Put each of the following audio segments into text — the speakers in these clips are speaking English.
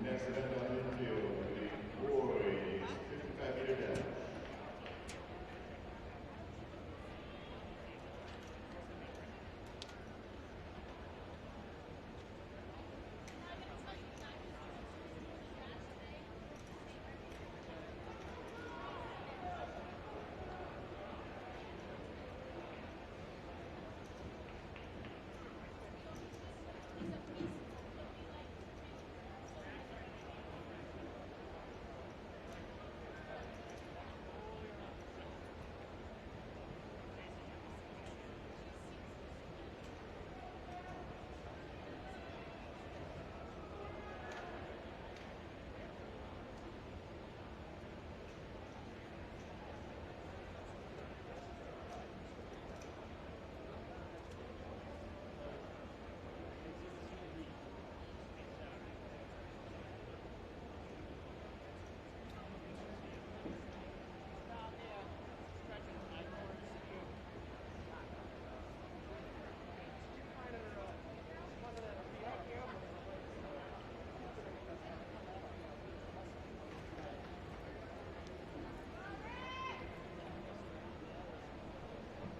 Next event on the infield, the boys 55-meter dash.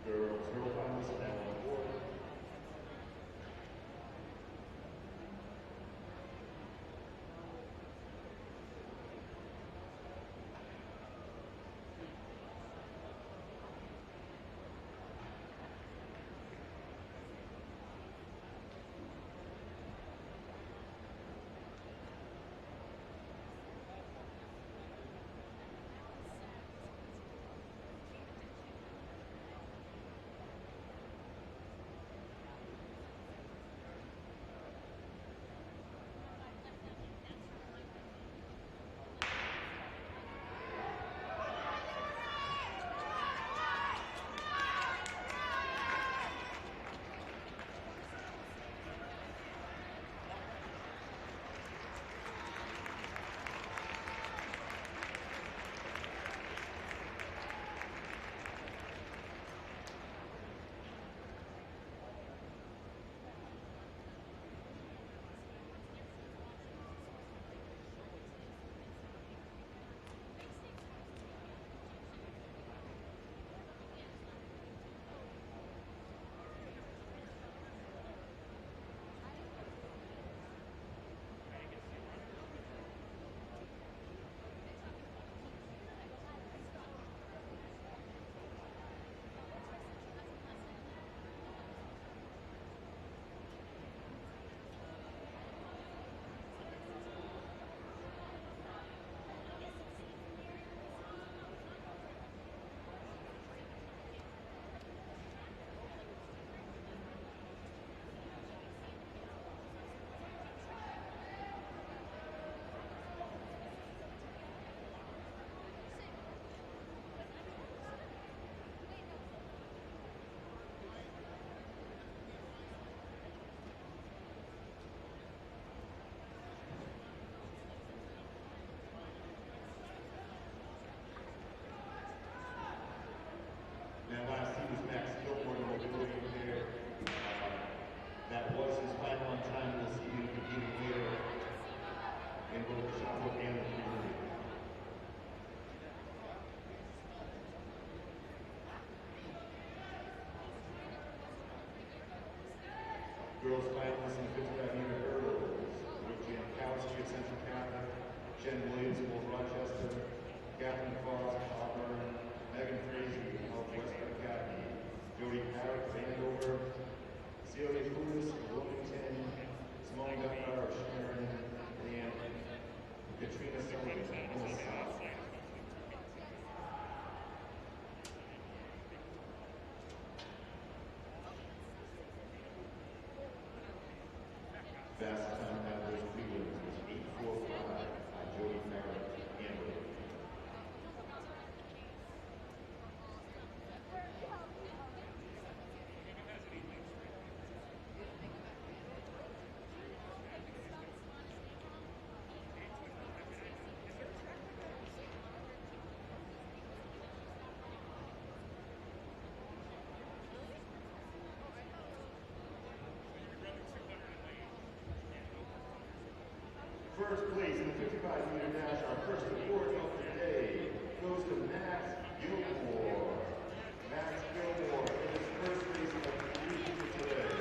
Girls, girl finalists now on the board. That last team was Max Gilmore in the building there. That was his final on time. We'll see him competing later in both the shot put and the 300. Girls finalists in the 55-meter hurdles. Rick Jankowski of Central Catholic, Jen Williams of Old Rochester, Catherine Foss of Auburn, Megan Frazee of Western Academy, Jody Parrott of Andover, Celia Lewis of Wilmington, Simone Duffar of Sharon, and Katrina Sullivan of the South. Fastest time out of those Cleveland was 8:45 by Jody Parrott of Andover. First place in the 55-meter dash, our first award of the day, goes to Max Gilmore. Max Gilmore in his first race of the week today.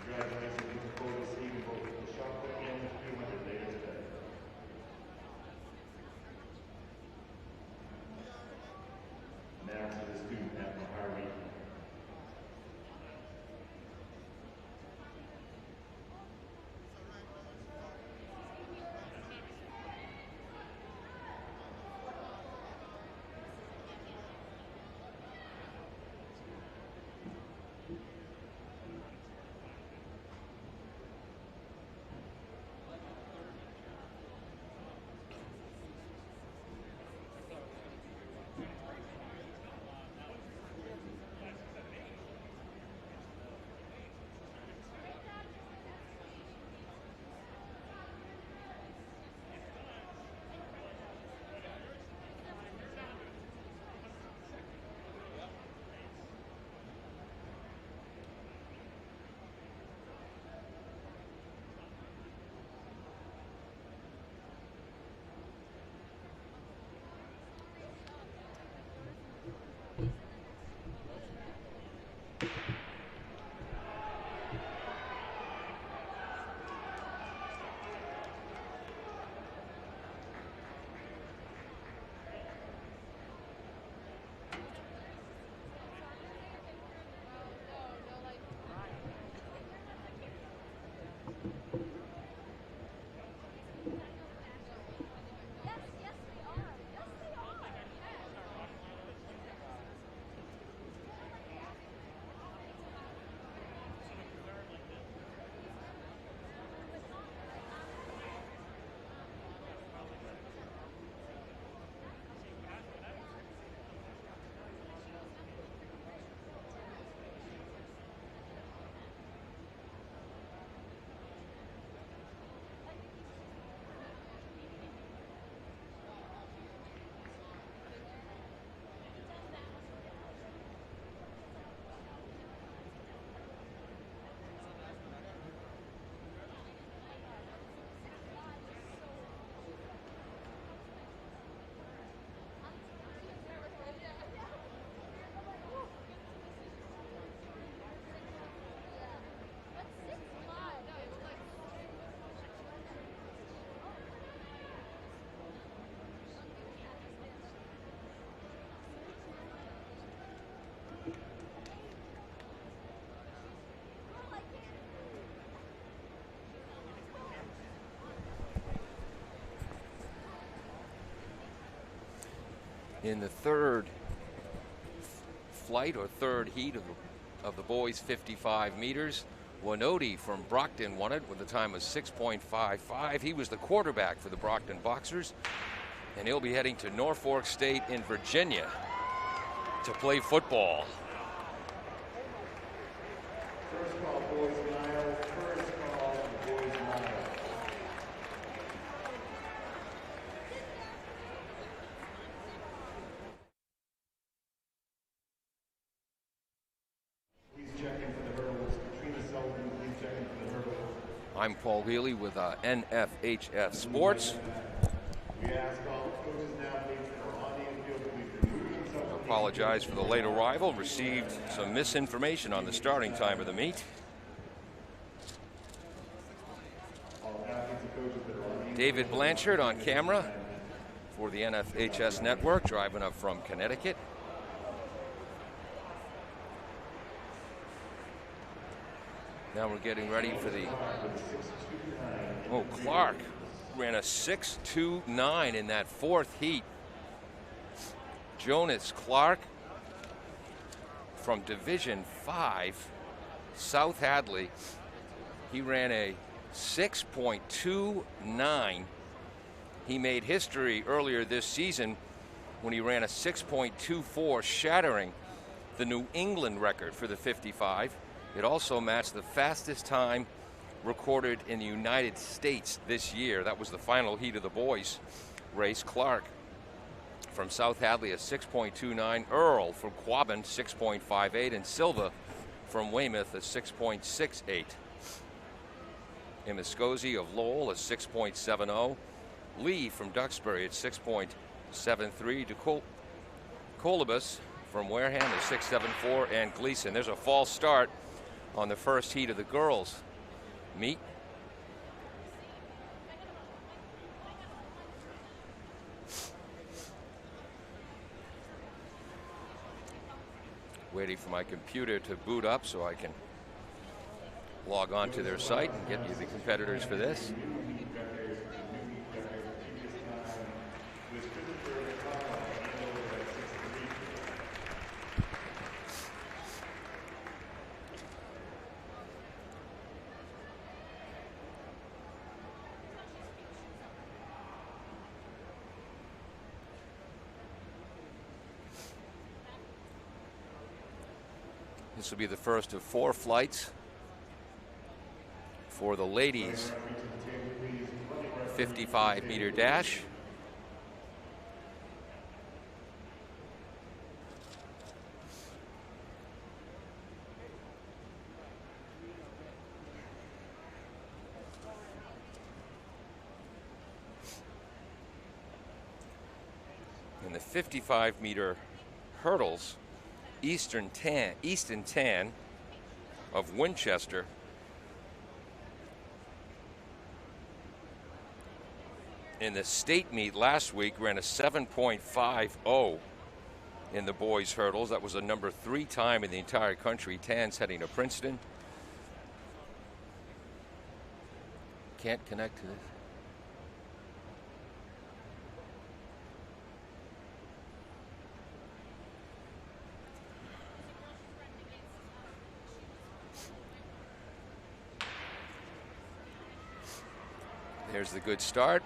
Congratulations, looking forward to seeing both the shot put and the 200 later today. Max is a student at MIAA. In the third flight or third heat of the boys 55 meters, Winoti from Brockton won it with a time of 6.55. He was the quarterback for the Brockton Boxers, and he'll be heading to Norfolk State in Virginia to play football. First call, boys mile. First call, boys mile. Please check in for the hurdles. Katrina Sullivan, please check in for the hurdles. I'm Paul Healy with NFHF Sports. We ask all coaches and athletes that are on the infield to please remove themselves. Apologize for the late arrival. Received some misinformation on the starting time of the meet. All athletes and coaches that are on the infield. David Blanchard on camera for the NFHS Network, driving up from Connecticut. Now we're getting ready for the... Oh, Clark ran a 6.29 in that fourth heat. Jonas Clark from Division 5, South Hadley. He ran a 6.29. He made history earlier this season when he ran a 6.24, shattering the New England record for the 55. It also matched the fastest time recorded in the United States this year. That was the final heat of the boys race. Clark from South Hadley, a 6.29. Earl from Quabbin, 6.58. And Silva from Weymouth, a 6.68. Emiscosi of Lowell, a 6.70. Lee from Duxbury at 6.73. Colibus from Wareham is 6.74, and Gleason. There's a false start on the first heat of the girls' meet. Waiting for my computer to boot up so I can log on to their site and get you the competitors for this. This will be the first of 4 flights for the ladies' 55-meter dash. In the 55-meter hurdles, Easton Tan of Winchester in the state meet last week ran a 7.50 in the boys hurdles. That was a number 3 time in the entire country. Tan's heading to Princeton. Can't connect to this. There's the good start.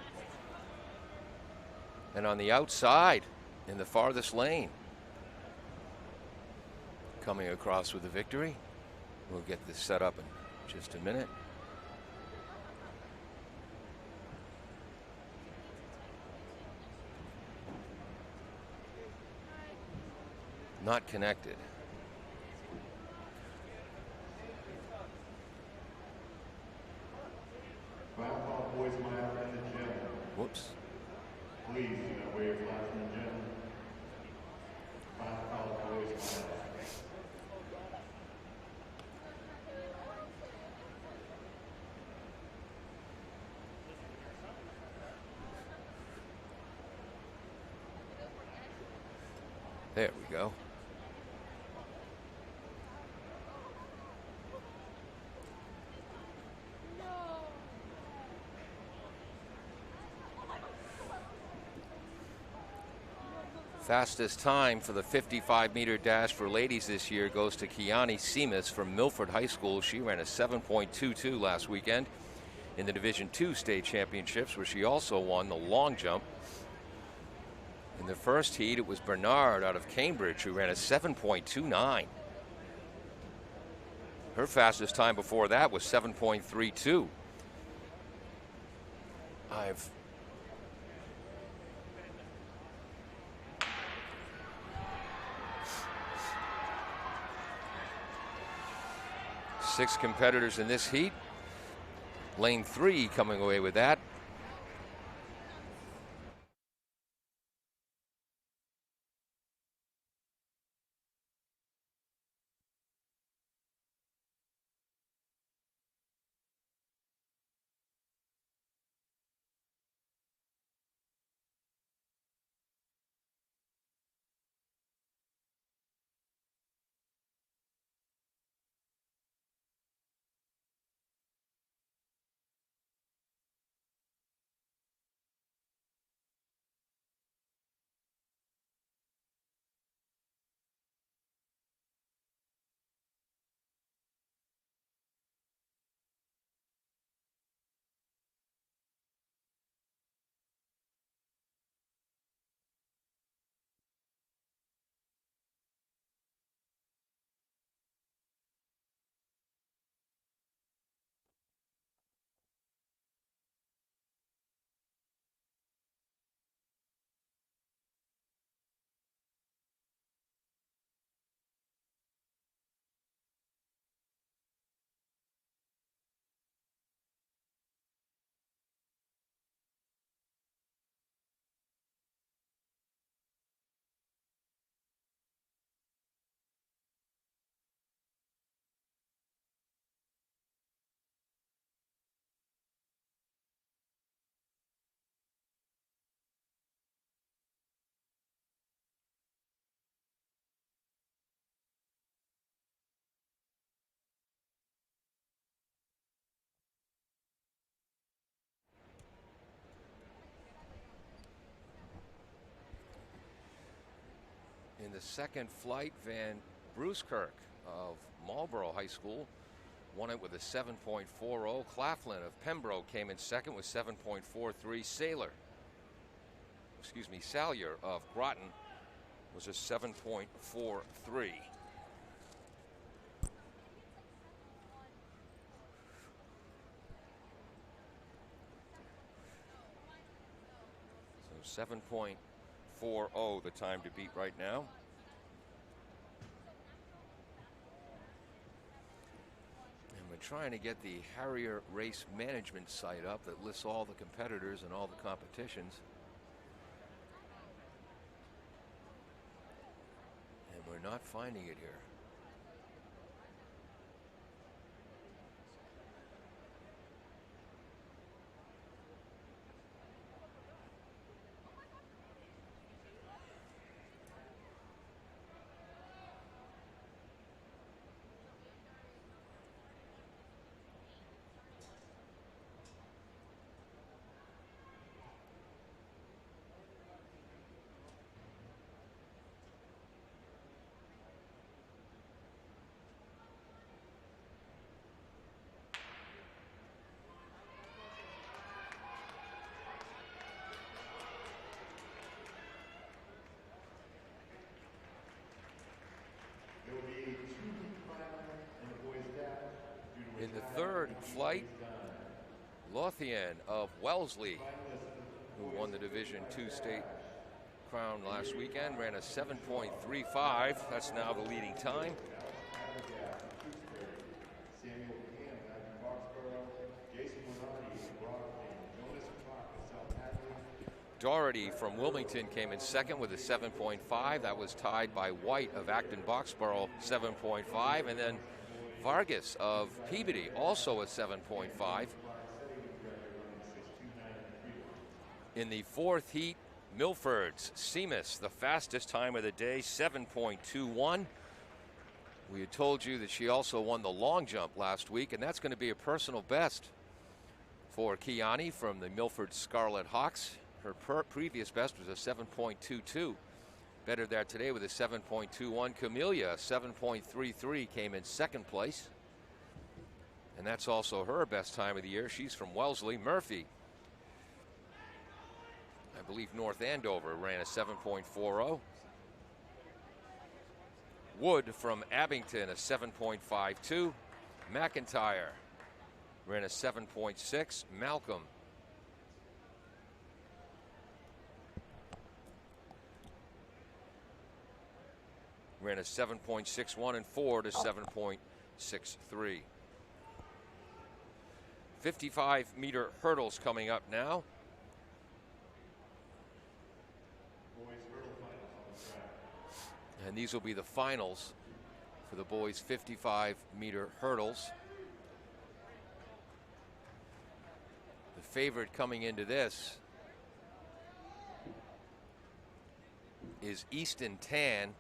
And on the outside, in the farthest lane, coming across with the victory. We'll get this set up in just a minute. Not connected. Boys MIAA in the gym. Whoops. Please, wear your flags in the gym. Boys MIAA. There we go. Fastest time for the 55-meter dash for ladies this year goes to Kiani Seamus from Milford High School. She ran a 7.22 last weekend in the Division II state championships, where she also won the long jump. In the first heat, it was Bernard out of Cambridge who ran a 7.29. Her fastest time before that was 7.32. Six competitors in this heat. Lane 3 coming away with that. in the second flight, Van Bruskerk of Marlborough High School won it with a 7.40. Claflin of Pembroke came in second with 7.43. Salyer of Groton was a 7.43. So 7.40 the time to beat right now. And we're trying to get the Harrier Race Management site up that lists all the competitors and all the competitions. And we're not finding it here. In the third flight, Lothian of Wellesley, who won the Division II state crown last weekend, ran a 7.35. That's now the leading time. Doherty from Wilmington came in second with a 7.5. That was tied by White of Acton-Boxborough, 7.5. And then Vargas of Peabody, also a 7.5. In the fourth heat, Milford's Seamus, the fastest time of the day, 7.21. We had told you that she also won the long jump last week, and that's going to be a personal best for Kiani from the Milford Scarlet Hawks. Her previous best was a 7.22. Better there today with a 7.21. Camellia, 7.33, came in second place. And that's also her best time of the year. She's from Wellesley. Murphy, I believe North Andover, ran a 7.40. Wood from Abington, a 7.52. McIntyre ran a 7.6. Malcolm ran a 7.61, and Ford a 7.63. 55-meter hurdles coming up now. And these will be the finals for the boys' 55-meter hurdles. The favorite coming into this is Easton Tan.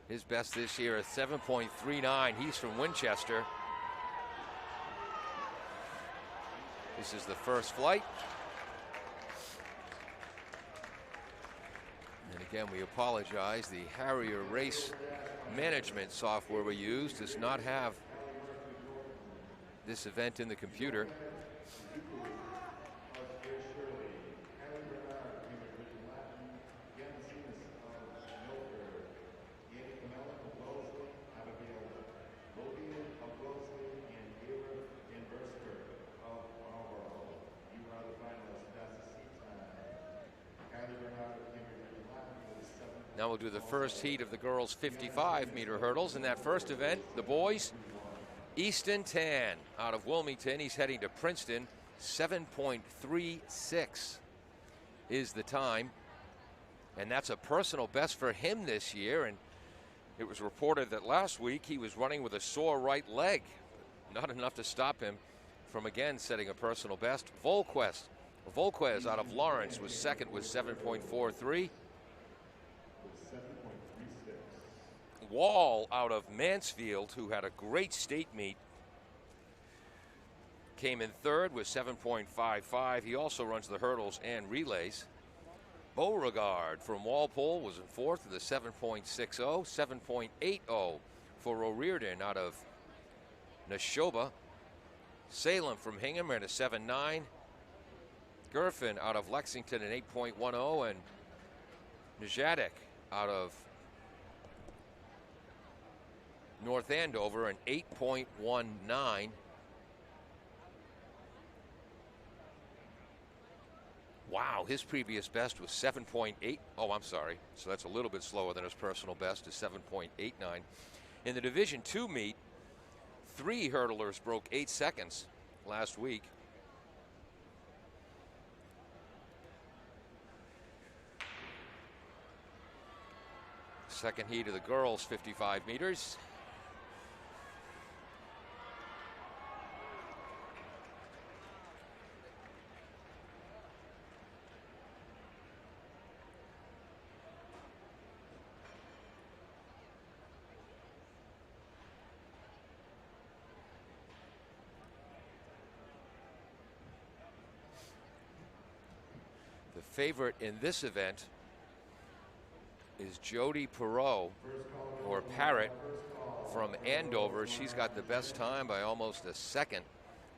His best this year is 7.39. He's from Winchester. This is the first flight. And again, we apologize. The Harrier Race Management software we use does not have this event in the computer. Now we'll do the first heat of the girls' 55-meter hurdles. In that first event, the boys, Easton Tan out of Wilmington. He's heading to Princeton. 7.36 is the time. And that's a personal best for him this year. And it was reported that last week he was running with a sore right leg. Not enough to stop him from again setting a personal best. Volquez out of Lawrence was second with 7.43. Wall out of Mansfield, who had a great state meet, came in third with 7.55. He also runs the hurdles and relays. Beauregard from Walpole was in fourth with a 7.60. 7.80 for O'Riordan out of Neshoba. Salem from Hingham ran a 7.9. Gerfin out of Lexington an 8.10, and Najadek out of North Andover an 8.19. Wow, his previous best was 7.8. Oh, I'm sorry. So that's a little bit slower than his personal best, is 7.89. In the Division II meet, 3 hurdlers broke 8 seconds last week. Second heat of the girls, 55 meters. The favorite in this event is Jody Perot, or Parrott, from Andover. She's got the best time by almost a second.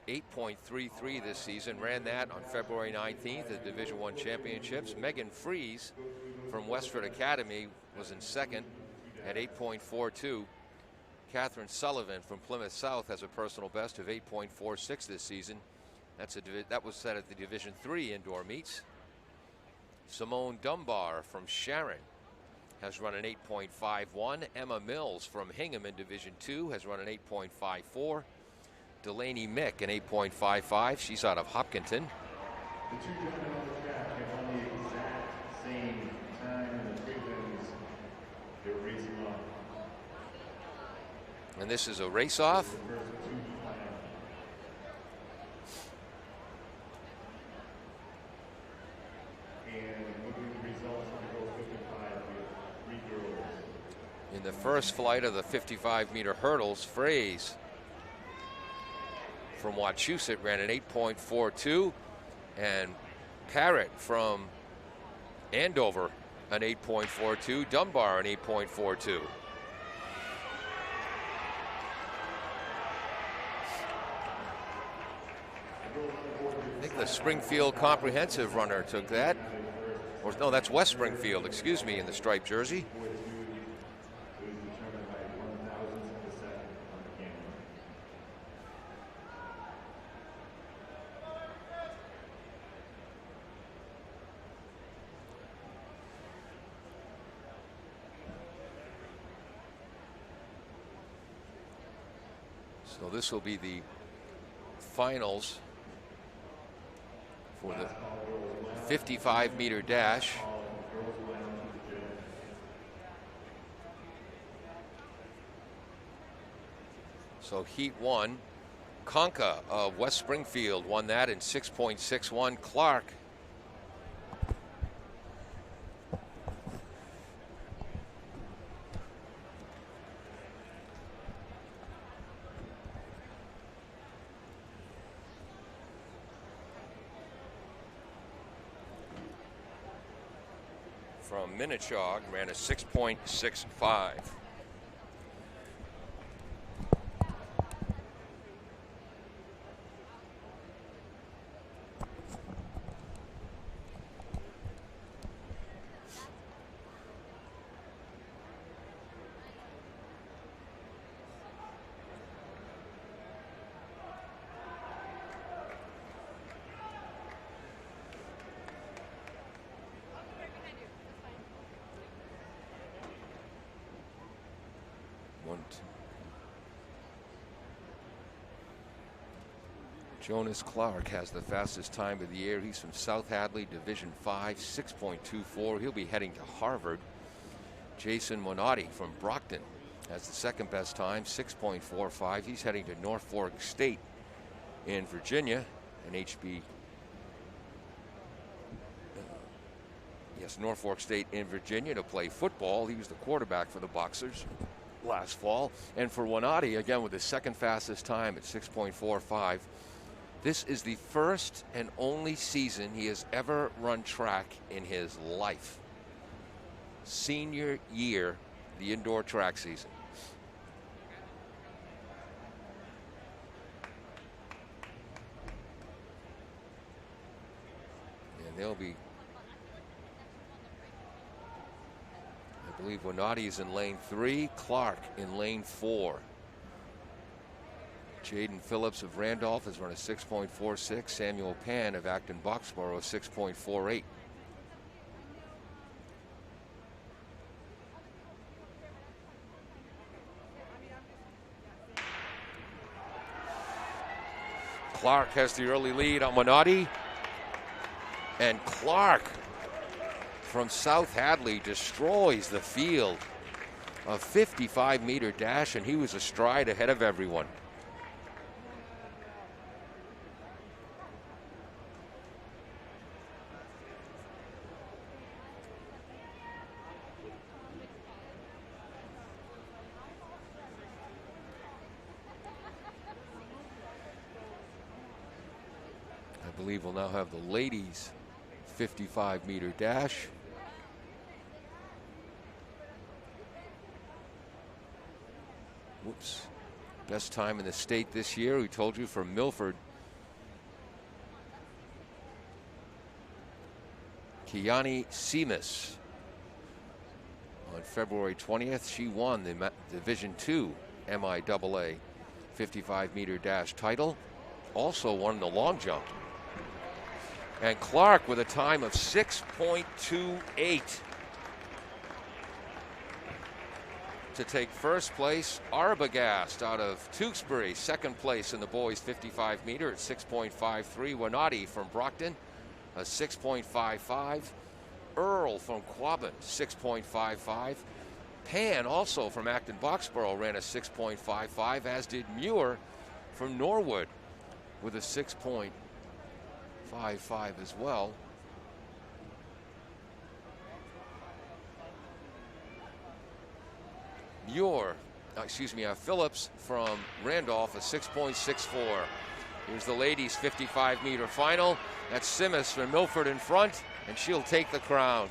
8.33 this season. Ran that on February 19th at Division I Championships. Megan Fries from Westford Academy was in second at 8.42. Catherine Sullivan from Plymouth South has a personal best of 8.46 this season. That was set at the Division III indoor meets. Simone Dunbar from Sharon has run an 8.51. Emma Mills from Hingham in Division II has run an 8.54. Delaney Mick an 8.55. She's out of Hopkinton. The two gentlemen on the track have on the exact same time in the prelims. They're racing off. And this is a race-off. In the first flight of the 55-meter hurdles, Fraze from Wachusett ran an 8.42, and Parrott from Andover an 8.42, Dunbar an 8.42. I think the Springfield Comprehensive runner took that. Or no, that's West Springfield, excuse me, in the striped jersey. So this will be the finals for the 55-meter dash. So heat 1, Conca of West Springfield won that in 6.61. Clark from Minnechaug ran a 6.65. Jonas Clark has the fastest time of the year. He's from South Hadley, Division 5, 6.24. He'll be heading to Harvard. Jason Monotti from Brockton has the second best time, 6.45. He's heading to Norfolk State in Virginia, an HB. Norfolk State in Virginia to play football. He was the quarterback for the Boxers last fall. And for Wanati, again with the second fastest time at 6.45, This is the first and only season he has ever run track in his life. Senior year, the indoor track season. And they'll be, I believe Winati is in lane 3, Clark in lane 4. Jaden Phillips of Randolph has run a 6.46. Samuel Pan of Acton Boxborough a 6.48. Clark has the early lead on Winati. And Clark from South Hadley destroys the field. A 55-meter dash, and he was a stride ahead of everyone. I believe we'll now have the ladies 55-meter dash. Whoops. Best time in the state this year, we told you, for Milford. Kiani Seamus. On February 20th, she won the Division II MIAA 55-meter dash title. Also won the long jump. And Clark with a time of 6.28 to take first place. Arbogast out of Tewksbury, second place in the boys 55-meter at 6.53. Winati from Brockton, a 6.55. Earl from Quabbin, 6.55. Pan, also from Acton Boxborough, ran a 6.55, as did Muir from Norwood with a 6.55 as well. Phillips from Randolph, a 6.64. Here's the ladies' 55-meter final. That's Simmons from Milford in front, and she'll take the crown.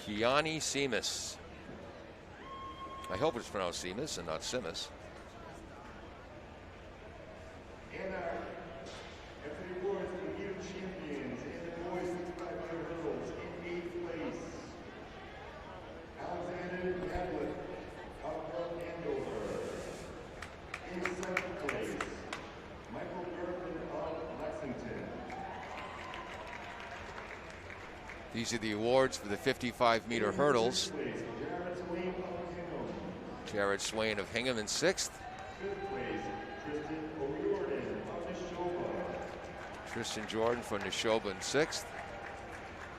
Kiani Seamus. I hope it's pronounced Seamus and not Simmons. And after the awards, the new champions in the boys 65-meter hurdles in 8th place. Alexander Gadlet of Andover. In 7th place, Michael Bergman of Lexington. These are the awards for the 55-meter hurdles. Jared Swain of Hingham in 6th. 5th place, Tristan O'Riordan of Neshoba. Tristan Jordan from Neshoba in 6th.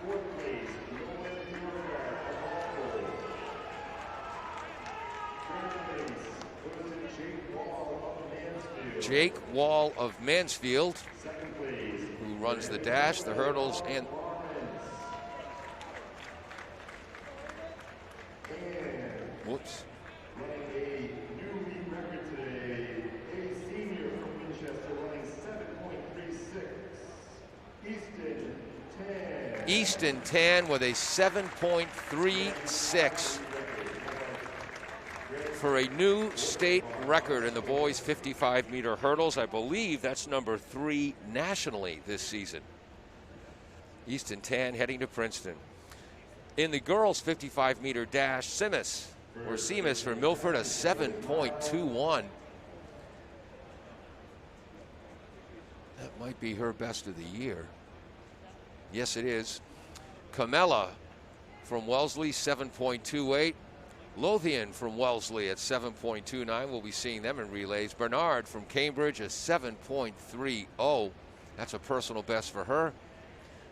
4th place, Nolan Beauregard of Buffalo. 3rd place goes to Jake Wall of Mansfield. Jake Wall of Mansfield, 2nd place, who runs the dash, the hurdles, and whoops. running a new league record today, a senior from Winchester running 7.36. Easton Tan with a 7.36 for a new state record in the boys 55-meter hurdles. I believe that's number 3 nationally this season. Easton Tan heading to Princeton. In the girls 55-meter dash, Seamus for Milford, a 7.21. That might be her best of the year. Yes, it is. Camella from Wellesley, 7.28. Lothian from Wellesley at 7.29. We'll be seeing them in relays. Bernard from Cambridge, a 7.30. That's a personal best for her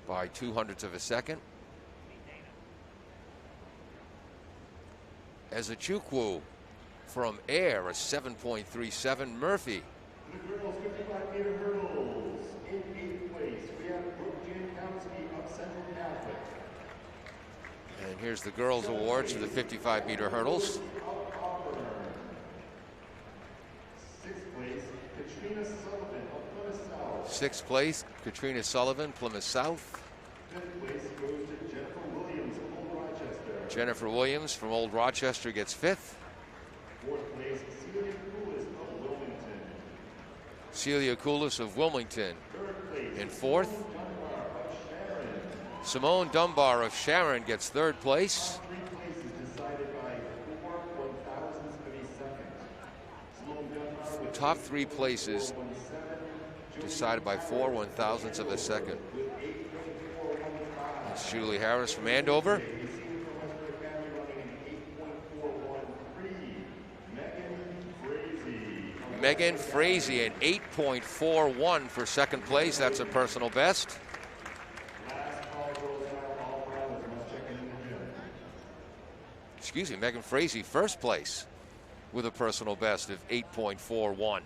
by 0.02 of a second. Ezechukwu from Ayr, a 7.37. Murphy. The girls 55-meter hurdles in 8th place. We have Brooke Jankowski of Central Catholic. And here's the girls' awards for the 55-meter hurdles. Sixth place, Katrina Sullivan, Plymouth South. Fifth place goes to Jennifer Williams from Old Rochester. Jennifer Williams from Old Rochester gets fifth. Fourth place, Celia Koulis of Wilmington. Celia Koulis of Wilmington Third place, in fourth. Dunbar of Sharon. Simone Dunbar of Sharon gets third place. Three places decided by 4 one-thousandths of a second. Simone Dunbar with Top three places 4.17. decided by 4 one-thousandths of a second. With 8.415. It's Julie Harris from Andover. Megan Frazee at 8.41 for second place. That's a personal best. Excuse me, Megan Frazee first place with a personal best of 8.41.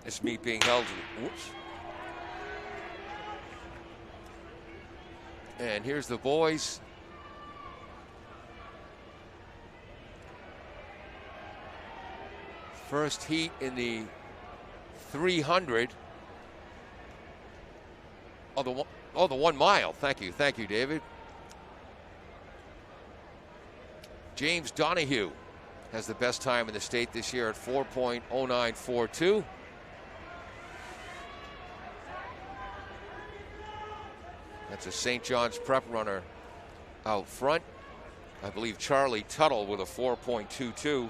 This meet being held, whoops. And here's the boys. First heat in the 300. Oh, the 1 mile. Thank you, David. James Donahue has the best time in the state this year at 4.0942. That's a St. John's Prep runner out front. I believe Charlie Tuttle with a 4.22.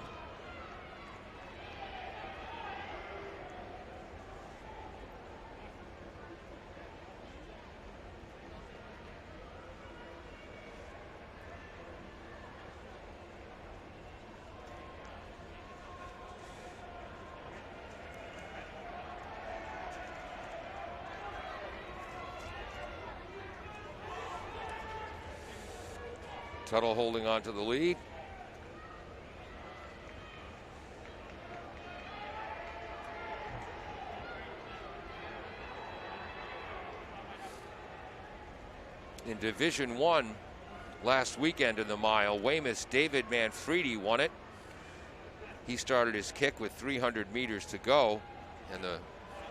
Tuttle holding on to the lead. In Division I last weekend in the mile, Weymouth's David Manfredi won it. He started his kick with 300 meters to go, and the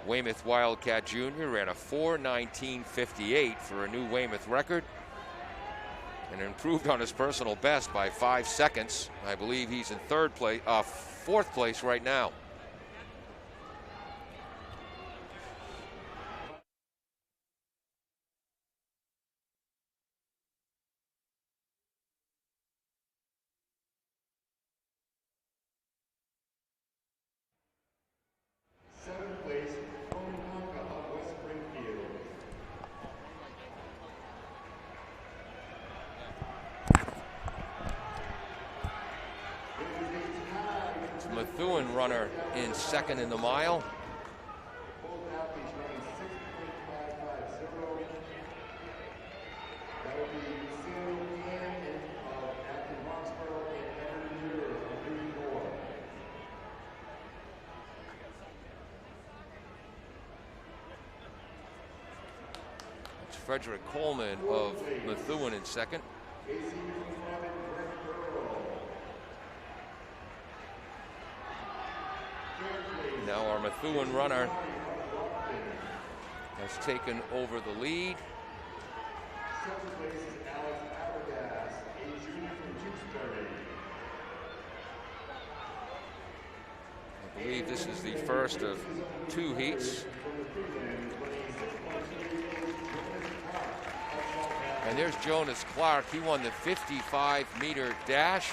Weymouth Wildcat Jr. ran a 4:19.58 for a new Weymouth record, and improved on his personal best by 5 seconds. I believe he's in fourth place right now. Seventh place, Tony Conca of West Springfield. It's a Methuen runner in second in the mile. Both athletes running 6.550. That would be Samuel Cannon of Acton Roxborough and Henry Muir of New York. It's Frederick Coleman of Methuen in second. Now our Methuen runner has taken over the lead. Second place is Alex Abergas, a junior from Tewksbury. I believe this is the first of 2 heats. And there's Jonas Clark. He won the 55-meter dash.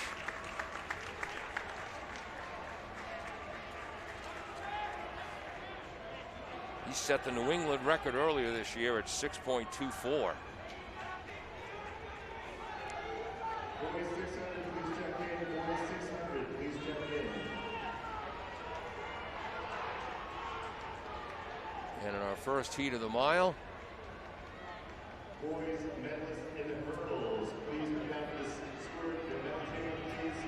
He set the New England record earlier this year at 6.24. Boys 600, please check in. Boys 600, please check in. And in our first heat of the mile, Boys medalists in the hurdles, please come down to the squirt, the medal table, please.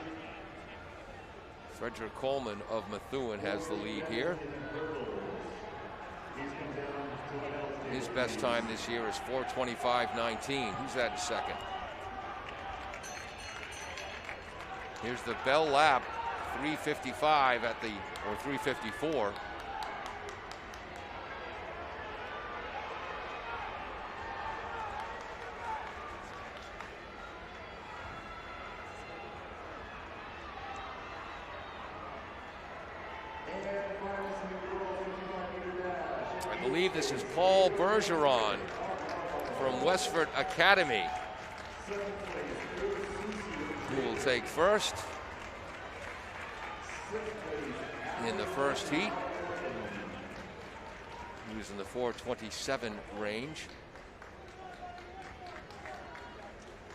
Frederick Coleman of Methuen has the lead here. In the hurdles. His best time this year is 4:25.19. Who's that in second? Here's the bell lap, 3:55 or 3:54. I believe this is Paul Bergeron from Westford Academy, who will take first in the first heat. He was in the 4:27 range.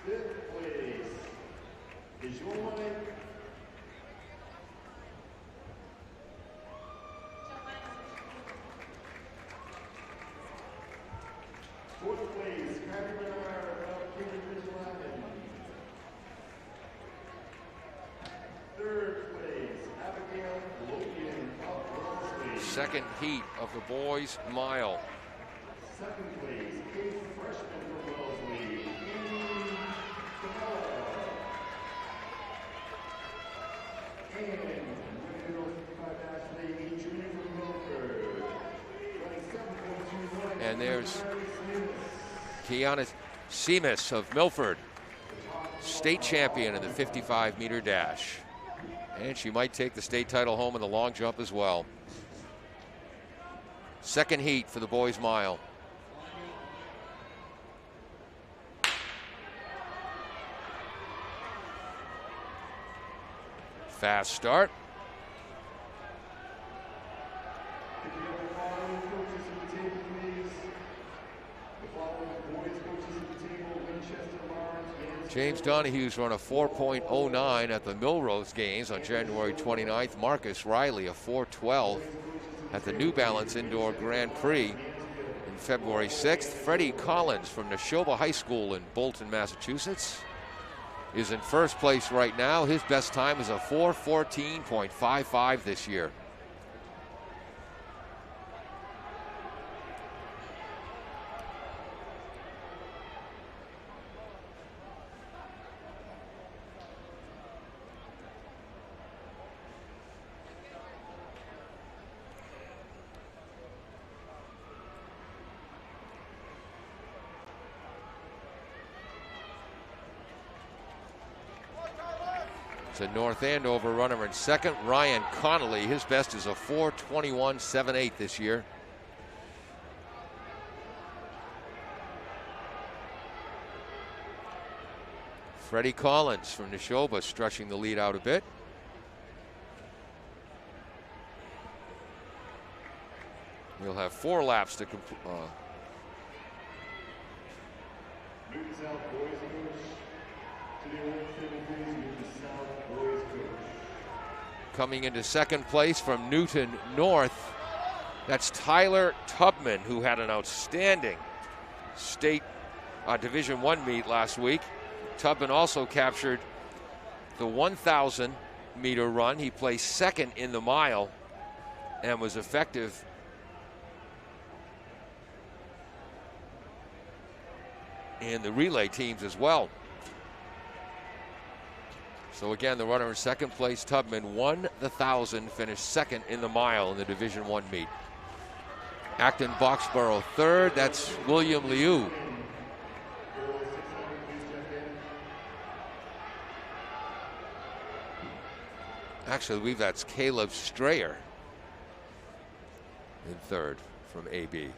Fifth place is your fourth place, Patty Bernard of Cambridge, London. Third place, Abigail Logan of Wellesley. Second heat of the boys' mile. Second place, eighth freshman from Wellesley, Amy Camella. And winning girls 55 athlete, junior from Milford. Running 7.21. And there's Kiana Seamus of Milford, state champion in the 55-meter dash. And she might take the state title home in the long jump as well. Second heat for the boys' mile. Fast start. James Donahue's run a 4.09 at the Millrose Games on January 29th. Marcus Riley a 4.12 at the New Balance Indoor Grand Prix in February 6th. Freddie Collins from Neshoba High School in Bolton, Massachusetts, is in first place right now. His best time is a 4:14.55 this year. It's a North Andover runner in second. Ryan Connolly, his best is a 4:21.78 this year. Freddie Collins from Neshoba stretching the lead out a bit. We'll have 4 laps to complete. Coming into second place from Newton North, that's Tyler Tubman, who had an outstanding state Division I meet last week. Tubman also captured the 1,000-meter run. He placed second in the mile and was effective in the relay teams as well. So again, the runner in second place, Tubman, won the 1,000, finished second in the mile in the Division I meet. Acton Boxborough third, that's William Liu. Actually, I believe that's Caleb Strayer in third from AB.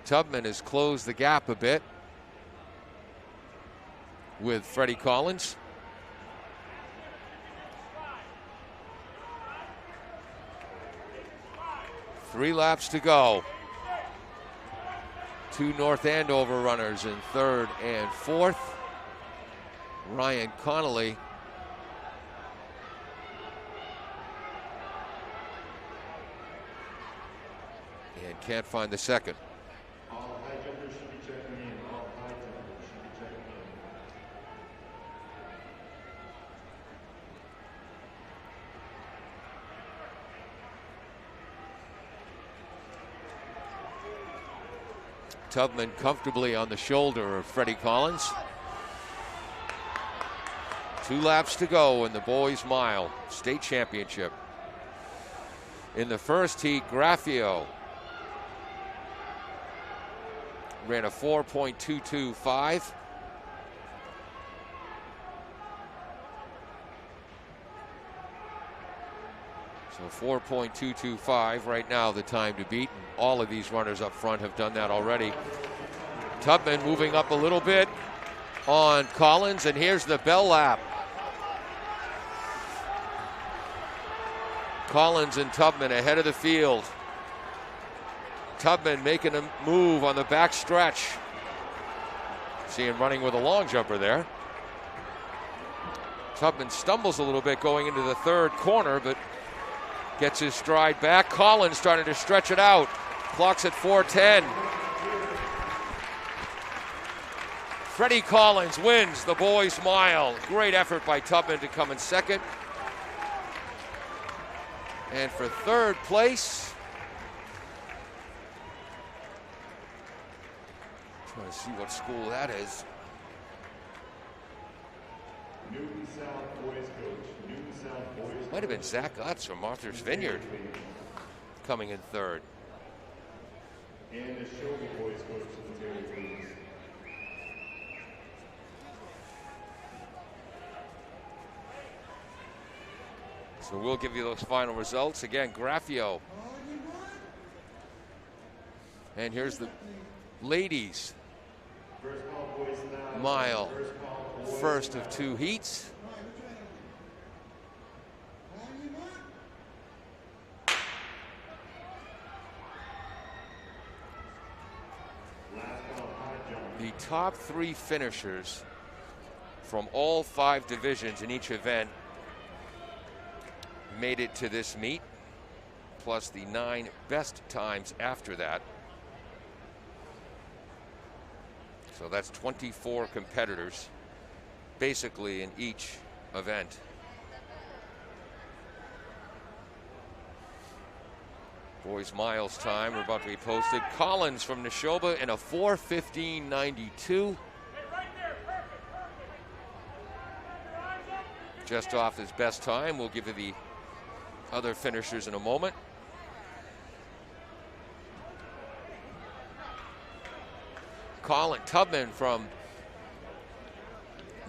Tubman has closed the gap a bit with Freddie Collins. Three laps to go. 2 North Andover runners in third and fourth. Ryan Connolly and can't find the second. All high jumpers should be checking in. All high jumpers should be checking in. Tubman comfortably on the shoulder of Freddie Collins. 2 laps to go in the boys' mile state championship. In the first heat, Graffio ran a 4.225. So 4.225 right now, the time to beat. And all of these runners up front have done that already. Tubman moving up a little bit on Collins, and here's the bell lap. Collins and Tubman ahead of the field. Tubman making a move on the back stretch. See him running with a long jumper there. Tubman stumbles a little bit going into the third corner, but gets his stride back. Collins starting to stretch it out. Clock's at 4:10. Freddie Collins wins the boys' mile. Great effort by Tubman to come in second. And for third place, trying to see what school that is. Newton South boys coach. Newton South boys. Might have been Zach Utz from Martha's Vineyard coming in third. And the Shelby boys coach to the Terry Queens. So we'll give you those final results. Again, Graffio. And here's the ladies' mile. First of 2 heats. The top 3 finishers from all 5 divisions in each event made it to this meet, plus the 9 best times after that. So that's 24 competitors, basically in each event. Boys miles time are about to be posted. Collins from Neshoba in a 4:15.92. Just off his best time. We'll give you the other finishers in a moment. Colin Tubman from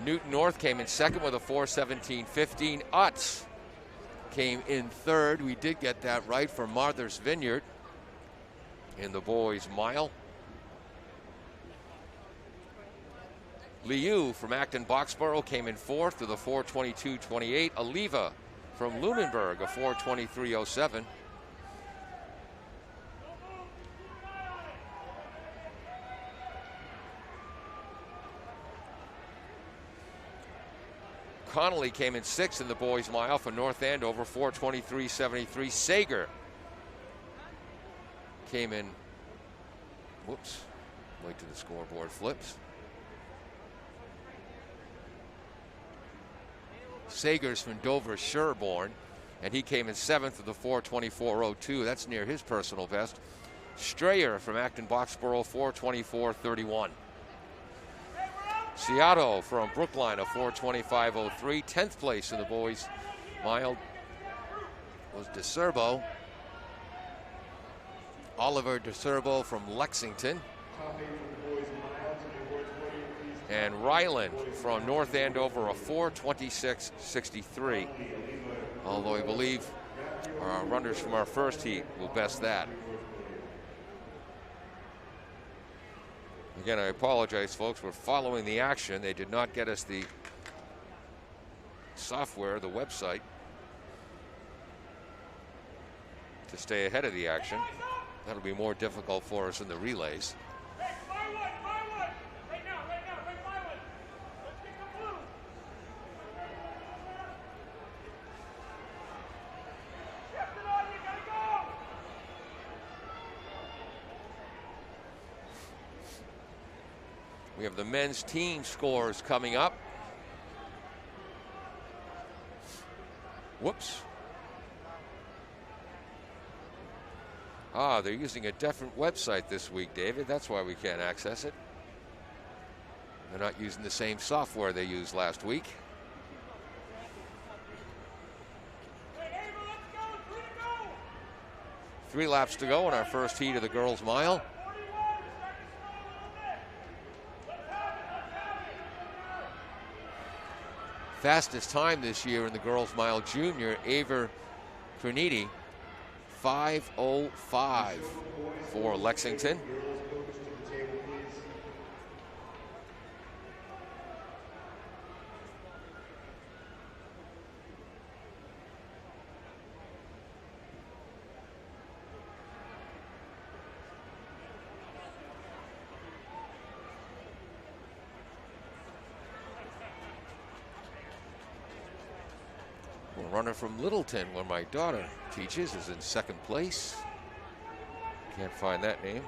Newton North came in second with a 4:17.15. Utz came in third. We did get that right for Martha's Vineyard in the boys' mile. Liu from Acton Boxborough came in fourth with a 4:22.28. Oliva from Lunenburg, a 4:23.07. Connolly came in sixth in the boys' mile for North Andover, 4:23.73. Sager came in, whoops, wait till the scoreboard flips. Sager's from Dover Sherborne, and he came in seventh with a 4:24.02. That's near his personal best. Strayer from Acton Boxborough, 4:24.31. Seattle from Brookline, a 4:25.03. 10th place in the boys' mile was DeCerbo. Oliver DeCerbo from Lexington. And Ryland from North Andover, a 4:26.63. Although I believe our runners from our first heat will best that. Again, I apologize, folks. We're following the action. They did not get us the software, the website, to stay ahead of the action. That'll be more difficult for us in the relays. We have the men's team scores coming up. Whoops. Ah, they're using a different website this week, David. That's why we can't access it. They're not using the same software they used last week. Three laps to go in our first heat of the girls' mile. Fastest time this year in the girls' mile junior, Ava Croniti, 5:05 for Lexington. A runner from Littleton, where my daughter teaches, is in second place. Can't find that name.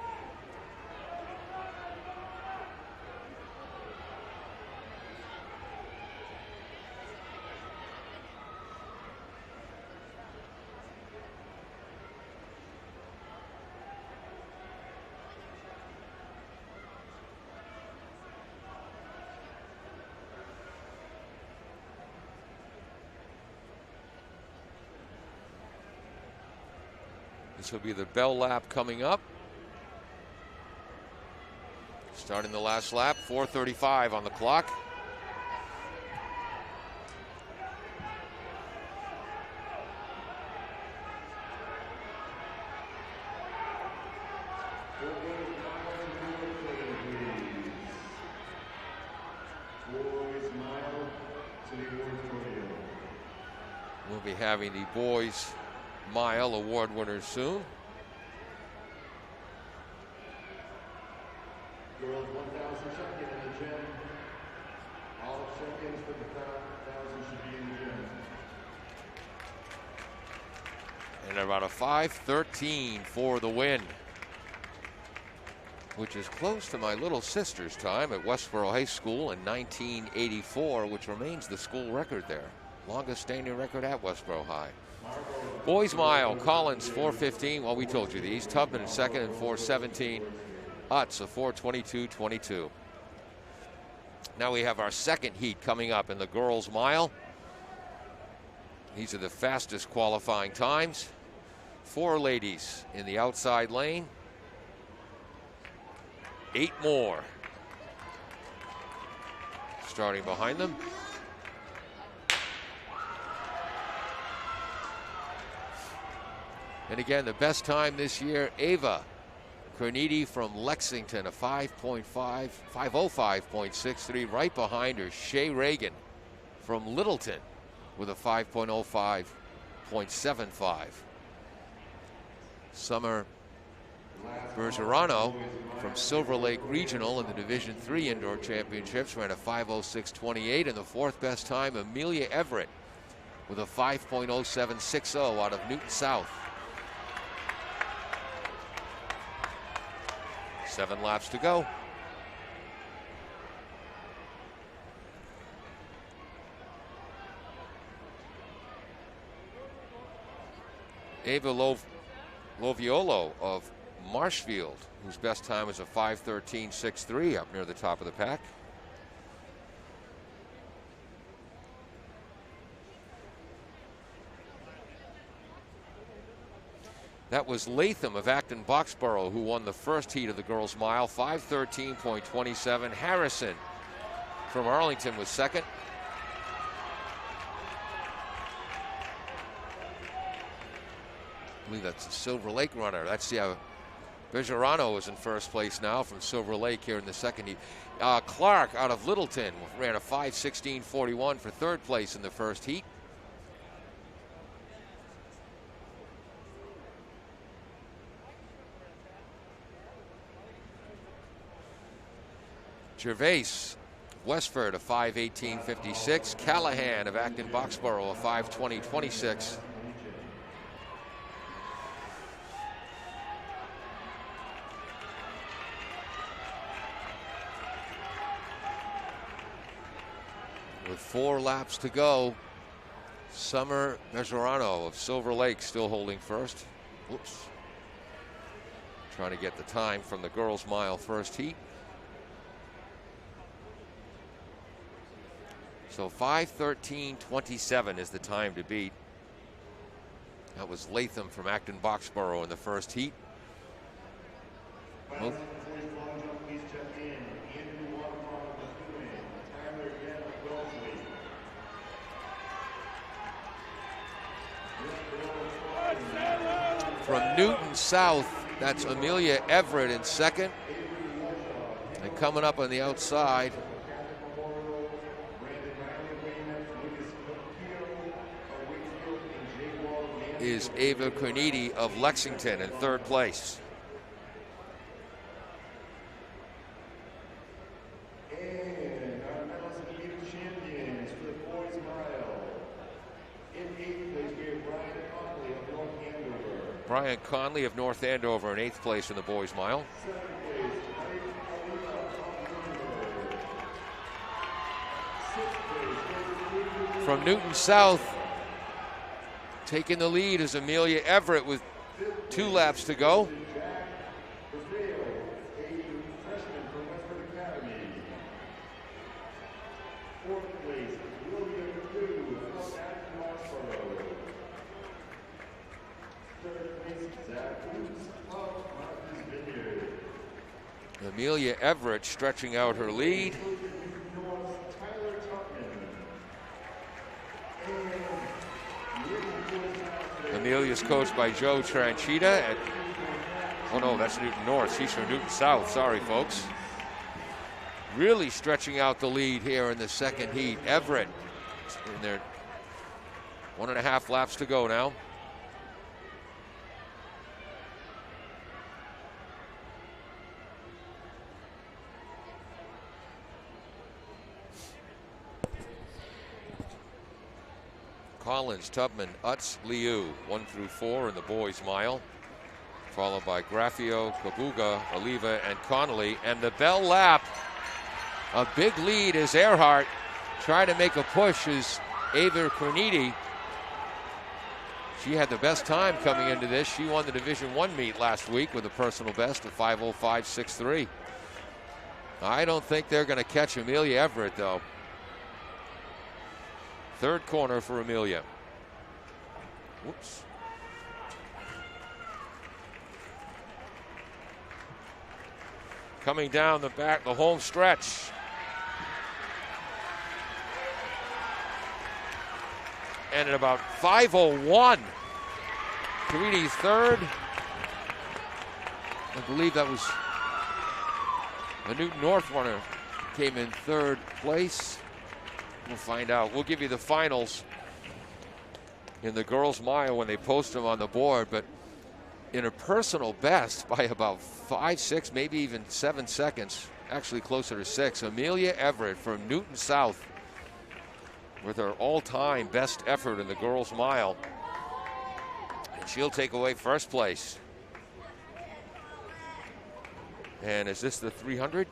This will be the bell lap coming up. Starting the last lap, 4:35 on the clock. We'll be having the boys' mile award winners soon. Girls 1,000 second in the gym. All seconds for the 1,000 should be in the gym. And about a 5:13 for the win, which is close to my little sister's time at Westboro High School in 1984, which remains the school record there. Longest standing record at Westboro High. Boys mile, Collins 4:15. Well, we told you these. Tubman in second and 4:17. Utz a 4:22.22. Now we have our second heat coming up in the girls mile. These are the fastest qualifying times. 4 ladies in the outside lane. 8 more starting behind them. And again, the best time this year, Ava Croniti from Lexington, a 5:05.63. Right behind her, Shea Reagan from Littleton with a 5:05.75. Summer Bergerano from Silver Lake Regional in the Division III Indoor Championships ran a 5:06.28, and the fourth best time, Amelia Everett with a 5.0760 out of Newton South. 7 laps to go. Ava Loviolo of Marshfield, whose best time is a 5:13.63 up near the top of the pack. That was Latham of Acton Boxborough who won the first heat of the girls' mile, 5:13.27. Harrison from Arlington was second. I believe that's a Silver Lake runner. That's Bejarano is in first place now from Silver Lake here in the second heat. Clark out of Littleton ran a 5:16.41 for third place in the first heat. Gervais, Westford, a 5:18.56. Callahan of Acton Boxborough, a 5:20.26. With 4 laps to go, Summer Bejarano of Silver Lake still holding first. Whoops. trying to get the time from the girls' mile first heat. So 5:13.27 is the time to beat. That was Latham from Acton Boxborough in the first heat. Well, from Newton South, that's Amelia Everett in second. And coming up on the outside is Ava Cornidi of Lexington in third place. And our medals and leader champions for the boys mile. In 8th place, we have Brian Conley of North Andover. Brian Conley of North Andover in 8th place in the boys mile. 7th place, Mike Alina of Newburgh. 6th place, From Newton South, taking the lead is Amelia Everett with 2 laps to go. Jack Rafael, a freshman from Westford Academy. 4th place, William Liu of Acton Boxborough. 3rd place, Zach Woods of Martha's Vineyard. Amelia Everett stretching out her lead. North, Tyler Tupman. Amelia's coached by Joe Tranchita. Oh no, that's Newton North. She's from Newton South. Sorry, folks. Really stretching out the lead here in the second heat. Everett in there. 1.5 laps to go now. Collins, Tubman, Utz, Liu, 1 through 4 in the boys' mile, followed by Graffio, Kabuga, Oliva, and Connolly. And the bell lap, a big lead is Earhart. Trying to make a push is Ava Cornidi. She had the best time coming into this. She won the Division I meet last week with a personal best of 5:05.63. I don't think they're going to catch Amelia Everett, though. Third corner for Amelia. Whoops. Coming down the back, the home stretch. And at about 5:01, Caridi third. I believe that was the Newton North runner came in third place. We'll find out. We'll give you the finals in the girls' mile when they post them on the board, but in a personal best by about 5, 6, maybe even 7 seconds, actually closer to 6, Amelia Everett from Newton South with her all-time best effort in the girls' mile. And she'll take away first place. And is this the 300?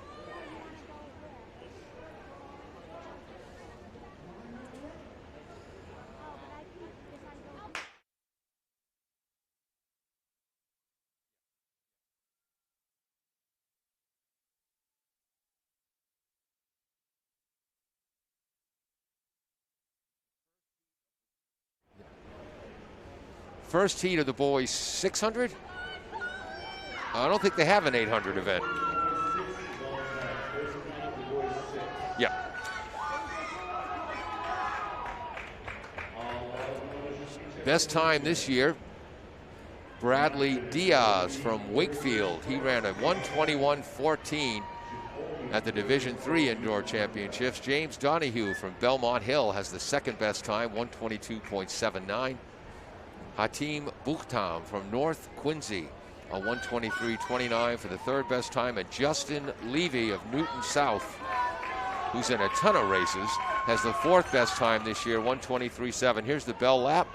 First heat of the boys 600. I don't think they have an 800 event. Yeah. Best time this year, Bradley Diaz from Wakefield. He ran a 1:21.14 at the Division III Indoor Championships. James Donahue from Belmont Hill has the second best time, 1:22.79. Hatim Buchtam from North Quincy, a 1:23.29 for the third best time. And Justin Levy of Newton South, who's in a ton of races, has the fourth best time this year, 1:23.7. Here's the bell lap.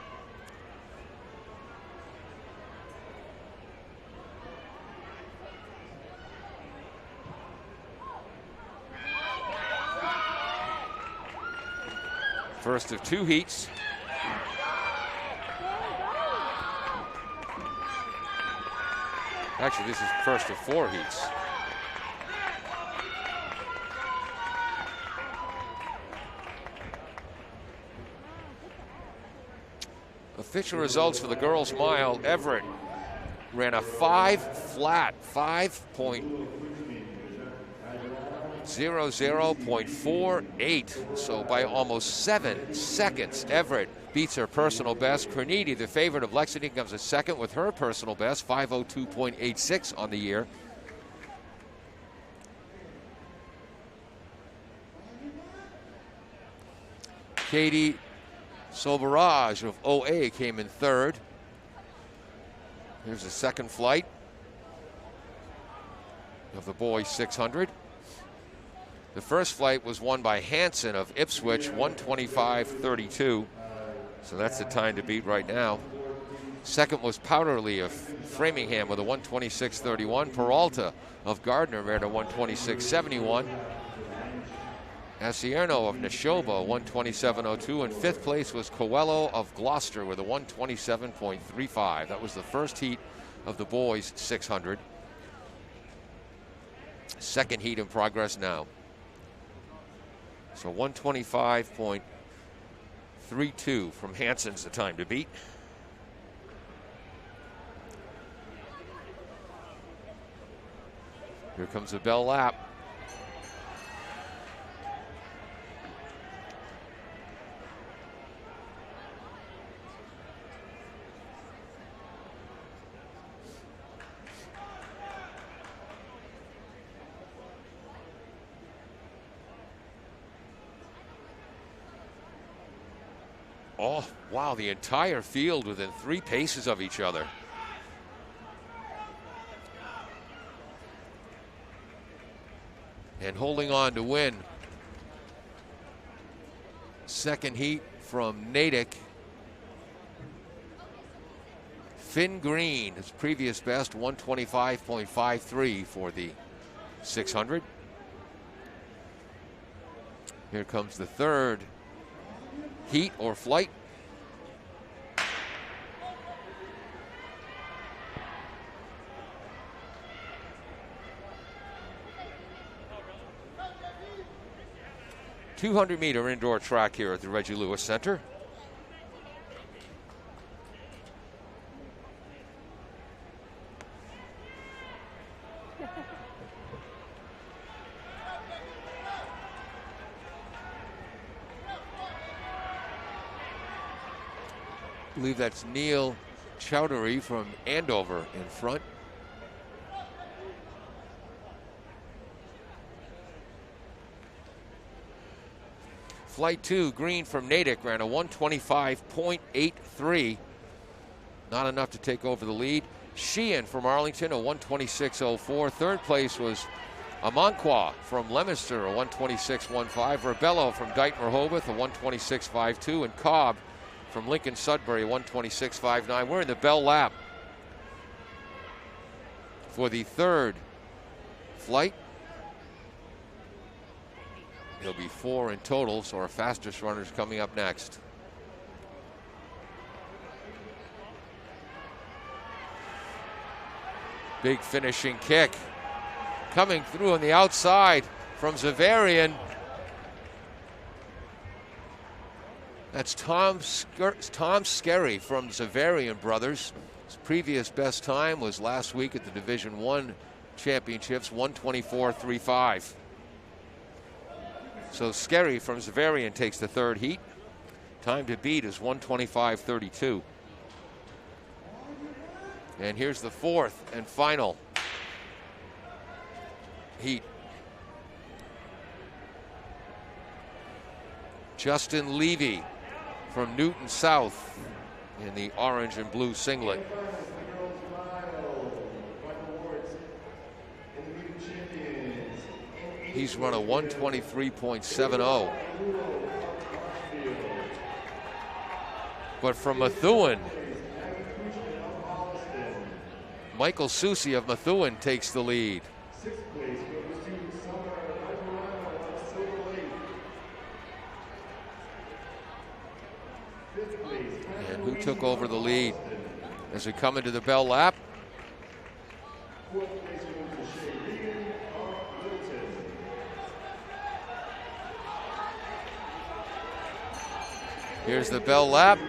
First of 2 heats. Actually, this is first of 4 heats. Official results for the girls' mile. Everett ran a 5:00.48. So by almost 7 seconds, Everett beats her personal best. Cronidi, the favorite of Lexington, comes a second with her personal best, 5:02.86 on the year. Katie Sobaraj of OA came in third. Here's the second flight of the boys 600. The first flight was won by Hansen of Ipswich, 1:25.32. So that's the time to beat right now. Second was Powderly of Framingham with a 1:26.31. Peralta of Gardner ran a 1:26.71. Asierno of Neshoba, 1:27.02, and fifth place was Coelho of Gloucester with a 1:27.35. That was the first heat of the boys 600. Second heat in progress now. So 1:25.32 from Hansen's the time to beat. Here comes the bell lap. Oh, wow, the entire field within 3 paces of each other. And holding on to win. Second heat from Natick. Finn Green, his previous best, 1:25.53 for the 600. Here comes the third heat or flight. ...200-meter indoor track here at the Reggie Lewis Center. I believe that's Neil Chowdhury from Andover in front. Flight 2, Green from Natick, ran a 1:25.83. Not enough to take over the lead. Sheehan from Arlington, a 1:26.04. Third place was Amanqua from Leominster, a 1:26.15. Rebello from Dighton Rehoboth, a 1:26.52. And Cobb from Lincoln Sudbury, 1:26.59. We're in the bell lap for the third flight. There'll be 4 in total, so our fastest runners coming up next. Big finishing kick coming through on the outside from Zavarian. That's Tom Skerry from Zavarian Brothers. His previous best time was last week at the Division I Championships, 1:24.35. So Skerry from Zavarian takes the third heat. Time to beat is 1:25.32. And here's the fourth and final heat. Justin Levy from Newton South in the orange and blue singlet. He's run a 1:23.70. But from Methuen, Michael Susi of Methuen takes the lead. And who took over the lead as we come into the bell lap? Here's the bell lap.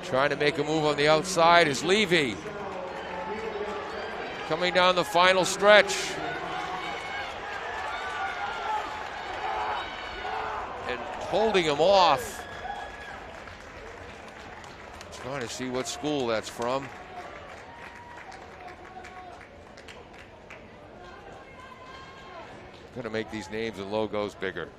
Trying to make a move on the outside is Levy. Coming down the final stretch. And holding him off. Trying to see what school that's from. Gonna make these names and logos bigger.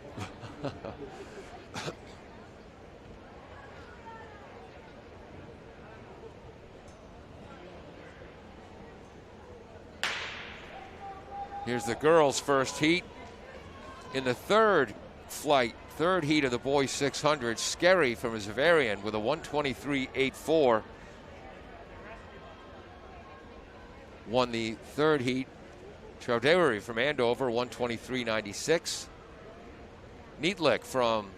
Here's the girls' first heat. In the third heat of the boys 600, Skerry from Zavarian with a 123.84 won the third heat. Chowdhury from Andover, 123.96. Neatlick from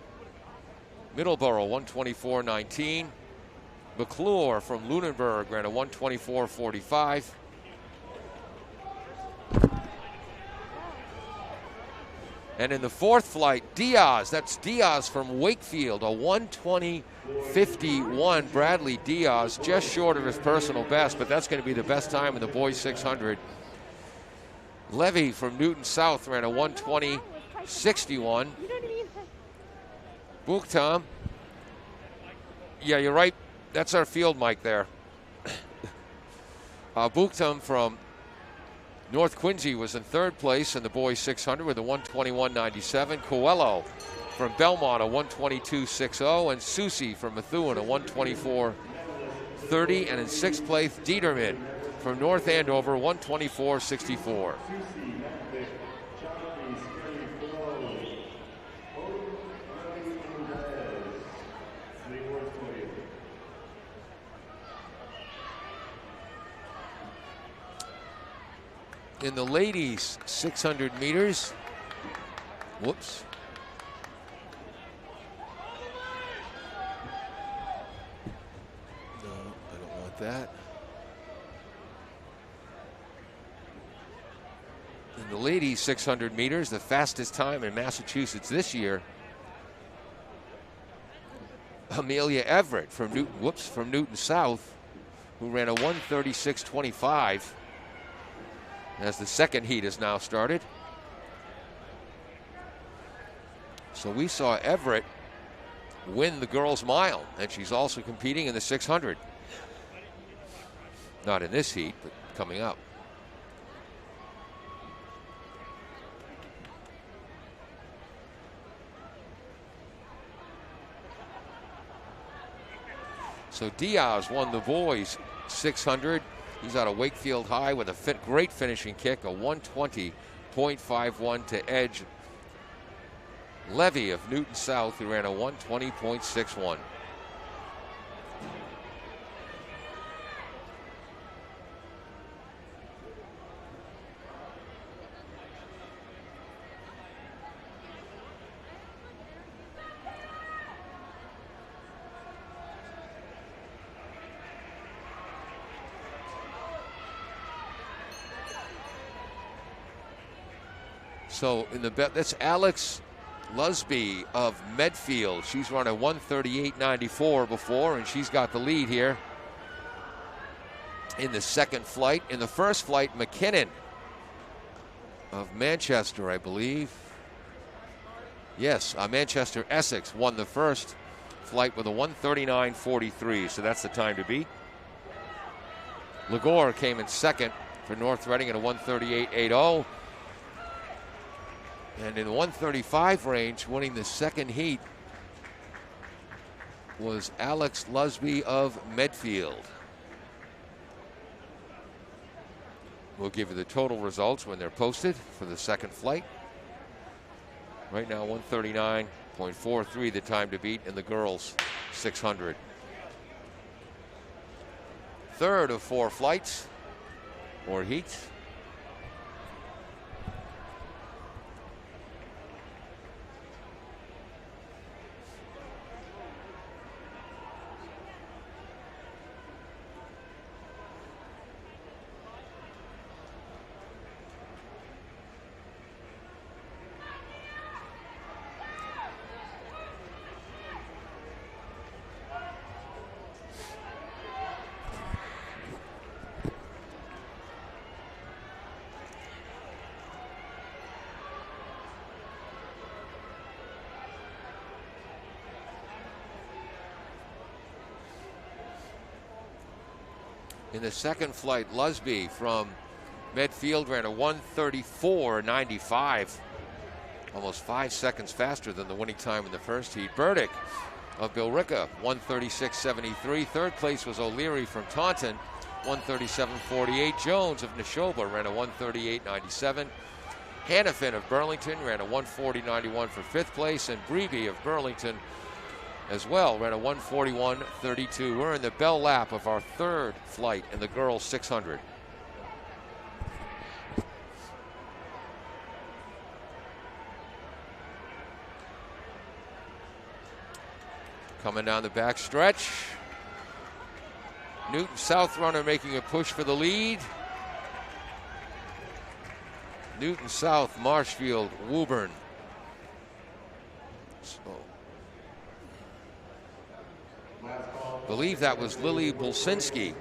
Middleborough, 124.19. McClure from Lunenburg ran a 124.45. And in the fourth flight, Diaz, that's Diaz from Wakefield, a 120.51. Bradley Diaz, just short of his personal best, but that's going to be the best time in the boys 600. Levy from Newton South ran a 120.61. Buchtam, yeah, you're right. That's our field mic there. Buchtam from North Quincy was in third place in the boys 600 with a 121.97. Coelho from Belmont, a 122.60. And Susi from Methuen, a 124.30. And in sixth place, Dieterman from North Andover, 124.64. In the ladies 600 meters, whoops. No, I don't want that. In the ladies 600 meters, the fastest time in Massachusetts this year, Amelia Everett from Newton South, who ran a 136.25. As the second heat has now started. So we saw Everett win the girls' mile, and she's also competing in the 600. Not in this heat, but coming up. So Diaz won the boys 600. He's out of Wakefield High with a great finishing kick, a 120.51 to edge Levy of Newton South, who ran a 120.61. So in the bet, that's Alex Lusby of Medfield. She's run a 138.94 before, and she's got the lead here in the second flight. In the first flight, McKinnon of Manchester, I believe. Yes, Manchester Essex won the first flight with a 139.43, so that's the time to beat. Lagore came in second for North Reading at a 138.80. And in the 135 range, winning the second heat, was Alex Lusby of Medfield. We'll give you the total results when they're posted for the second flight. Right now, 139.43, the time to beat in the girls' 600. Third of four flights or heats. In the second flight, Lusby from Medfield ran a 1:34.95. Almost 5 seconds faster than the winning time in the first heat. Burdick of Billerica, 1:36.73. Third place was O'Leary from Taunton, 1:37.48. Jones of Neshoba ran a 1:38.97. Hannafin of Burlington ran a 1:40.91 for fifth place, and Breeby of Burlington as well ran a 1:41.32. We're in the bell lap of our third flight in the girls 600. Coming down the back stretch. Newton South runner making a push for the lead. Newton South, Marshfield, Woburn. So, believe that was Lily Bulsinski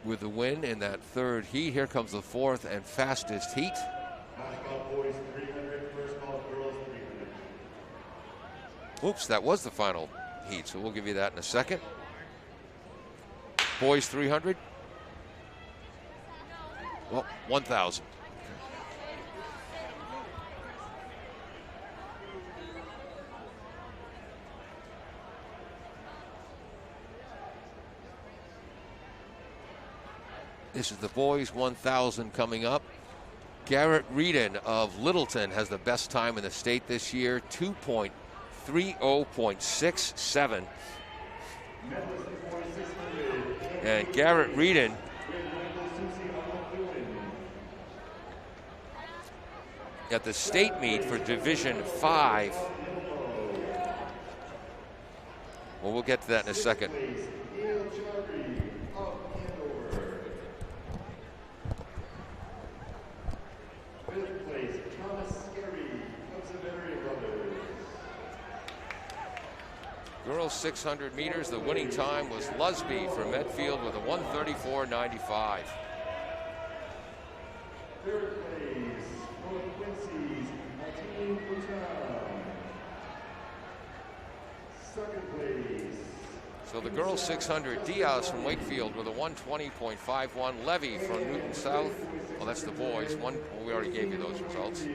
with the win in that third heat. Here comes the fourth and fastest heat. Boys 300, first call girls 300. Oops, that was the final heat, so we'll give you that in a second. Boys 300. Well, 1,000. This is the boys 1,000 coming up. Garrett Reedon of Littleton has the best time in the state this year, 2:30.67. And Garrett Reedon at the state meet for Division 5. Well, we'll get to that in a second. Girls 600 meters, the winning time was Lusby from Medfield with a 1:34.95. Third place, North Quincy's Martine Boutin. Second place. So the girls 600, Diaz from Wakefield with a 1:20.51. Levy from Newton South. Well, that's the boys. Well, we already gave you those results.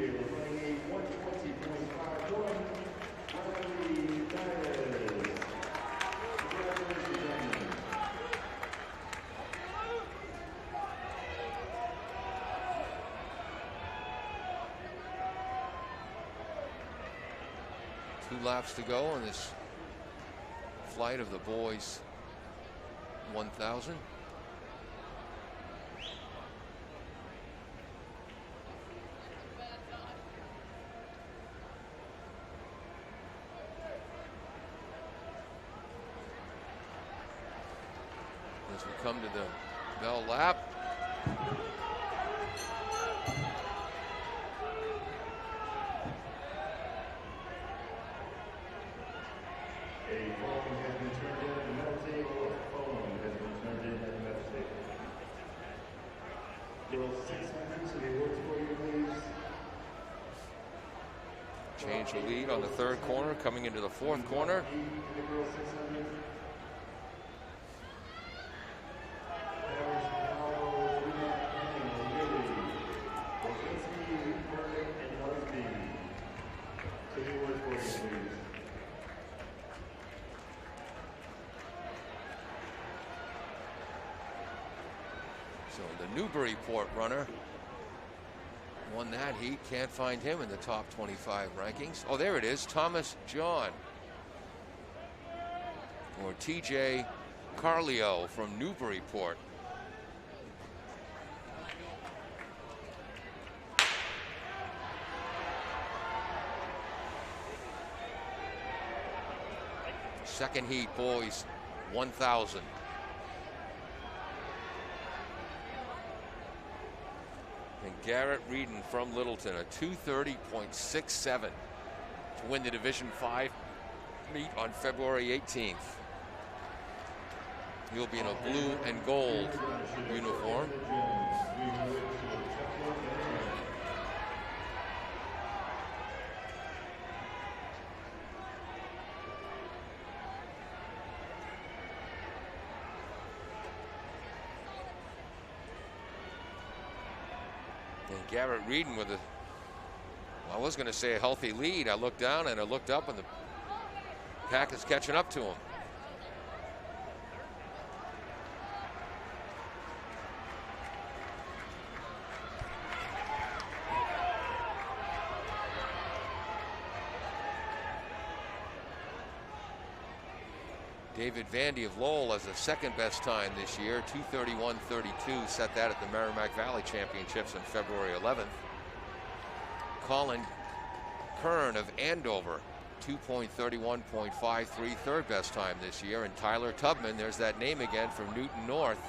Two laps to go on this flight of the boys 1,000. As we come to the bell lap. Change the lead on the third corner, coming into the fourth corner. So the Newburyport runner won that heat. Can't find him in the top 25 rankings. Oh, there it is. Thomas John. Or TJ Carlio from Newburyport. Second heat, boys, 1,000. And Garrett Reedon from Littleton, a 2:30.67 to win the Division 5 meet on February 18th. He'll be in a blue and gold uniform. Garrett Reedon with I was going to say a healthy lead. I looked down and I looked up and the pack is catching up to him. David Vandy of Lowell has the second best time this year, 2:31.32, set that at the Merrimack Valley Championships on February 11th. Colin Kern of Andover, 2.31.53, third best time this year. And Tyler Tubman, there's that name again, from Newton North.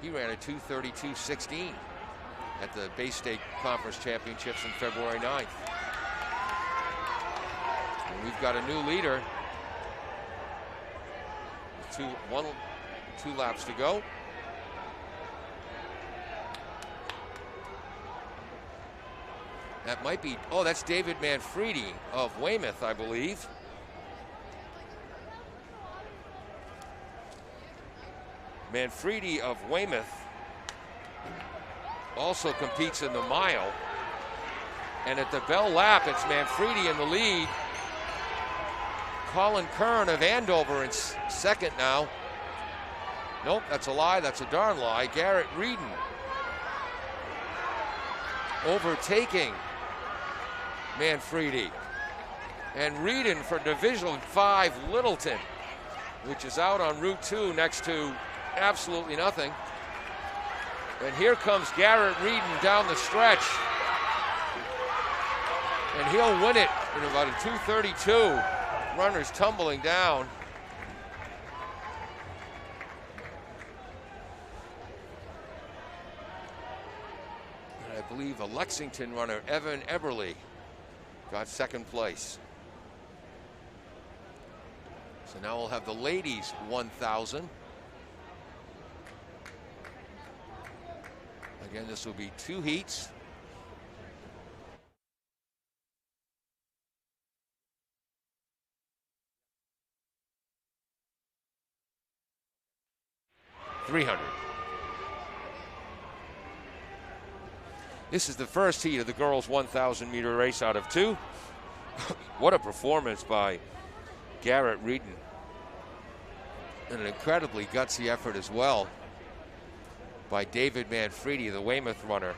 He ran a 2:32.16 at the Bay State Conference Championships on February 9th. And we've got a new leader. Two laps to go. That might be, oh, that's David Manfredi of Weymouth, I believe. Manfredi of Weymouth also competes in the mile. And at the bell lap, it's Manfredi in the lead. Colin Kern of Andover in second now. Nope, that's a lie. That's a darn lie. Garrett Reedon overtaking Manfredi. And Reedon for Division 5 Littleton, which is out on Route 2 next to absolutely nothing. And here comes Garrett Reedon down the stretch. And he'll win it in about a 2:32. Runners tumbling down. And I believe a Lexington runner, Evan Eberly, got second place. So now we'll have the ladies 1,000. Again, this will be 2 heats. $300. This is the first heat of the girls' 1,000 meter race out of 2. What a performance by Garrett Reedon. And an incredibly gutsy effort as well by David Manfredi, the Weymouth runner.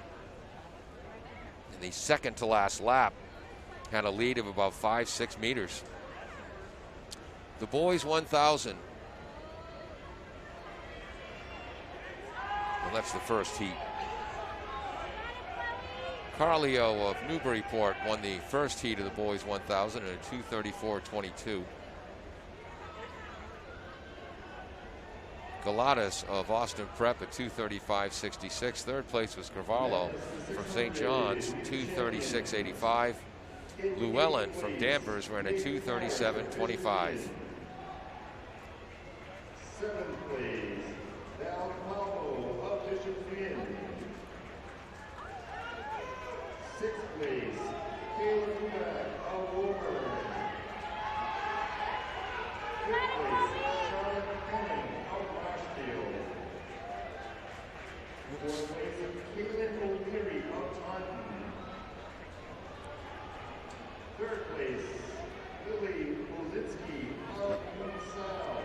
In the second to last lap, had a lead of about 5-6 meters. The boys' 1,000. Well, that's the first heat. Carlio of Newburyport won the first heat of the boys 1,000 in a 2:34.22. Galatas of Austin Prep at 2:35.66. Third place was Carvalho from St. John's, 2:36.85. Llewellyn from Danvers ran a 2:37.25. Seventh place, Val Pablo of Bishop Finn. Sixth place, Caleb Kuback of Woburn. Fifth place, Charlotte Penning of Marshfield. Fourth place, Caitlin O'Leary of Taunton. Third place, Lily Wozinski of Monsanto.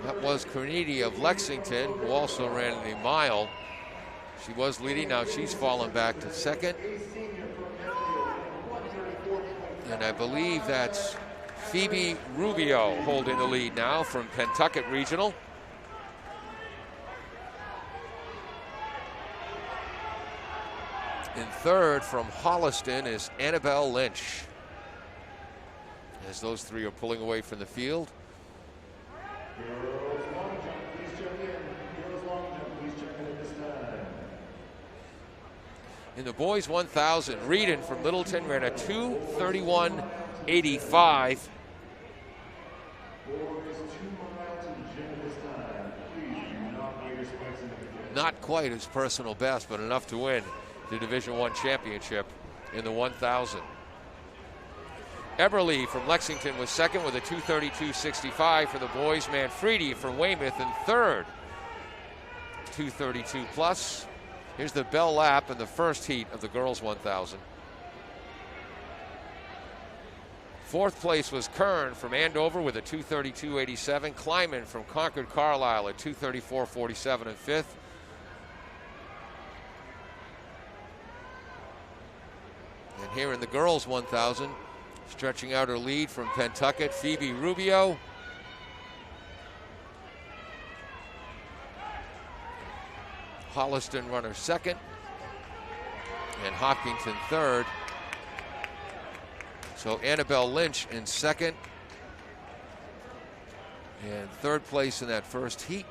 That was Carnegie of Lexington, who also ran in the mile. She was leading, now she's fallen back to second. And I believe that's Phoebe Rubio holding the lead now from Pentucket Regional. In third from Holliston is Annabelle Lynch. As those three are pulling away from the field. Girls long jump, please check in. Girls long jump, please check in at this time. In the boys 1,000, Reedon from Littleton ran a 2:31.85. Boys 2 miles to the gym at this time. Please do not leave your spikes in the gym. Not quite his personal best, but enough to win the Division I championship in the 1,000. Eberly from Lexington was second with a 2:32.65 for the boys. Manfredi from Weymouth in third, 2:32 plus. Here's the bell lap in the first heat of the girls 1,000. Fourth place was Kern from Andover with a 2:32.87. Kleiman from Concord Carlisle at 2:34.47 in fifth. And here in the girls 1,000, stretching out her lead from Pentucket, Phoebe Rubio. Holliston runner second, and Hopkinton third. So Annabelle Lynch in second, and third place in that first heat.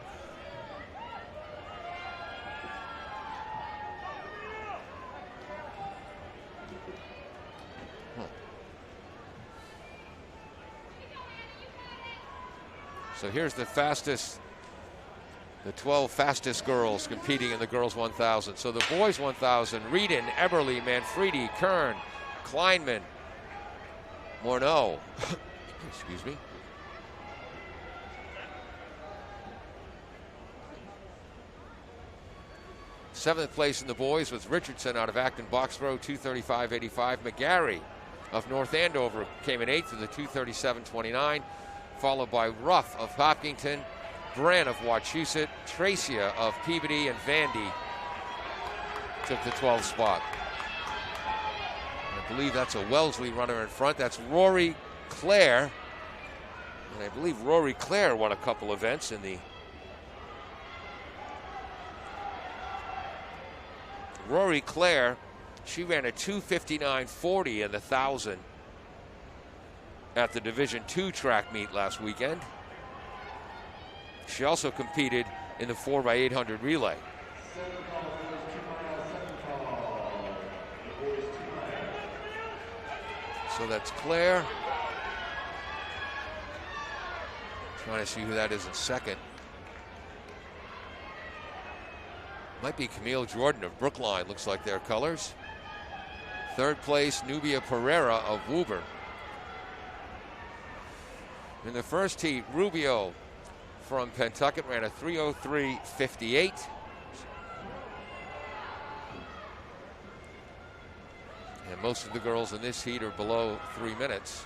So here's the fastest, the 12 fastest girls competing in the girls 1,000. So the boys 1,000, Reedon, Eberly, Manfredi, Kern, Kleinman, Morneau, excuse me. Seventh place in the boys was Richardson out of Acton Boxborough, 2:35.85. McGarry of North Andover came in eighth with a 2:37.29, followed by Ruff of Hopkinton, Bren of Wachusett, Tracia of Peabody, and Vandy took the 12th spot. I believe that's a Wellesley runner in front. That's Rory Clare. And I believe Rory Clare won a couple events in the Rory Clare. She ran a 2:59.40 in the 1,000 at the Division II track meet last weekend. She also competed in the 4x800 relay. So that's Claire. Trying to see who that is in second. Might be Camille Jordan of Brookline, looks like their colors. Third place, Nubia Pereira of Woburn. In the first heat, Rubio from Pentucket ran a 3:03.58. And most of the girls in this heat are below 3 minutes.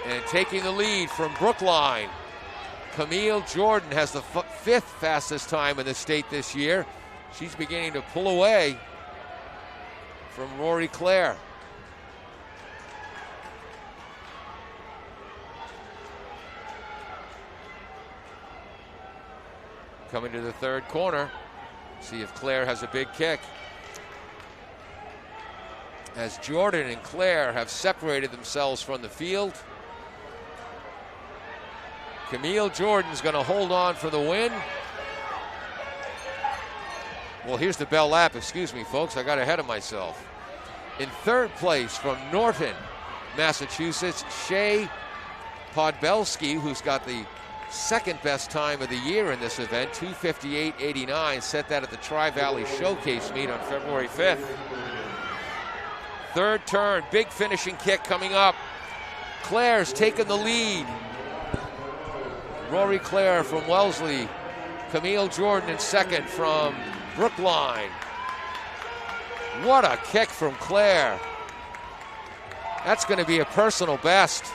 And taking the lead from Brookline, Camille Jordan has the fifth fastest time in the state this year. She's beginning to pull away from Rory Clare. Coming to the third corner. See if Claire has a big kick. As Jordan and Claire have separated themselves from the field. Camille Jordan's going to hold on for the win. Well, here's the bell lap. Excuse me, folks. I got ahead of myself. In third place from Norton, Massachusetts, Shea Podbelski, who's got the second best time of the year in this event, 2:58.89, set that at the Tri-Valley Showcase meet on February 5th. Third turn, big finishing kick coming up. Claire's taken the lead. Rory Clare from Wellesley. Camille Jordan in second from Brookline. What a kick from Claire. That's going to be a personal best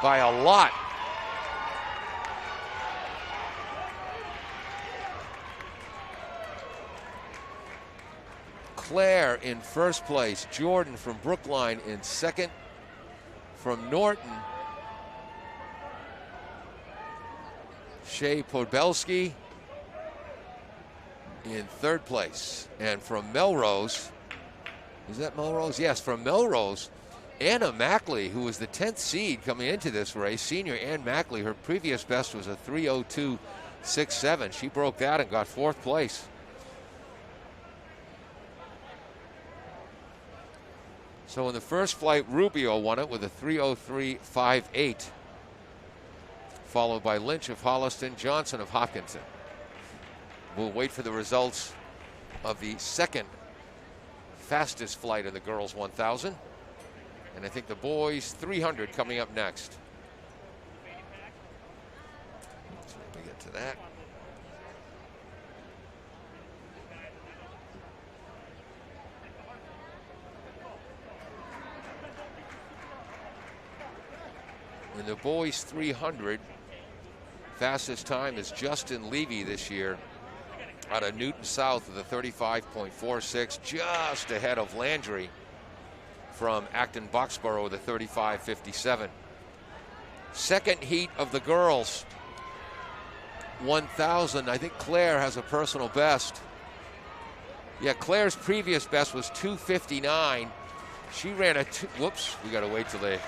by a lot. Claire in first place, Jordan from Brookline in second. From Norton, Shea Podbelski in third place. And from Melrose, is that Melrose? Yes, from Melrose, Anna Mackley, who was the 10th seed coming into this race. Senior Ann Mackley, her previous best was a 3:02.67. She broke that and got fourth place. So in the first flight, Rubio won it with a 3:03.58, followed by Lynch of Holliston, Johnson of Hopkinton. We'll wait for the results of the second fastest flight of the girls 1,000. And I think the boys 300 coming up next. So let me get to to that. In the boys 300, fastest time is Justin Levy this year out of Newton South with a 35.46, just ahead of Landry from Acton Boxborough with a 35.57. Second heat of the girls, 1,000. I think Claire has a personal best. Yeah, Claire's previous best was 2:59. She ran a whoops, we got to wait till they.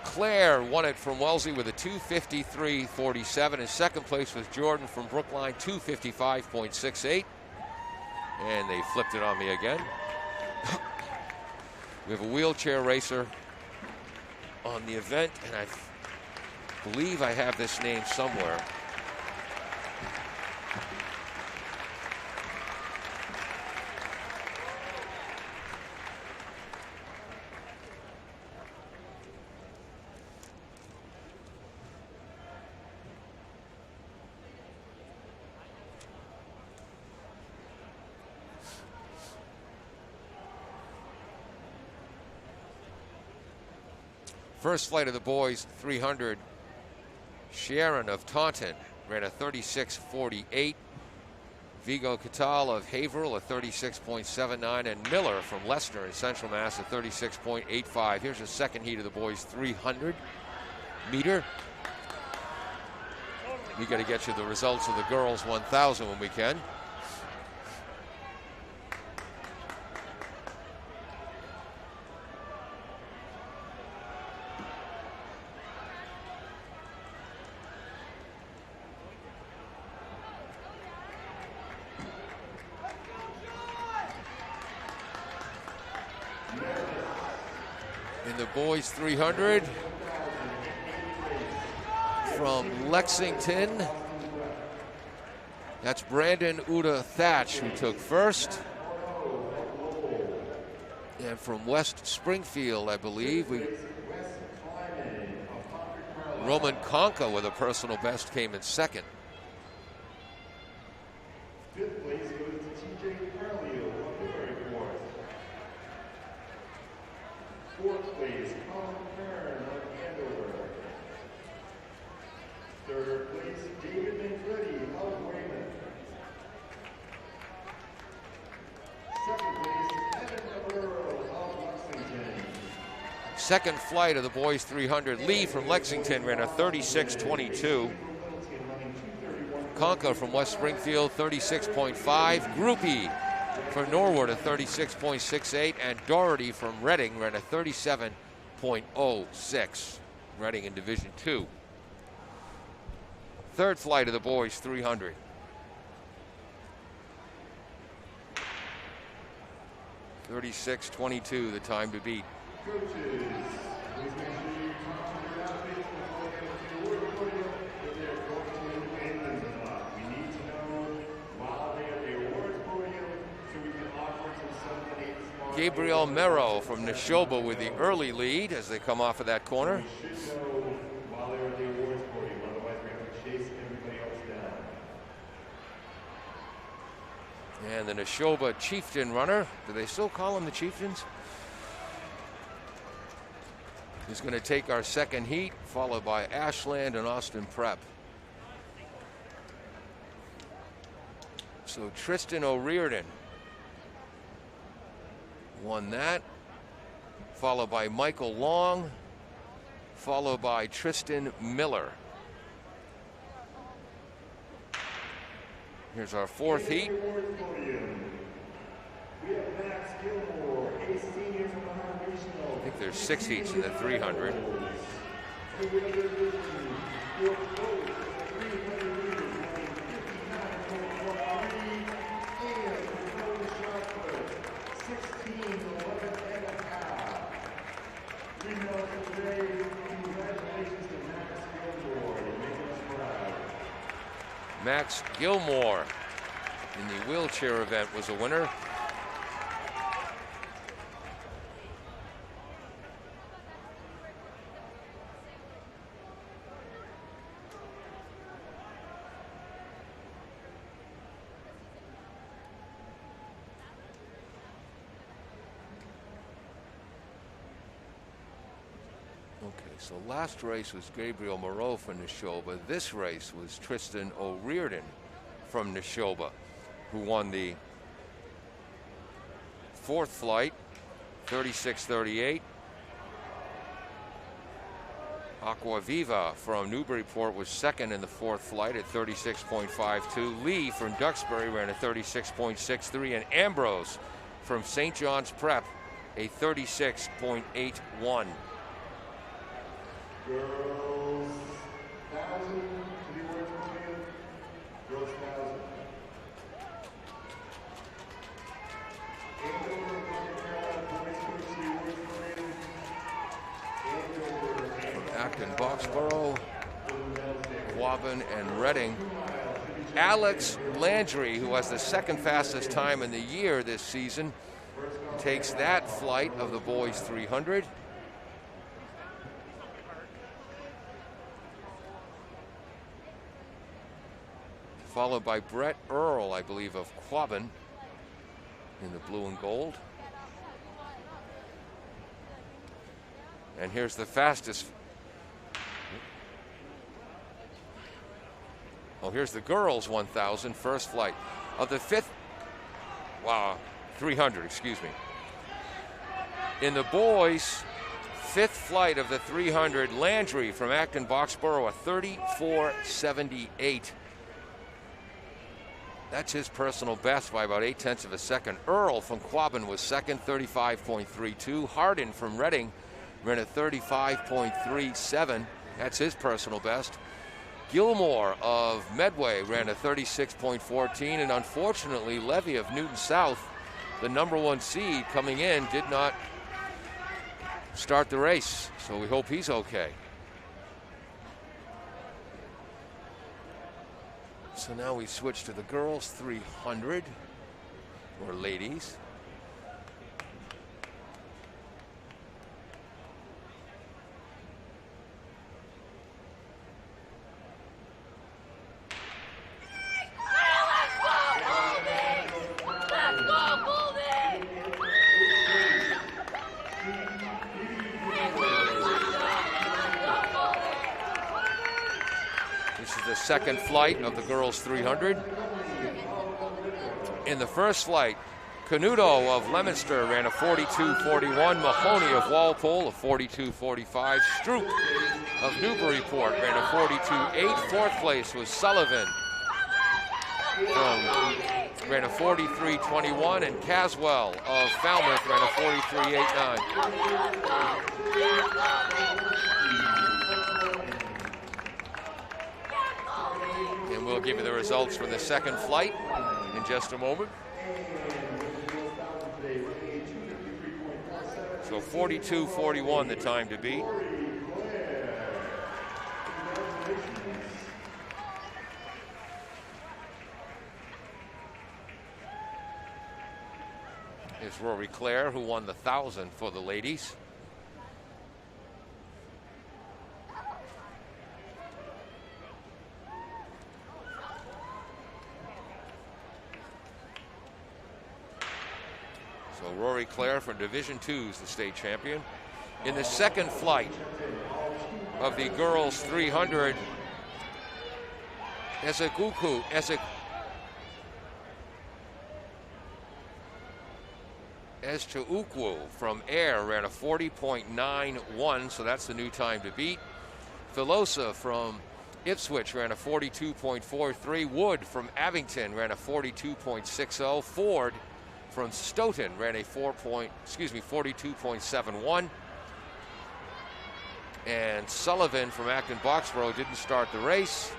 Claire won it from Wellesley with a 2:53.47. In second place was Jordan from Brookline, 2:55.68. And they flipped it on me again. We have a wheelchair racer on the event, and I believe I have this name somewhere. First flight of the boys 300, Sharon of Taunton ran a 36.48. Vigo Catal of Haverhill a 36.79, and Miller from Leicester in Central Mass a 36.85. Here's the second heat of the boys 300 meter. We got to get you the results of the girls 1,000 when we can. In the boys 300 from Lexington, that's Brandon Uda Thatch who took first. And from West Springfield, I believe, Roman Conca with a personal best came in second. Fifth place goes to TJ Carleo of the very fourth. Fourth place, Colin Kern of Andover. Third place, David Manfredi of Weymouth. Second place, Evan Earl of Lexington. Second flight of the boys 300, Lee from Lexington ran a 36.22. Conca from West Springfield, 36.5. Groupie for Norwood, a 36.68. And Doherty from Reading ran a 37.06. Reading in Division II. Third flight of the boys 300. $36.22, the time to beat. Gabriel Mero from Neshoba with the early lead as they come off of that corner. And the Neshoba Chieftain runner, do they still call them the Chieftains? Is going to take our second heat, followed by Ashland and Austin Prep. So Tristan O'Riordan won that, followed by Michael Long, followed by Tristan Miller. Here's our fourth heat. I think there's 6 heats in the 300. Max Gilmore in the wheelchair event was a winner. So last race was Gabriel Moreau from Neshoba. This race was Tristan O'Riordan from Neshoba, who won the fourth flight, 36:38. Aquaviva from Newburyport was second in the fourth flight at 36.52. Lee from Duxbury ran a 36.63, and Ambrose from St. John's Prep a 36.81. Girls 1,000 to be worth million. Girls 1,000. Andover, North Carolina, boys 2 to be worth million. Andover, Acton, Boxborough, Quabbin, and Reading. Alex Landry, who has the second fastest time in the year this season, takes that flight of the boys 300. Followed by Brett Earl, I believe, of Quabbin in the blue and gold. And here's the fastest. Oh, here's the girls 1,000 first flight of the fifth. Wow, 300, excuse me. In the boys' fifth flight of the 300, Landry from Acton Boxborough, a 34.78. That's his personal best by about 0.8 of a second. Earl from Quabbin was second, 35.32. Hardin from Reading ran a 35.37. That's his personal best. Gilmore of Medway ran a 36.14. And unfortunately, Levy of Newton South, the #1 seed coming in, did not start the race. So we hope he's okay. So now we switch to the girls 300, or ladies. Second flight of the girls 300. In the first flight, Canuto of Leominster ran a 42.41. Mahoney of Walpole a 42.45. Stroop of Newburyport ran a 42.8. Fourth place was Sullivan ran a 43.21, and Caswell of Falmouth ran a 43.89. And we'll give you the results from the second flight in just a moment. So 42.41 the time to beat. Here's Rory Clare, who won the 1,000 for the ladies. So Rory Clare from Division II is the state champion. In the second flight of the girls 300, Ezechukwu from Ayr ran a 40.91, so that's the new time to beat. Filosa from Ipswich ran a 42.43. Wood from Abington ran a 42.60. Ford from Stoughton ran a 42.71. And Sullivan from Acton Boxborough didn't start the race.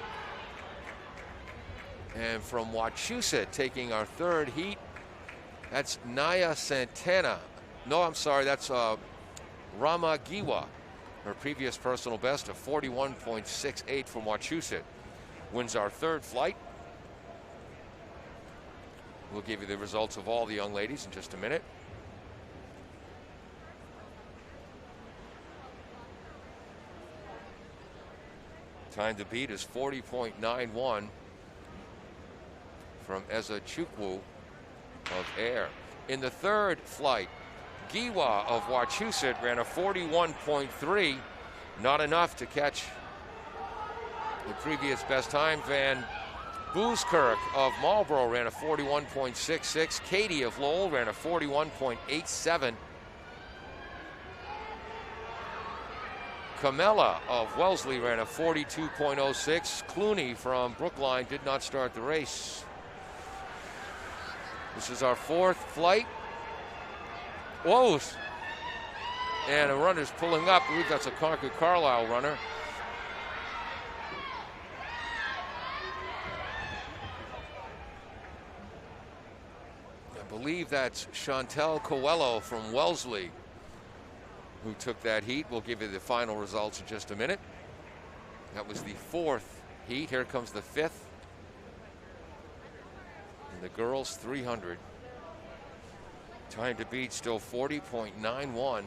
And from Wachusett, taking our third heat, that's Naya Santana. No, I'm sorry, that's Rama Giwa. Her previous personal best of 41.68 from Wachusett. Wins our third flight. We'll give you the results of all the young ladies in just a minute. Time to beat is 40.91 from Eza Chukwu of Air. In the third flight, Giwa of Wachusett ran a 41.3. Not enough to catch the previous best time. Van Booskirk of Marlborough ran a 41.66. Katie of Lowell ran a 41.87. Camella of Wellesley ran a 42.06. Clooney from Brookline did not start the race. This is our fourth flight. Whoa! And a runner's pulling up. I believe that's a Concord Carlisle runner. I believe that's Chantel Coelho from Wellesley who took that heat. We'll give you the final results in just a minute. That was the fourth heat. Here comes the fifth. And the girls 300. Time to beat still 40.91.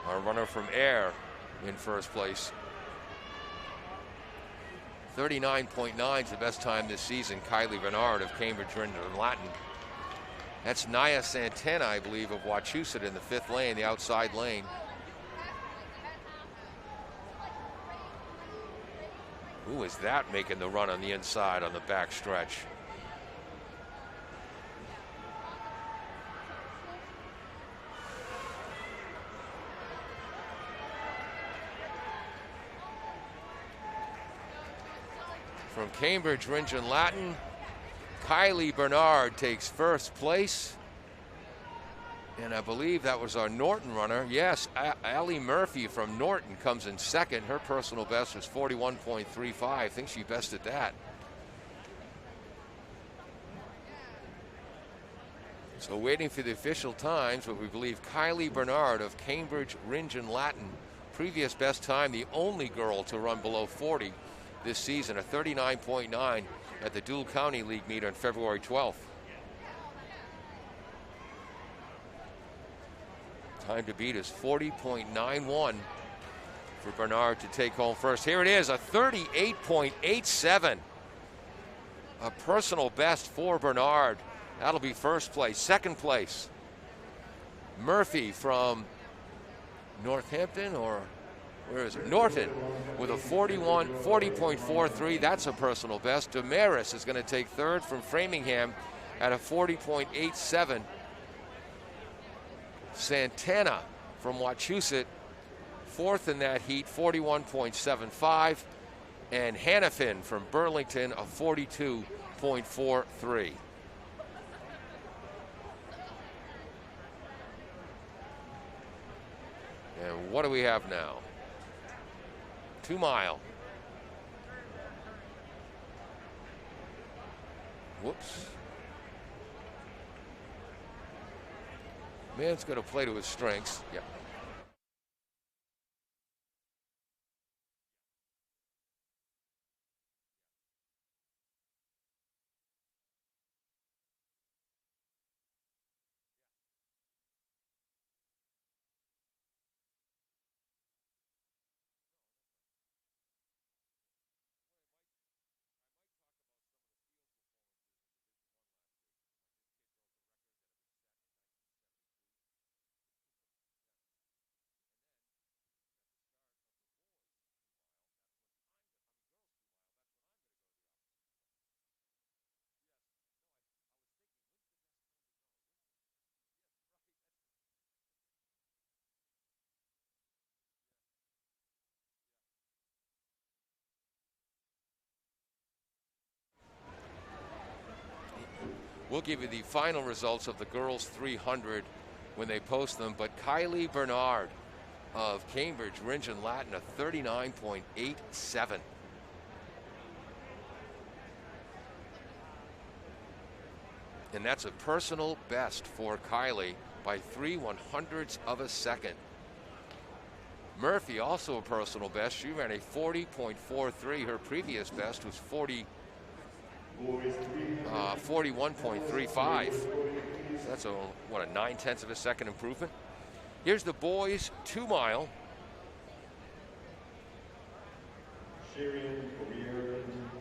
Our runner from Air in first place. 39.9 is the best time this season. Kylie Bernard of Cambridge Rindon Latin. That's Naya Santana, I believe, of Wachusett in the fifth lane, the outside lane. Who is that making the run on the inside on the back stretch? From Cambridge Rindon Latin, Kylie Bernard takes first place. And I believe that was our Norton runner. Yes, Allie Murphy from Norton comes in second. Her personal best was 41.35. I think she bested that. So waiting for the official times, but we believe Kylie Bernard of Cambridge Rindon Latin, previous best time, the only girl to run below 40 this season, a 39.9 at the Dual County League meet on February 12th. Time to beat is 40.91 for Bernard to take home first. Here it is, a 38.87. A personal best for Bernard. That'll be first place. Second place, Murphy from Northampton, or where is it? Norton, with a 40.43. That's a personal best. Damaris is going to take third from Framingham at a 40.87. Santana from Wachusett, fourth in that heat, 41.75. And Hannafin from Burlington, a 42.43. And what do we have now? 2 mile. Whoops. Man's going to play to his strengths. Yep. We'll give you the final results of the girls 300 when they post them. But Kylie Bernard of Cambridge Rindon Latin, a 39.87. And that's a personal best for Kylie by 3/100ths of a second. Murphy, also a personal best. She ran a 40.43. Her previous best was 41.35. That's a 9/10 of a second improvement. Here's the boys 2 mile. Sheridan, Reardon,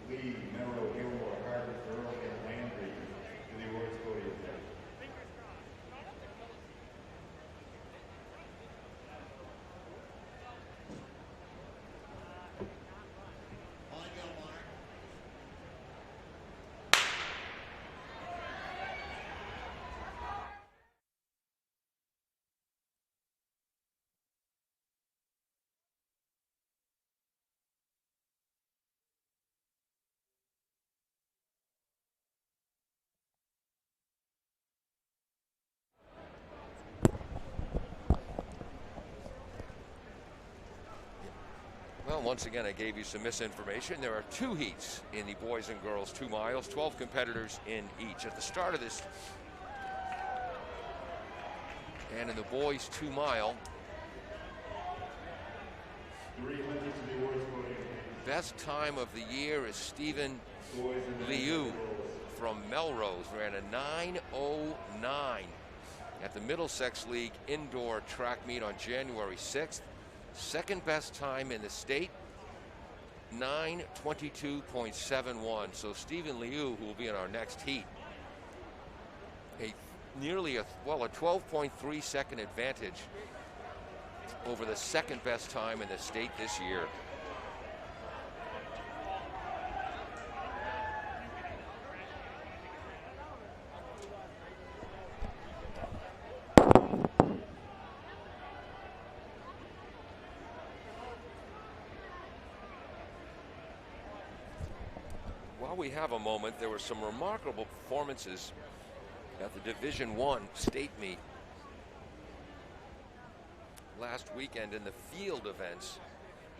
Lee, Merrill, Gilmore, Harvard, Earl, and Landry to the awards podium. Well, once again, I gave you some misinformation. There are 2 heats in the boys and girls 2 miles, 12 competitors in each. At the start of this, and in the boys 2 mile, 300 to the awards podium. best time of the year is Stephen Liu from Melrose. Ran a 9:09 at the Middlesex League indoor track meet on January 6th. Second best time in the state, 9:22.71. So Stephen Liu, who will be in our next heat, nearly a 12.3 second advantage over the second best time in the state this year. While we have a moment, there were some remarkable performances at the Division I state meet last weekend in the field events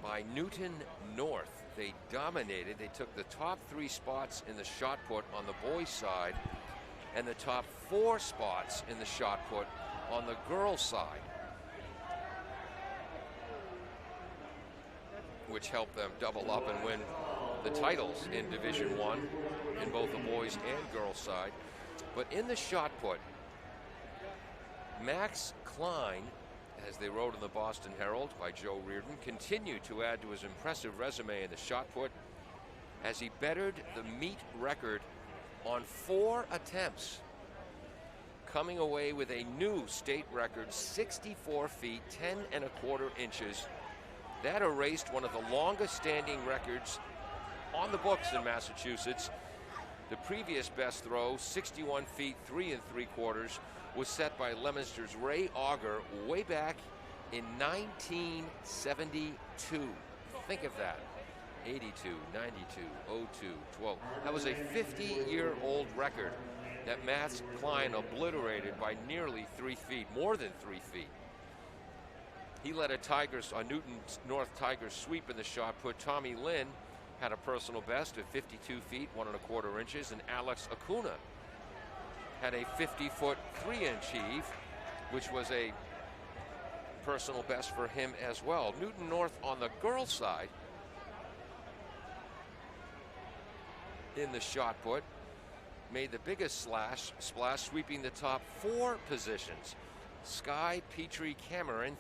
by Newton North. They dominated. They took the top 3 spots in the shot put on the boys' side and the top 4 spots in the shot put on the girls' side, which helped them double up and win the titles in Division I in both the boys and girls side. But in the shot put, Max Klein, as they wrote in the Boston Herald by Joe Reardon, continued to add to his impressive resume in the shot put as he bettered the meet record on 4 attempts, coming away with a new state record 64 feet 10 1/4 inches. That erased one of the longest standing records on the books in Massachusetts. The previous best throw, 61 feet 3 3/4, was set by Leominster's Ray Auger way back in 1972. Think of that. 82, 92, 02, 12. That was a 50-year-old record that Max Klein obliterated by nearly 3 feet, more than 3 feet. He led a Newton North Tigers sweep in the shot put. Tommy Lynn had a personal best of 52 feet 1 1/4 inches, and Alex Acuna had a 50-foot 3-inch heave, which was a personal best for him as well. Newton North on the girls' side in the shot put made the biggest splash, sweeping the top 4 positions. Sky Petrie Cameron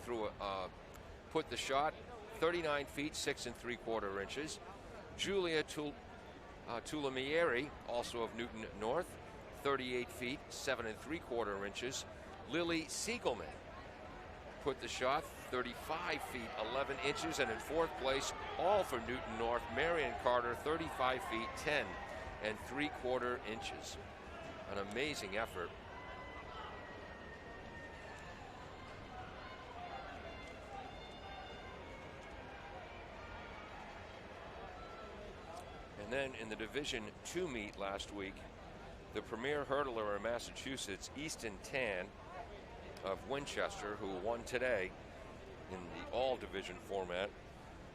put the shot 39 feet 6 3/4 inches. Julia Tulamieri, also of Newton North, 38 feet 7 3/4 inches. Lily Siegelman put the shot 35 feet 11 inches, and in 4th place, all for Newton North, Marion Carter, 35 feet 10 3/4 inches. An amazing effort. And then in the Division II meet last week, the premier hurdler in Massachusetts, Easton Tan of Winchester, who won today in the all-division format.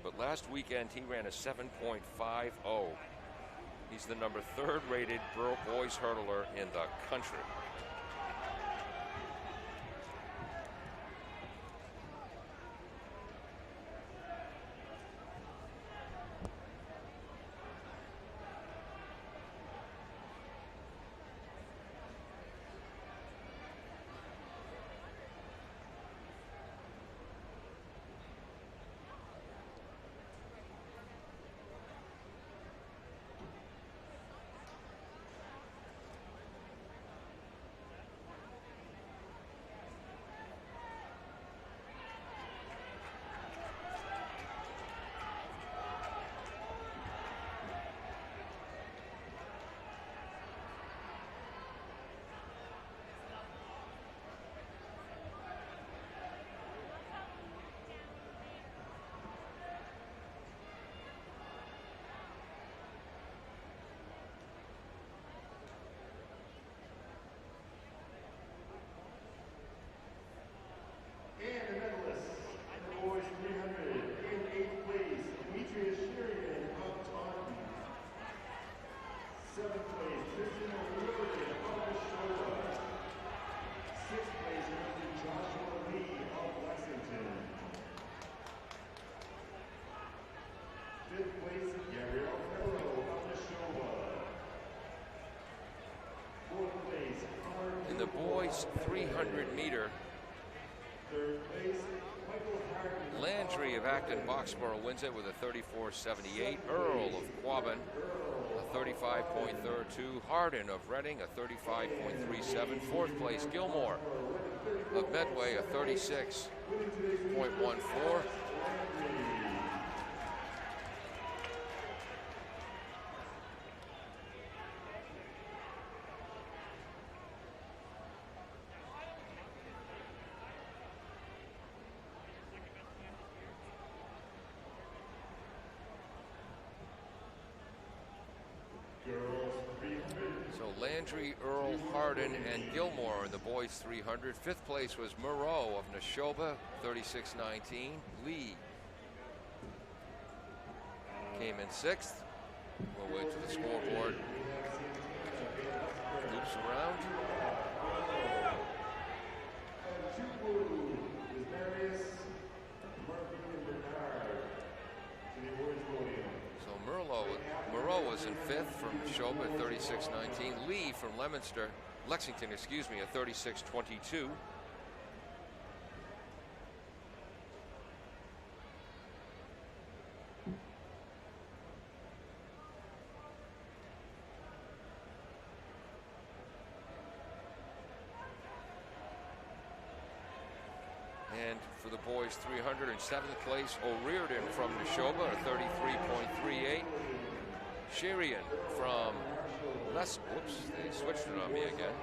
But last weekend, he ran a 7.50. He's the number 3rd rated boys hurdler in the country. Fifth place, Gabriel Ferro of Neshoba. Fourth place, In the boys 300 meter, third place, Michael Harden. Landry of Acton Boxborough wins it with a 34.78. Earl of Quabbin, a 35.32. Hardin of Reading, a 35.37. Fourth place, Gilmore of Medway, a 36.14. So Landry, Earl, Hardin, and Gilmore in the boys 300. Fifth place was Moreau of Neshoba, 36.19. Lee came in sixth. We'll wait to the scoreboard. Loops around. So Moreau was in fifth from Neshoba at 36.19. Lee from Lexington, at 36.22. And for the boys 300, in seventh place, O'Riordan from Neshoba at 33.38. Sherian from whoops, they switched it on me again.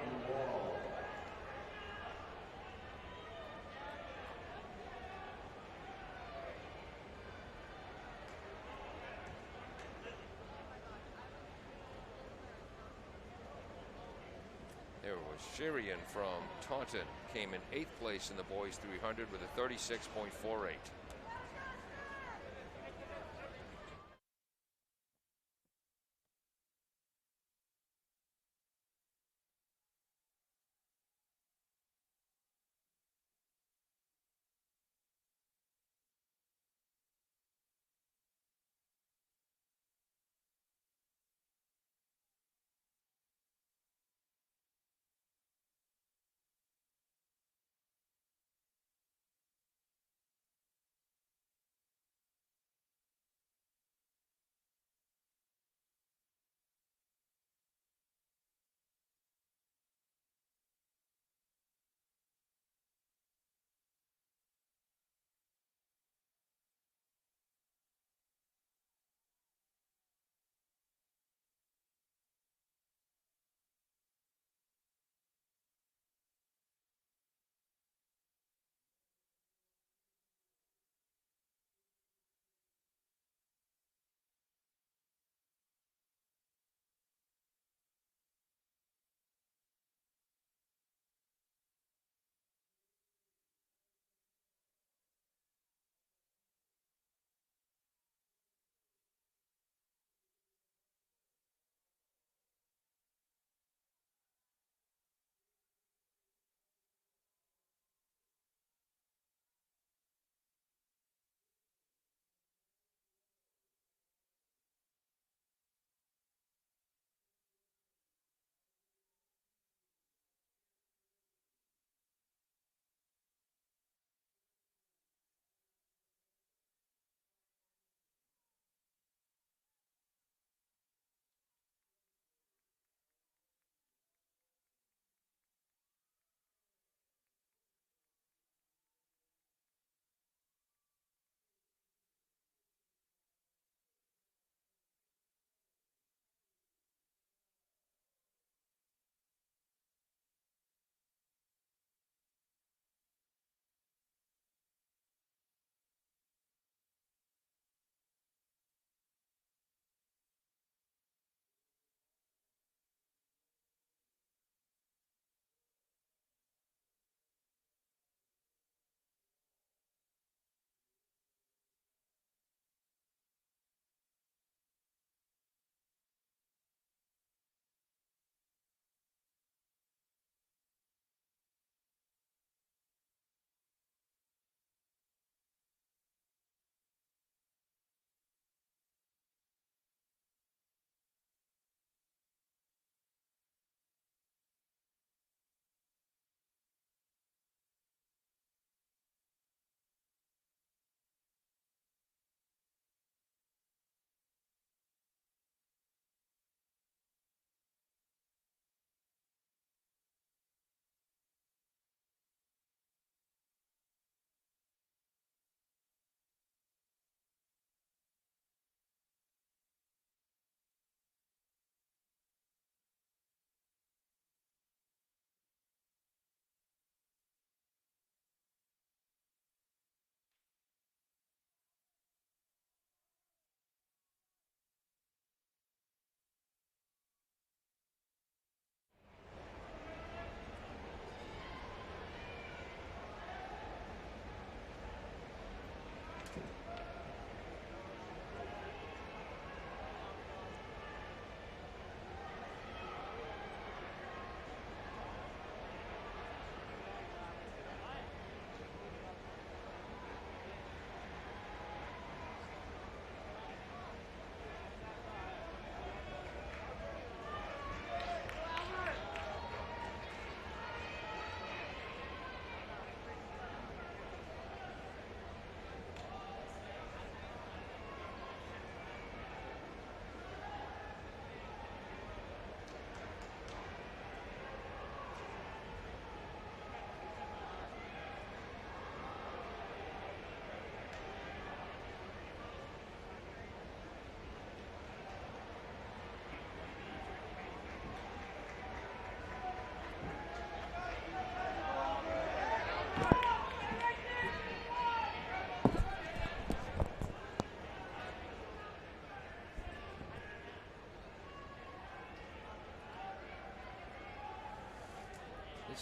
There was Sherian from Taunton, came in eighth place in the boys 300 with a 36.48.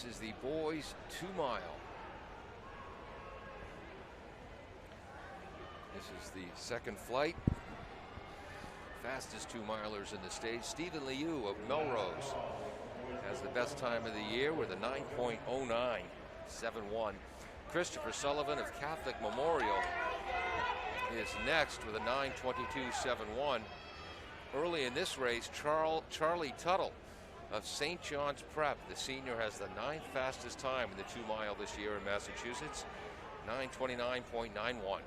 This is the boys 2 mile. This is the second flight. Fastest 2 milers in the state. Stephen Liu of Melrose has the best time of the year with a 9.09.71. Christopher Sullivan of Catholic Memorial is next with a 9.22.71. Early in this race, Charlie Tuttle of St. John's Prep, the senior, has the 9th fastest time in the 2 mile this year in Massachusetts, 9:29.91.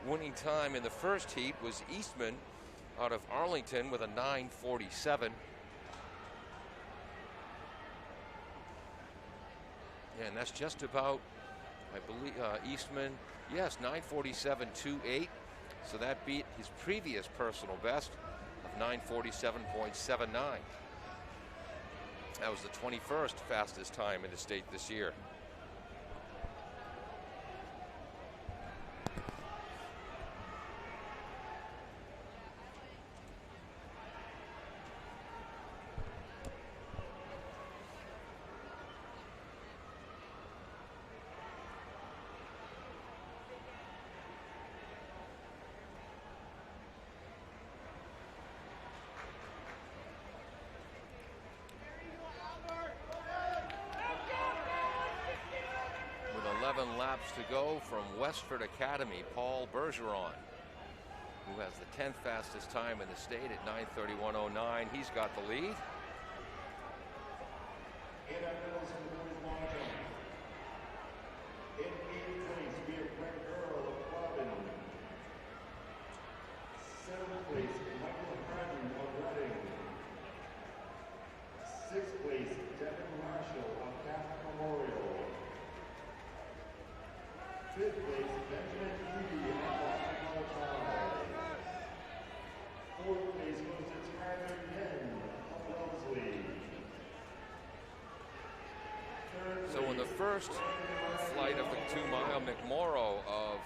Winning time in the first heat was Eastman out of Arlington with a 9:47. And that's just about, I believe, Eastman, yes, 9:47.28. So that beat his previous personal best of 9:47.79. That was the 21st fastest time in the state this year. Laps to go from Westford Academy, Paul Bergeron, who has the 10th fastest time in the state at 9:31.09. He's got the lead. In our middles in the boys long jump. In 8th place, we have Brett Earl of Quabbin. 7th place, Michael Haddon of Reading. 6th place, Devin Marshall of Catholic Memorial. 5th place, Benjamin Hughes of Boston College. 4th place goes to Tyler Yen of Wellesley. So in the first flight of the 2 mile, McMorrow of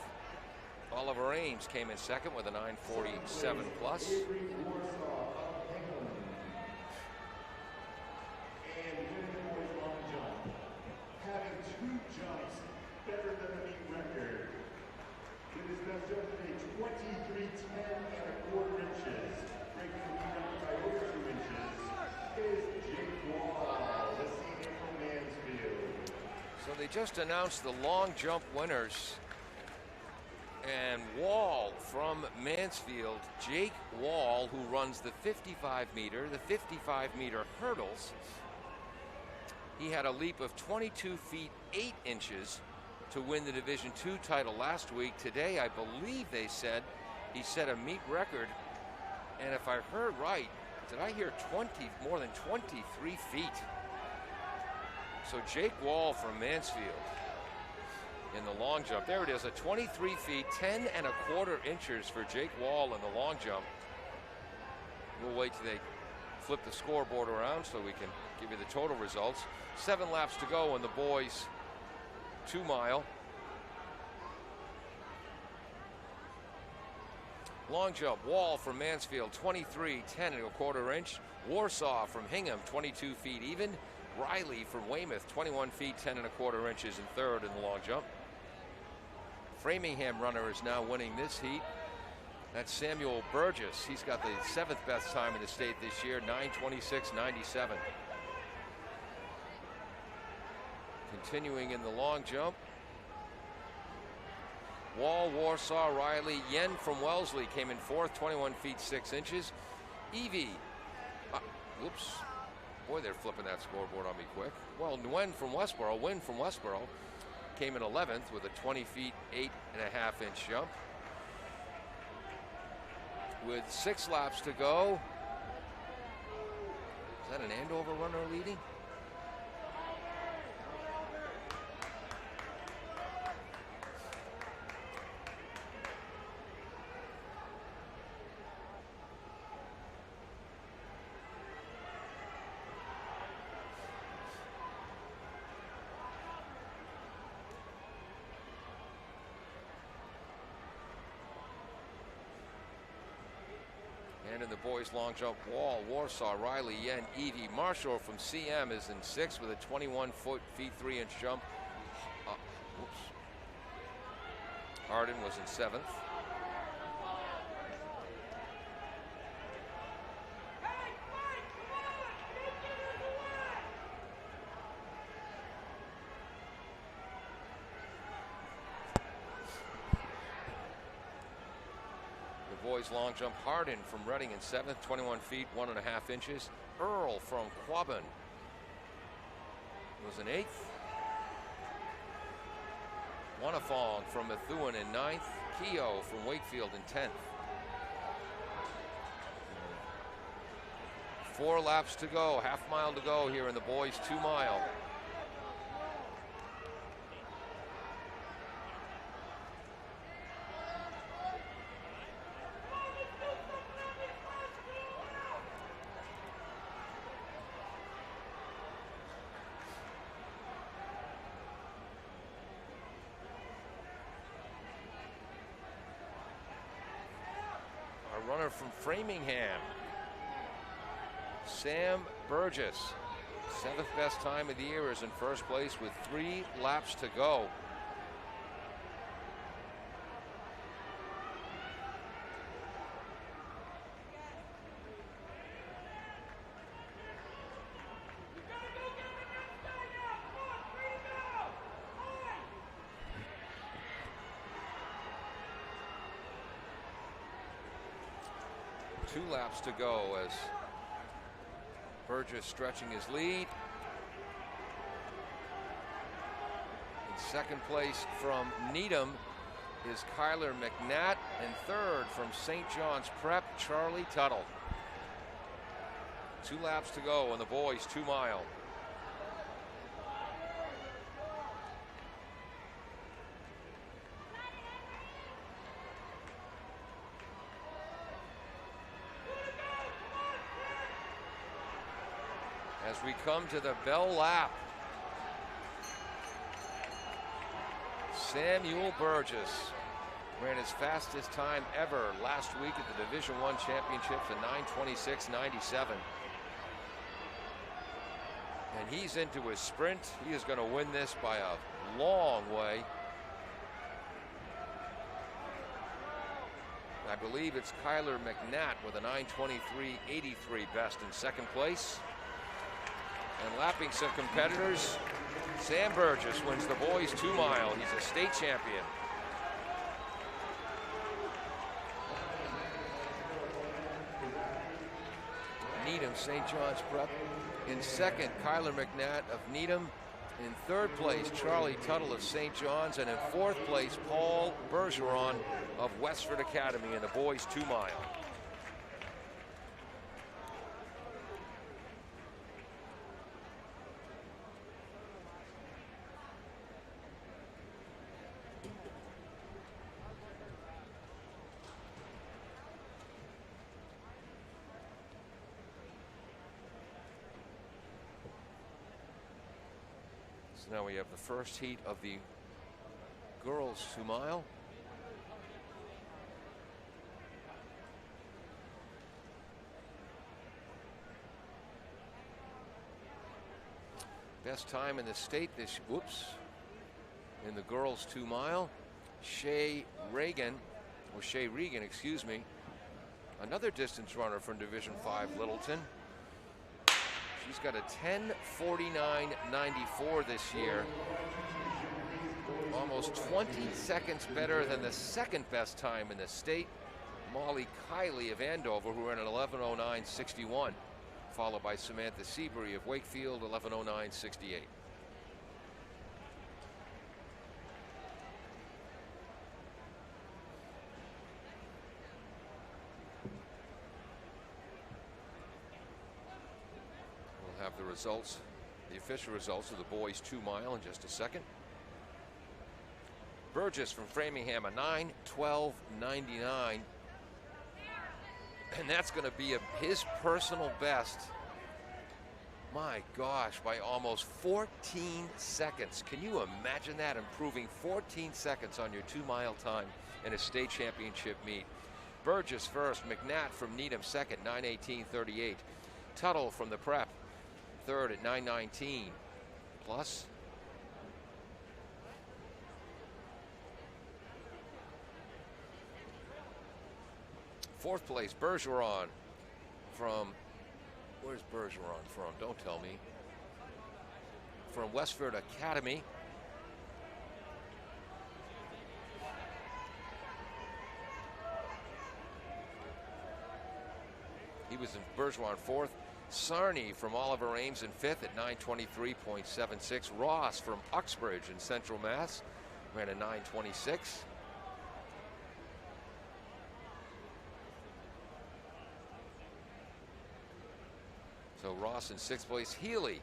Oliver Ames came in second with a 9:47 plus. And winning the boys long jump, having 2 jumps better than the meet record. With his best jump today, 23.10 inches, breaking the meet record by over 2 inches, is Jake Wall, the senior from Mansfield. So they just announced the long jump winners. And Wall from Mansfield, Jake Wall, who runs the 55 meter hurdles. He had a leap of 22 feet 8 inches to win the Division II title last week. Today, I believe they said he set a meet record. And if I heard right, did I hear more than 23 feet? So Jake Wall from Mansfield in the long jump. There it is, a 23 feet, 10.25 inches for Jake Wall in the long jump. We'll wait till they flip the scoreboard around so we can give you the total results. 7 laps to go in the boys 2 mile. Long jump, Wall from Mansfield, 23, 10.25 inch. Warsaw from Hingham, 22 feet even. Riley from Weymouth, 21 feet, 10.25 inches in third in the long jump. Framingham runner is now winning this heat. That's Samuel Burgess. He's got the 7th best time in the state this year, 9:26.97. Continuing in the long jump, Wall, Warsaw, Riley, Yen from Wellesley came in 4th, 21 feet 6 inches. Evie, oops, boy, they're flipping that scoreboard on me quick. Well, Wynn from Westboro came in 11th with a 20 feet 8.5 inch jump. With 6 laps to go, is that an Andover runner leading? And in the boys long jump. Wall, Warsaw, Riley, Yen, Evie. Marshall from CM is in 6th with a 21 feet 3 inch jump. Arden was in 7th. Boys long jump. Hardin from Reading in 7th, 21 feet 1.5 inches. Earl from Quabbin was in 8th. Wanafong from Methuen in 9th. Keogh from Wakefield in 10th. 4 laps to go, half mile to go here in the boys 2 mile. Runner from Framingham, Sam Burgess, 7th best time of the year, is in first place with 3 laps to go. Two laps to go as Burgess stretching his lead. In second place from Needham is Kyler McNatt, and third from St. John's Prep, Charlie Tuttle. 2 laps to go on the boys 2 mile. As we come to the bell lap, Samuel Burgess ran his fastest time ever last week at the Division I Championships at 9:26.97. And he's into his sprint. He is going to win this by a long way. I believe it's Kyler McNatt with a 9:23.83 best in second place. And lapping some competitors, Sam Burgess wins the boys 2 mile. He's a state champion. Needham, St. John's Prep. In second, Kyler McNatt of Needham. In third place, Charlie Tuttle of St. John's. And in fourth place, Paul Bergeron of Westford Academy in the boys 2 mile. So now we have the first heat of the girls 2 mile. Best time in the state this, in the girls 2 mile, Shea Regan, excuse me, another distance runner from Division 5 Littleton. She's got a 10:49.94 this year. Almost 20 seconds better than the second best time in the state, Molly Kiley of Andover, who ran an 11:09.61, followed by Samantha Seabury of Wakefield, 11:09.68. Have the results, the official results of the boys 2 mile in just a second. Burgess from Framingham, a 9:12.99, and that's going to be his personal best. My gosh, by almost 14 seconds. Can you imagine that, improving 14 seconds on your 2 mile time in a state championship meet? Burgess first, McNatt from Needham second, 9:18:38. Tuttle from the Prep, third at 9:19 plus. Fourth place, Bergeron from, where's Bergeron from? Don't tell me. From Westford Academy. He was in Bergeron fourth. Sarney from Oliver Ames in fifth at 9:23.76. Ross from Uxbridge in Central Mass ran a 9:26. So Ross in sixth place. Healy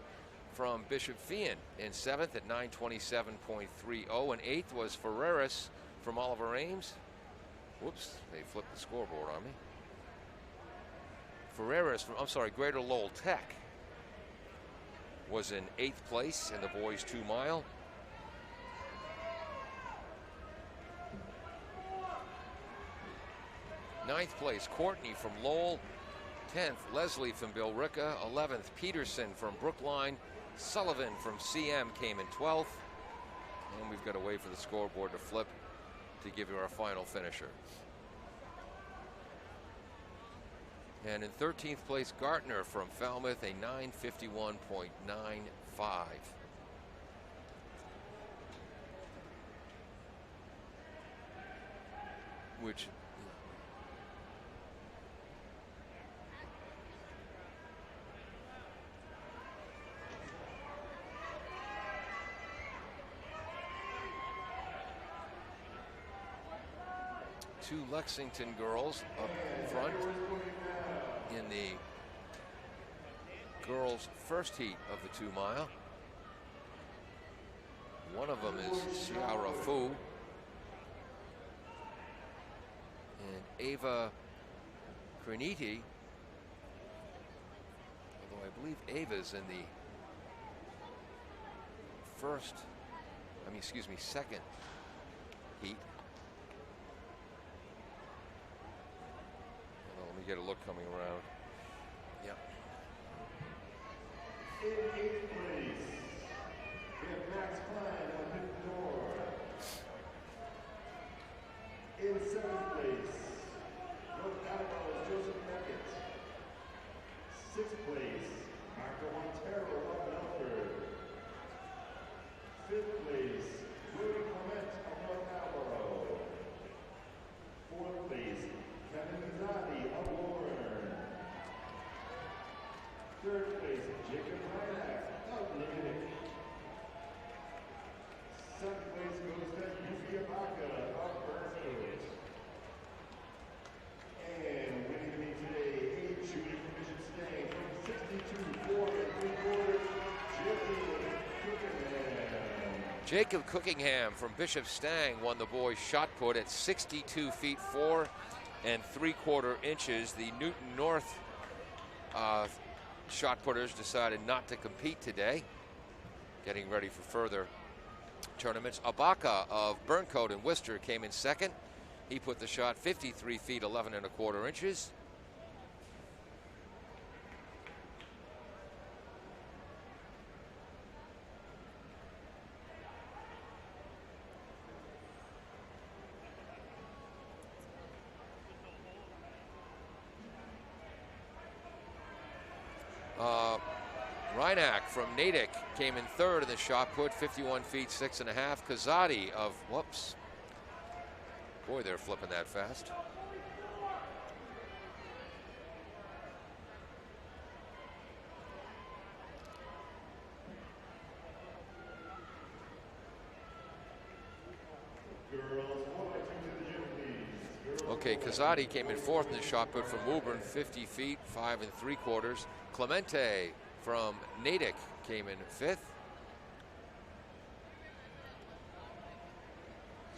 from Bishop Fian in seventh at 9:27.30. And eighth was Ferreras from Oliver Ames. Whoops, they flipped the scoreboard on me. Ferreras from, Greater Lowell Tech was in eighth place in the boys 2 mile. Ninth place, Courtney from Lowell. 10th, Leslie from Billerica. 11th, Peterson from Brookline. Sullivan from CM came in 12th. And we've got to wait for the scoreboard to flip to give you our final finisher. And in 13th place, Gartner from Falmouth, a 9:51.95. Which two Lexington girls up front in the girls' first heat of the 2 mile. One of them is Xiara Fu and Ava Criniti, although I believe Ava's in the second heat. Let me get a look coming around. Yeah. In eighth place, we have Max Klein on fifth door. In seventh place, North Catacombs Joseph Beckett. Sixth place, Marco Montero of Milford. Fifth place, Rudy Clement of North Attleboro. Fourth place, Kevin Zadi of Warren. Third place, Jacob Ryack of Lincoln. Seventh place goes to Yuki Abaka of Burnsfield. And winning the meet today, 8 shooting from Bishop Stang from 62, 4 3/4, Jacob Cookingham from Bishop Stang won the boys shot put at 62 feet 4 3/4 inches. The Newton North shot putters decided not to compete today, getting ready for further tournaments. Abaka of Burncoat and Worcester came in second. He put the shot 53 feet 11 1/4 inches. Reinach from Natick came in third in the shot put, 51 feet 6 1/2. Kazadi of, whoops. Boy, they're flipping that fast. Okay, Kazadi came in fourth in the shot put from Woburn, 50 feet 5 3/4. Clemente from Natick came in fifth.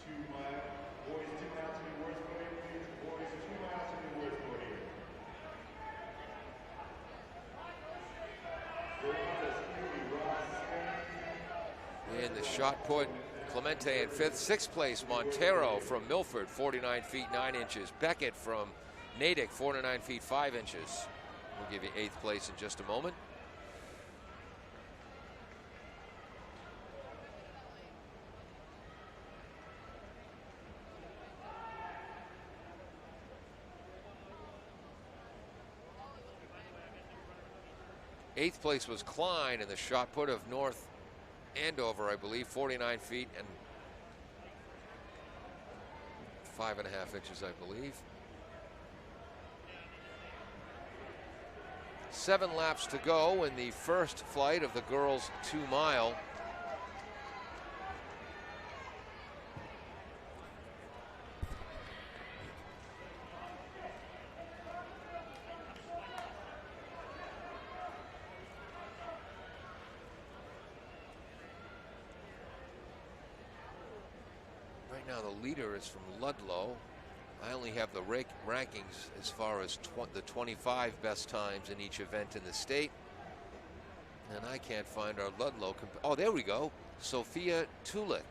2 mile, boys 2 miles to the worst podium, please. Boys 2 miles to the worst podium. In the shot put, Clemente in fifth. Sixth place, Montero from Milford, 49 feet 9 inches. Beckett from Natick, 49 feet 5 inches. We'll give you eighth place in just a moment. Eighth place was Klein in the shot put of North Andover, I believe, 49 feet and 5.5 inches, I believe. 7 laps to go in the first flight of the girls' 2-mile. Right now, the leader is from Ludlow. I only have the rankings as far as the 25 best times in each event in the state. And I can't find our Ludlow. Oh, there we go. Sophia Tulik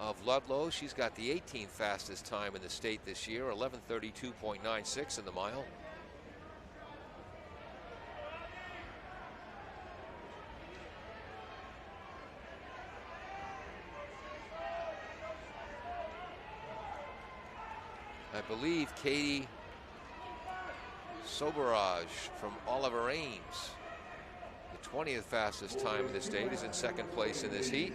of Ludlow. She's got the 18th fastest time in the state this year, 11:32.96 in the mile. I believe Katie Soberaj from Oliver Ames, the 20th fastest time in the state, is in second place in this heat.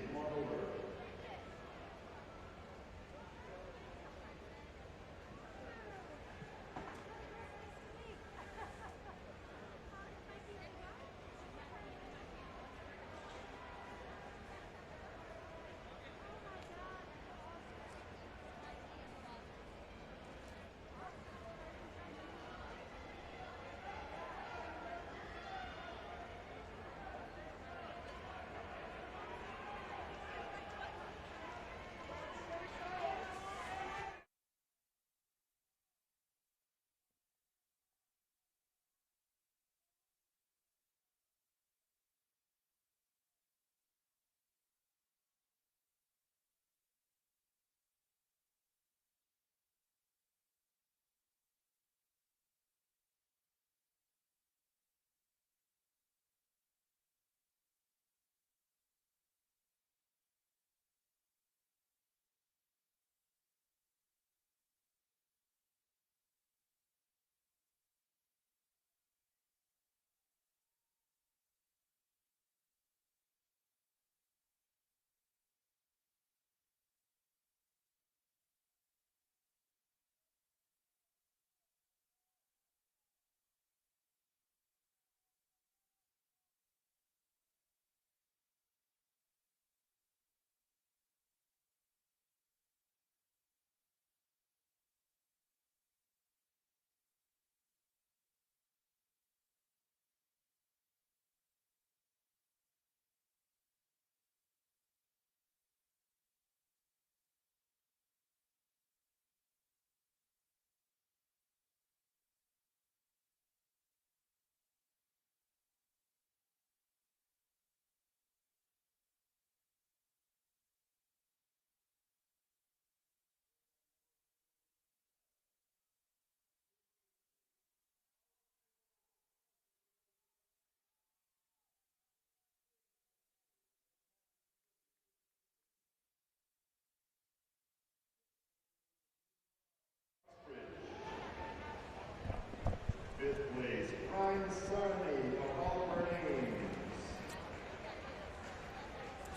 Fifth place, Ryan Sarney of Oliver Ames.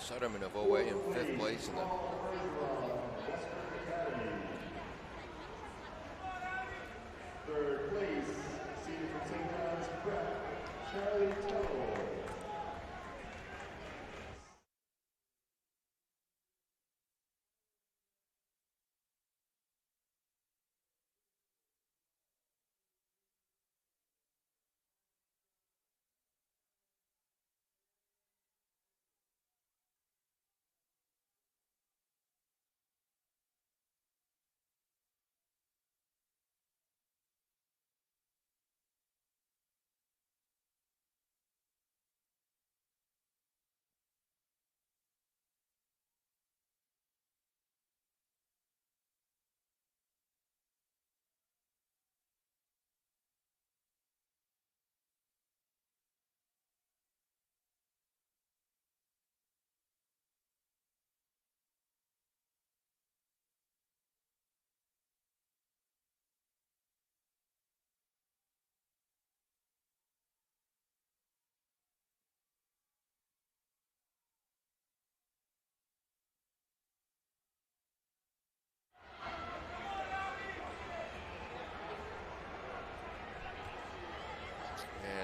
Sutterman of OA in fifth place in the third place, seated from St. John's Prep, Charlie Tuttle.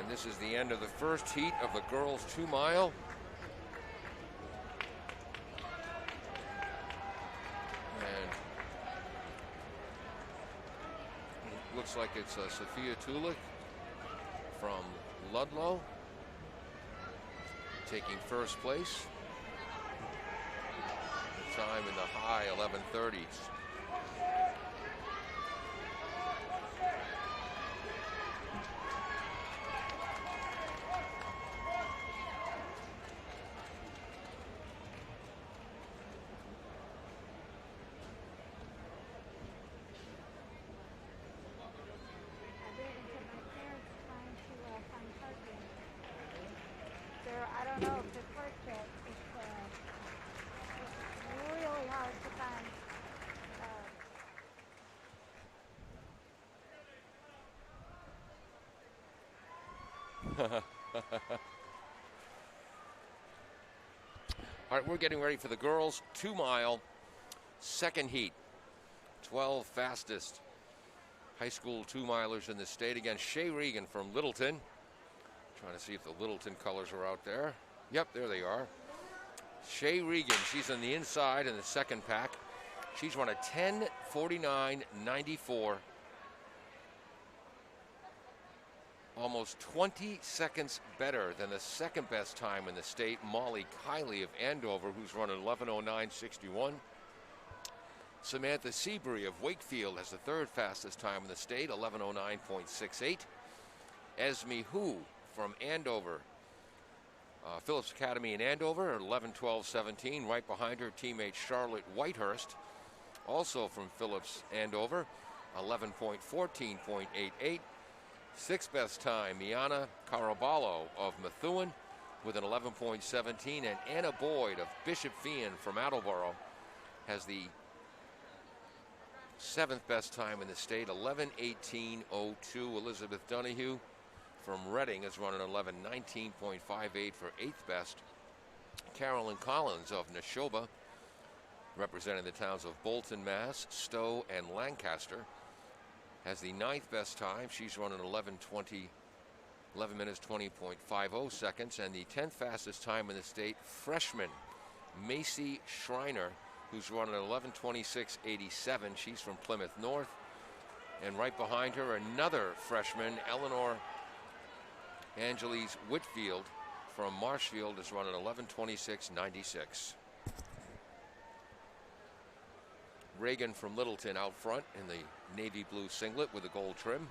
And this is the end of the first heat of the girls 2 mile. And it looks like it's Sophia Tulik from Ludlow taking first place. The time in the high 11:30s. I don't know if it's worth it. It's really hard to find. All right, we're getting ready for the girls 2 mile second heat. 12 fastest high school 2 milers in the state. Again, Shea Regan from Littleton. Trying to see if the Littleton colors are out there. Yep, there they are. Shea Regan, she's on the inside in the second pack. She's run a 10:49.94. Almost 20 seconds better than the second best time in the state, Molly Kiley of Andover, who's run an 11:09.61. Samantha Seabury of Wakefield has the third fastest time in the state, 11:09.68. Esme Hu from Andover, Phillips Academy in Andover, 11:12.17. Right behind her, teammate Charlotte Whitehurst, also from Phillips Andover, 11.14.88. Sixth best time, Miana Caraballo of Methuen with an 11.17. And Anna Boyd of Bishop Feehan from Attleboro has the seventh best time in the state, 11:18.02. Elizabeth Donahue from Reading has run an 11:19.58 for eighth best. Carolyn Collins of Neshoba, representing the towns of Bolton, Mass, Stowe, and Lancaster, has the ninth best time. She's run an 11 minutes 20.50 seconds. And the 10th fastest time in the state, freshman Macy Schreiner, who's run an 11:26.87. She's from Plymouth North. And right behind her, another freshman, Eleanor Angeles Whitfield from Marshfield, has run an 11:26.96. Reagan from Littleton out front in the navy blue singlet with a gold trim.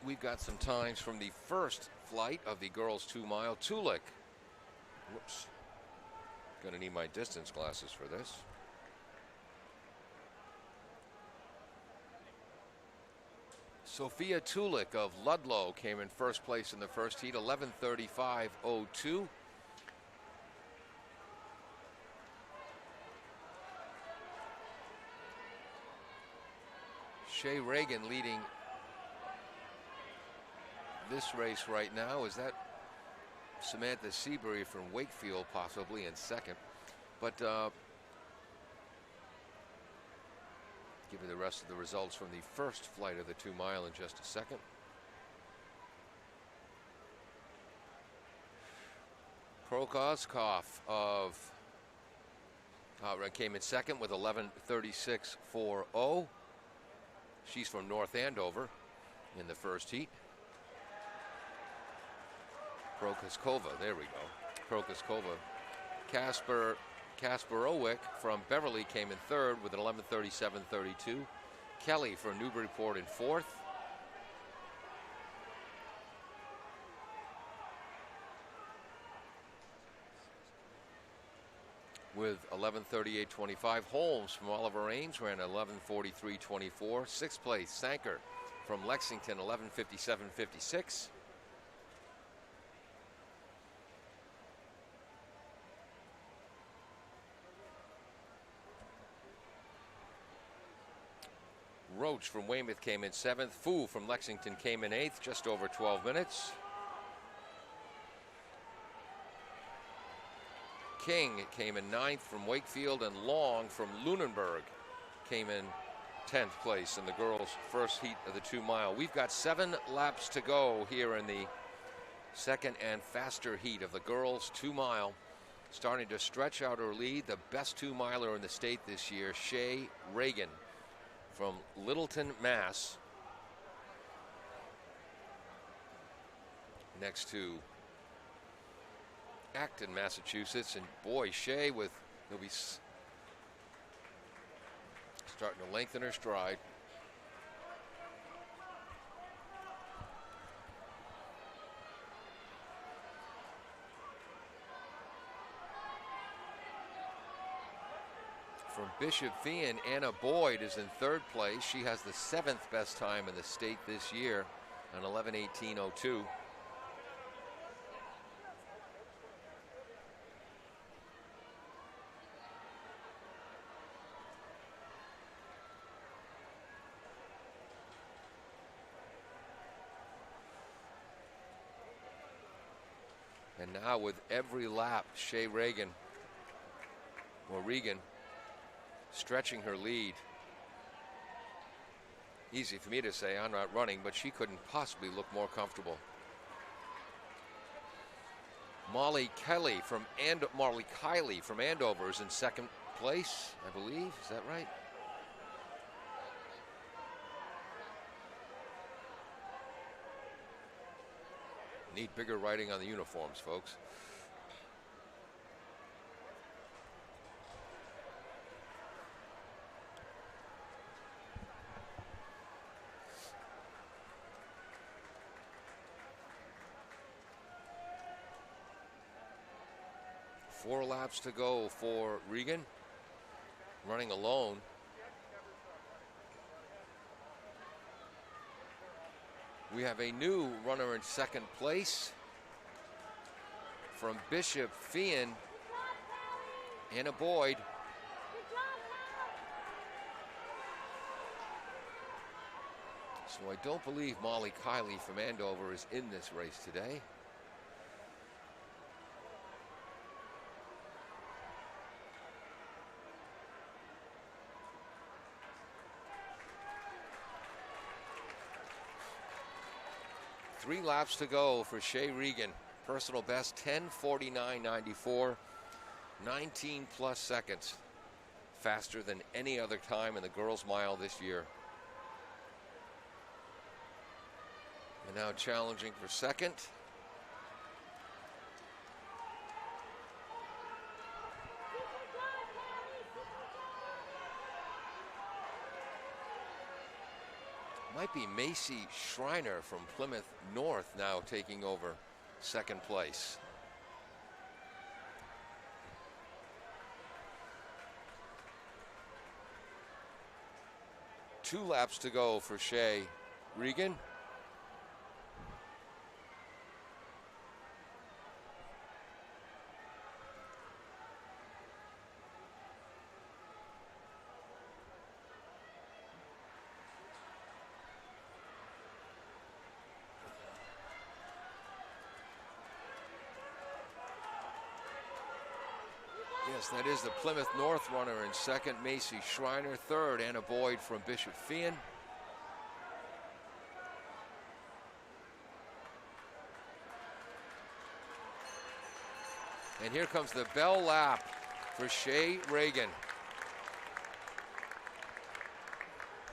we've got some times from the first flight of the girls 2 mile. Tulik. Whoops. Gonna need my distance glasses for this. Sophia Tulik of Ludlow came in first place in the first heat, 11:35.02. Shea Reagan leading this race right now. Is that Samantha Seabury from Wakefield possibly in second? But give you the rest of the results from the first flight of the 2 mile in just a second. Prokoskov of came in second with 11:36.40. She's from North Andover in the first heat. Prokoskova, there we go. Prokoskova. Kasperowick from Beverly came in third with an 11:37.32. Kelly from Newburyport in fourth. With 11:38.25. Holmes from Oliver Ames ran 11:43.24. Sixth place, Sanker from Lexington, 11:57.56. Roach from Weymouth came in seventh. Fu from Lexington came in eighth, just over 12 minutes. King came in ninth from Wakefield, and Long from Lunenburg came in 10th place in the girls' first heat of the 2 mile. We've got 7 laps to go here in the second and faster heat of the girls' 2 mile. Starting to stretch out her lead, the best 2 miler in the state this year, Shea Reagan from Littleton, Mass. Next to Acton, Massachusetts, and boy, Shea he'll be starting to lengthen her stride. From Bishop Fee, Anna Boyd is in third place. She has the 7th best time in the state this year, an 11:18.02. And now with every lap, Shea Reagan stretching her lead. Easy for me to say, I'm not running, but she couldn't possibly look more comfortable. Molly Kiley from Andover is in second place, I believe. Is that right? Need bigger writing on the uniforms, folks. Four laps to go for Regan, running alone. We have a new runner in second place from Bishop Fee, Anna Boyd. So I don't believe Molly Kiley from Andover is in this race today. Three laps to go for Shea Regan. Personal best 10:49.94, 19 plus seconds faster than any other time in the girls' mile this year. And now challenging for second. Might be Macy Schreiner from Plymouth North now taking over second place. Two laps to go for Shea Regan. Yes, that is the Plymouth North runner in second, Macy Schreiner. Third, Anna Boyd from Bishop Feehan. And here comes the bell lap for Shea Regan.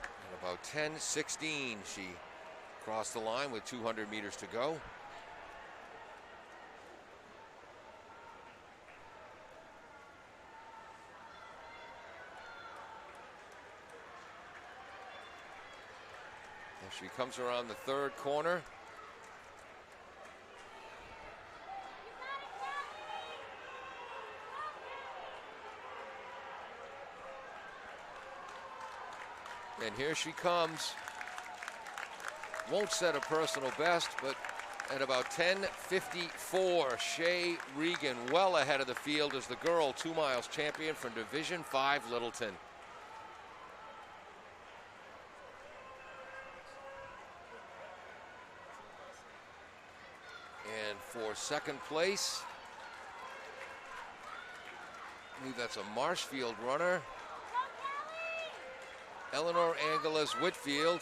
At about 10:16, she crossed the line with 200 meters to go. As she comes around the third corner. And here she comes. Won't set a personal best, but at about 10:54, Shea Regan well ahead of the field as the girl 2 miles champion from Division 5 Littleton. And for second place, I believe that's a Marshfield runner. Eleanor Angeles Whitfield.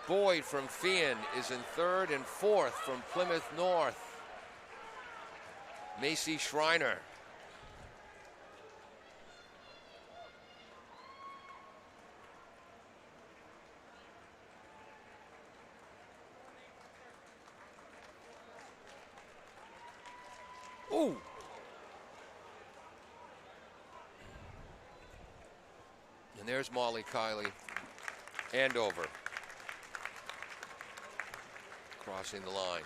Boyd from Feehan is in third, and fourth from Plymouth North, Macy Schreiner. Ooh. And there's Molly Kiley, Andover, crossing the line.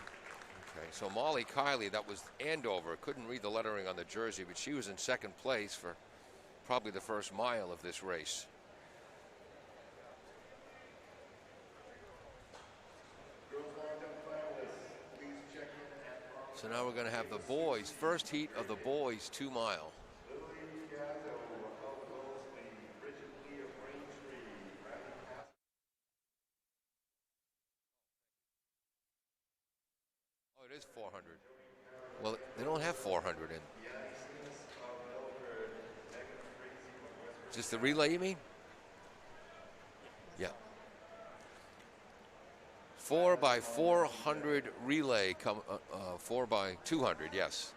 Okay, so Molly Kiley, that was Andover. Couldn't read the lettering on the jersey, but she was in second place for probably the first mile of this race. So now we're going to have the boys, first heat of the boys 2 mile. Oh, it is 400. Well, they don't have 400 in. Just the relay, you mean? Yeah. 4x400 relay, 4x200, yes.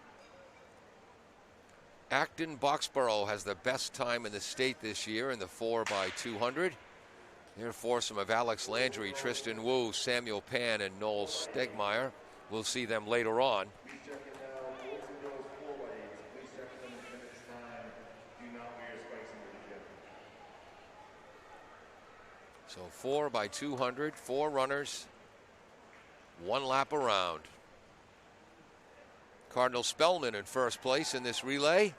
Acton Boxborough has the best time in the state this year in the 4x200. Here are foursome of Alex Landry, Tristan Wu, Samuel Pan, and Noel Stegmeyer. We'll see them later on. So 4x200, 4 runners, 1 lap around. Cardinal Spellman in first place in this relay.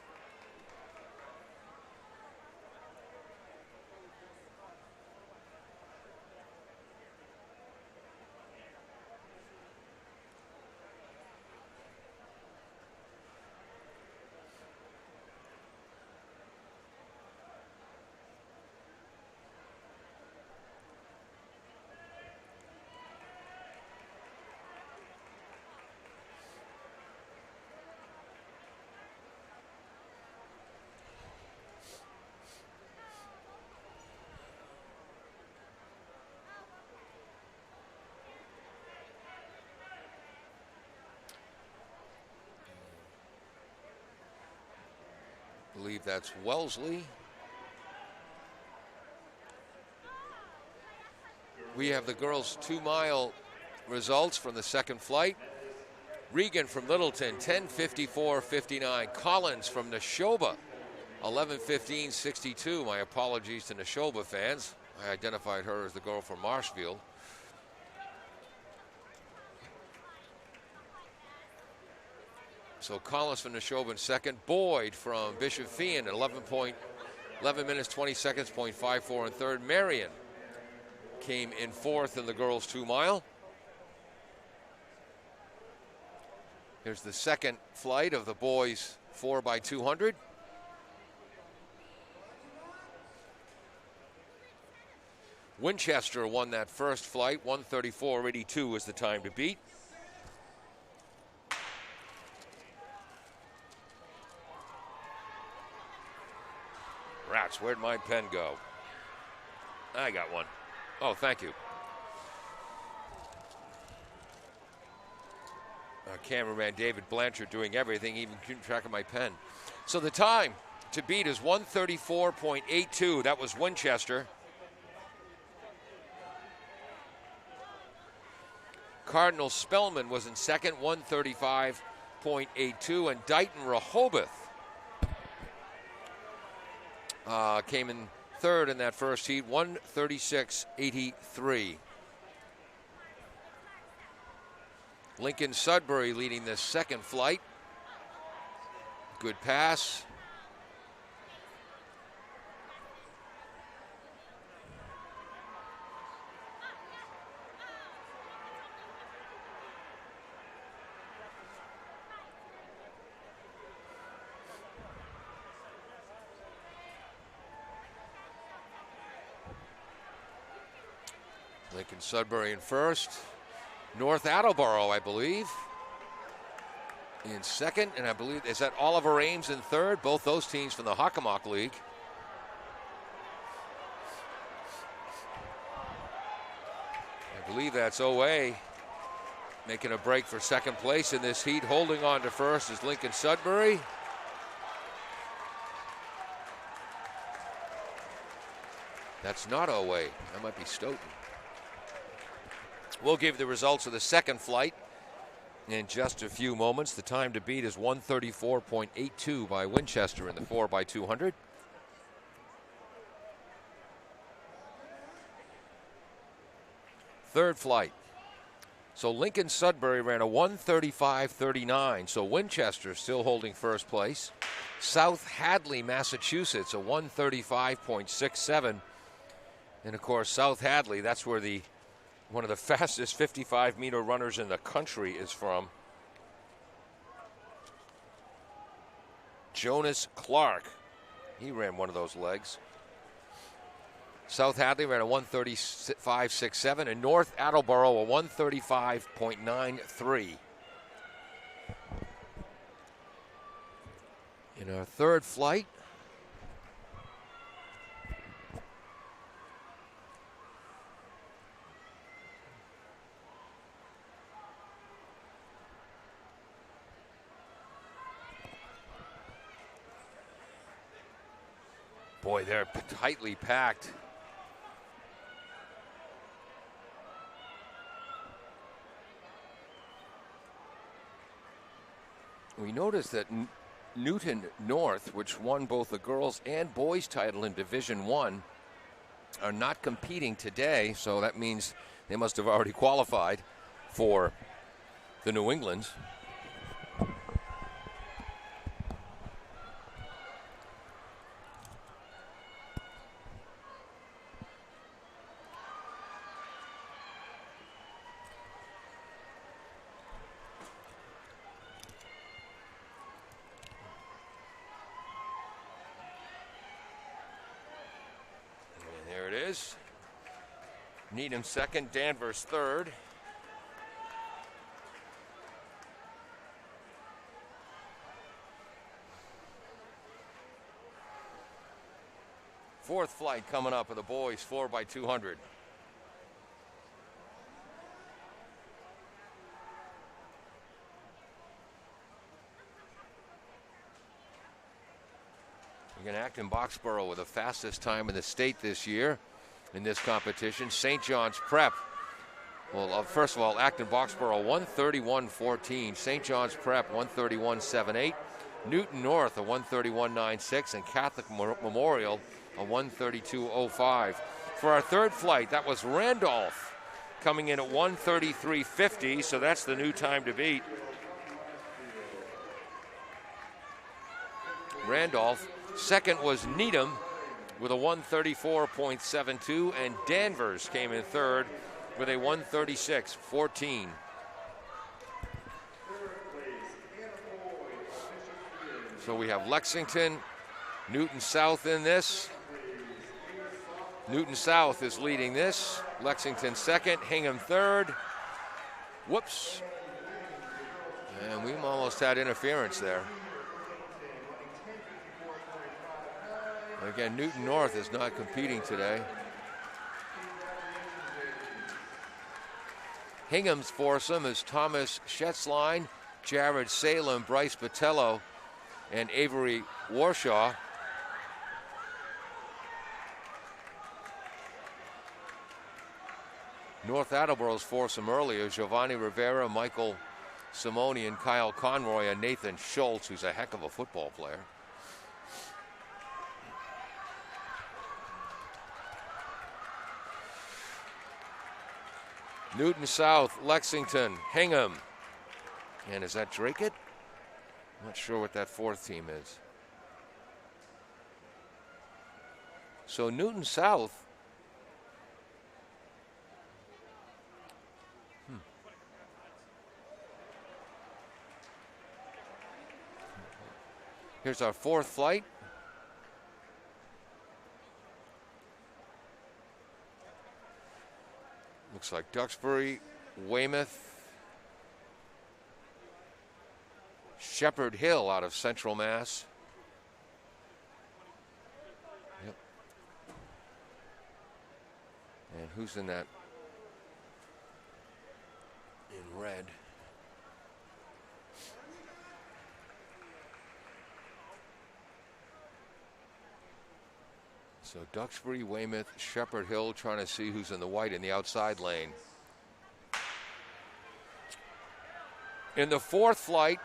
I believe that's Wellesley. We have the girls' 2 mile results from the second flight. Regan from Littleton, 10:54.59. Collins from Neshoba, 11:15.62. My apologies to Neshoba fans. I identified her as the girl from Marshfield. So Collins from Neshoba second. Boyd from Bishop Feehan at 11 minutes, 20 seconds, .54 in third. Marion came in fourth in the girls' 2 mile. Here's the second flight of the boys 4x200. Winchester won that first flight. 1:34.82 is the time to beat. Rats, where'd my pen go? I got one. Oh, thank you. Our cameraman David Blanchard doing everything, even keeping track of my pen. So the time to beat is 1:34.82. That was Winchester. Cardinal Spellman was in second, 1:35.82, and Dighton Rehoboth came in third in that first heat, 1:36.83. Lincoln Sudbury leading this second flight. Good pass. Lincoln Sudbury in first. North Attleboro, I believe, in second. And I believe, is that Oliver Ames in third? Both those teams from the Hockomock League. I believe that's OA making a break for second place in this heat. Holding on to first is Lincoln Sudbury. That's not OA. That might be Stoughton. We'll give the results of the second flight in just a few moments. The time to beat is 1:34.82 by Winchester in the 4x200. Third flight. So Lincoln Sudbury ran a 1:35.39. So Winchester still holding first place. South Hadley, Massachusetts, a 1:35.67. And of course, South Hadley, that's where one of the fastest 55-meter runners in the country is from. Jonas Clark. He ran one of those legs. South Hadley ran a 1:35.67, and North Attleboro a 1:35.93. In our third flight, boy, they're tightly packed. We noticed that Newton North, which won both the girls and boys title in Division I, are not competing today, so that means they must have already qualified for the New Englands. Needham second, Danvers third. Fourth flight coming up of the boys 4x200. Again, Acton Boxborough with the fastest time in the state this year in this competition. St. John's Prep. Well, first of all, Acton Boxborough 1:31.14. St. John's Prep 1:31.78. Newton North a 1:31.96, and Catholic Memorial a 1:32.05. For our third flight, that was Randolph coming in at 1:33.50, so that's the new time to beat. Randolph. Second was Needham with a 1:34.72, and Danvers came in third with a 1:36.14. So we have Lexington, Newton South in this. Newton South is leading this. Lexington second, Hingham third. Whoops. And we almost had interference there. Again, Newton North is not competing today. Hingham's foursome is Thomas Schätzlein, Jared Salem, Bryce Botello, and Avery Warshaw. North Attleboro's foursome earlier, Giovanni Rivera, Michael Simonian, Kyle Conroy, and Nathan Schultz, who's a heck of a football player. Newton South, Lexington, Hingham. And is that Drakeit? I'm not sure what that fourth team is. So Newton South. Here's our fourth flight. Looks like Duxbury, Weymouth, Shepherd Hill out of Central Mass. Yep. And who's in that? In red. So Duxbury, Weymouth, Shepherd Hill, trying to see who's in the white in the outside lane. In the fourth flight,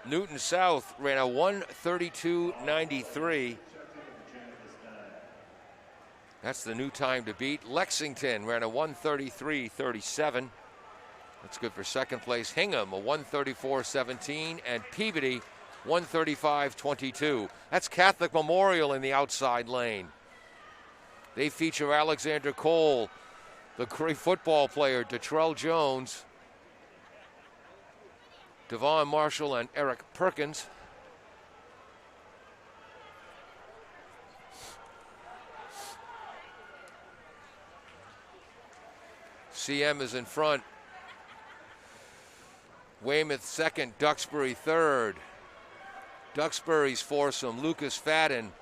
Newton South ran a 1:32.93. That's the new time to beat. Lexington ran a 1:33.37. That's good for second place. Hingham, a 1:34.17, and Peabody, 1:35.22. That's Catholic Memorial in the outside lane. They feature Alexander Cole, the great football player, Detrell Jones, Devon Marshall, and Eric Perkins. CM is in front. Weymouth second, Duxbury third. Duxbury's foursome, Lucas Fadden,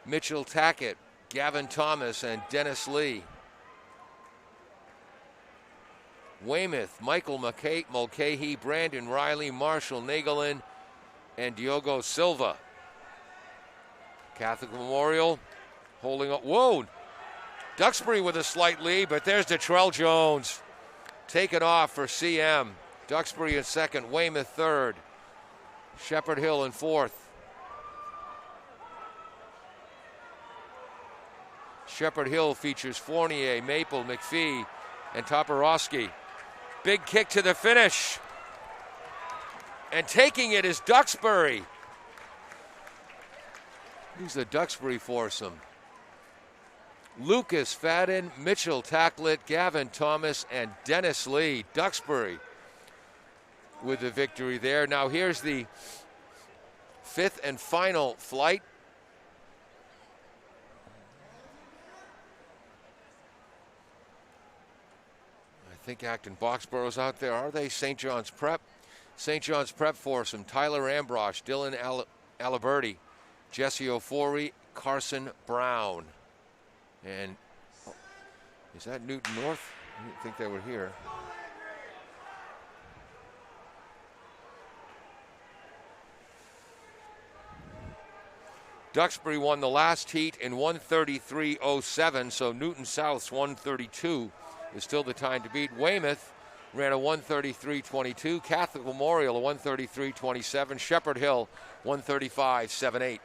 Mitchell Tackett, Gavin Thomas, and Dennis Lee. Weymouth, Michael Mulcahy, Brandon Riley, Marshall Nagelin, and Diogo Silva. Catholic Memorial holding up. Whoa! Duxbury with a slight lead, but there's Detrell Jones. Taken off for CM. Duxbury in second, Weymouth third. Shepherd Hill in fourth. Shepherd Hill features Fournier, Maple, McPhee, and Toporowski. Big kick to the finish. And taking it is Duxbury. Who's the Duxbury foursome? Lucas Fadden, Mitchell Tackett, Gavin Thomas, and Dennis Lee. Duxbury with the victory there. Now here's the fifth and final flight. I think Acton Boxborough's out there. Are they? St. John's Prep. St. John's Prep foursome, Tyler Ambrosch, Dylan Aliberti, Jesse Ofori, Carson Brown. And is that Newton North? I didn't think they were here. Duxbury won the last heat in 1:33.07, so Newton South's 1:32 is still the time to beat. Weymouth ran a 1:33.22. Catholic Memorial a 1:33.27. Shepherd Hill 1:35.78.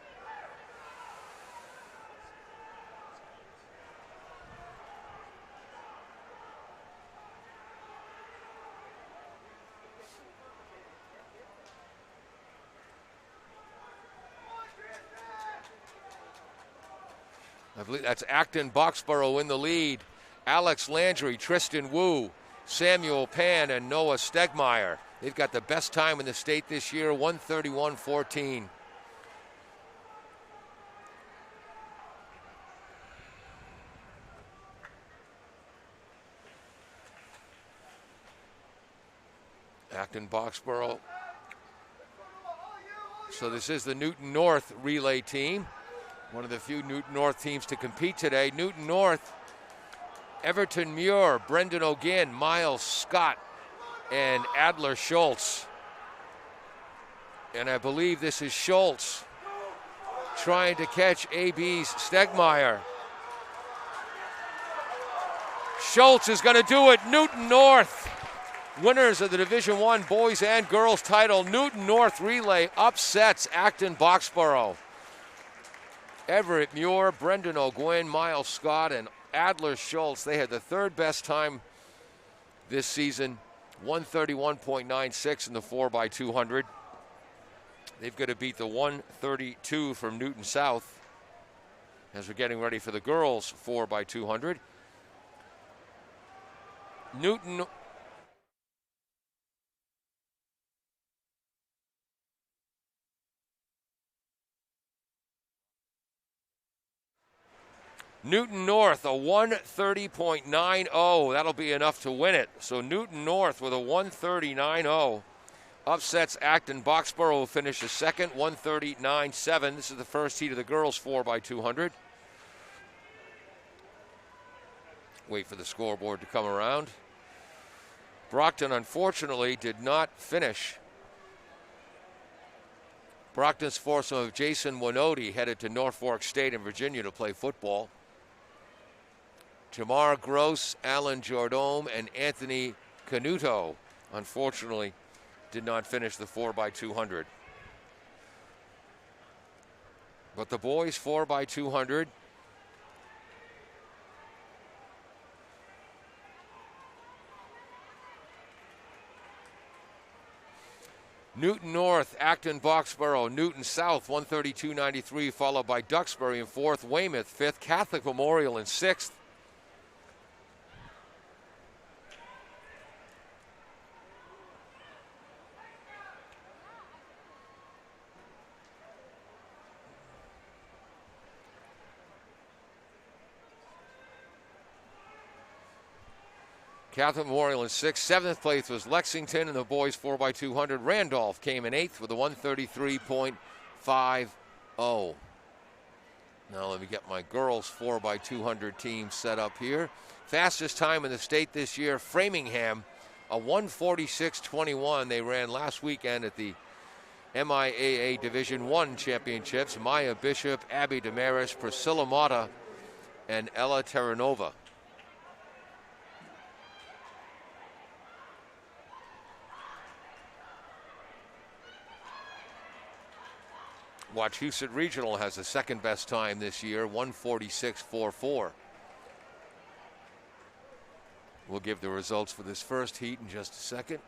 I believe that's Acton Boxborough in the lead. Alex Landry, Tristan Wu, Samuel Pan, and Noah Stegmeyer. They've got the best time in the state this year, 1:31.14. Acton Boxborough. So this is the Newton North relay team. One of the few Newton North teams to compete today. Newton North, Everton Muir, Brendan O'Ginn, Miles Scott, and Adler Schultz. And I believe this is Schultz trying to catch AB's Stegmeyer. Schultz is going to do it. Newton North, winners of the Division I boys and girls title. Newton North relay upsets Acton Boxborough. Everett Muir, Brendan O'Ginn, Miles Scott, and Adler Schultz. They had the third best time this season, 1:31.96 in the 4x200. They've got to beat the 1:32 from Newton South as we're getting ready for the girls 4x200. Newton North, a 1:30.90. That'll be enough to win it. So Newton North with a 1:30.90 upsets Acton. Boxborough will finish the second, 1:30.97. This is the first heat of the girls 4x200. Wait for the scoreboard to come around. Brockton, unfortunately, did not finish. Brockton's foursome of Jason Winoti headed to Norfolk State in Virginia to play football. Jamar Gross, Alan Jordome, and Anthony Canuto, unfortunately, did not finish the 4x200. But the boys 4x200. Newton North, Acton Boxborough, Newton South, 132.93, followed by Duxbury in fourth, Weymouth fifth, Catholic Memorial in sixth. Catholic Memorial in sixth. Seventh place was Lexington in the boys 4x200. Randolph came in eighth with a 133.50. Now let me get my girls 4x200 team set up here. Fastest time in the state this year, Framingham, a 1:46.21. They ran last weekend at the MIAA Division I Championships. Maya Bishop, Abby Damaris, Priscilla Mata, and Ella Terranova. Wachusett Regional has the second best time this year, 1:46.44. We'll give the results for this first heat in just a second.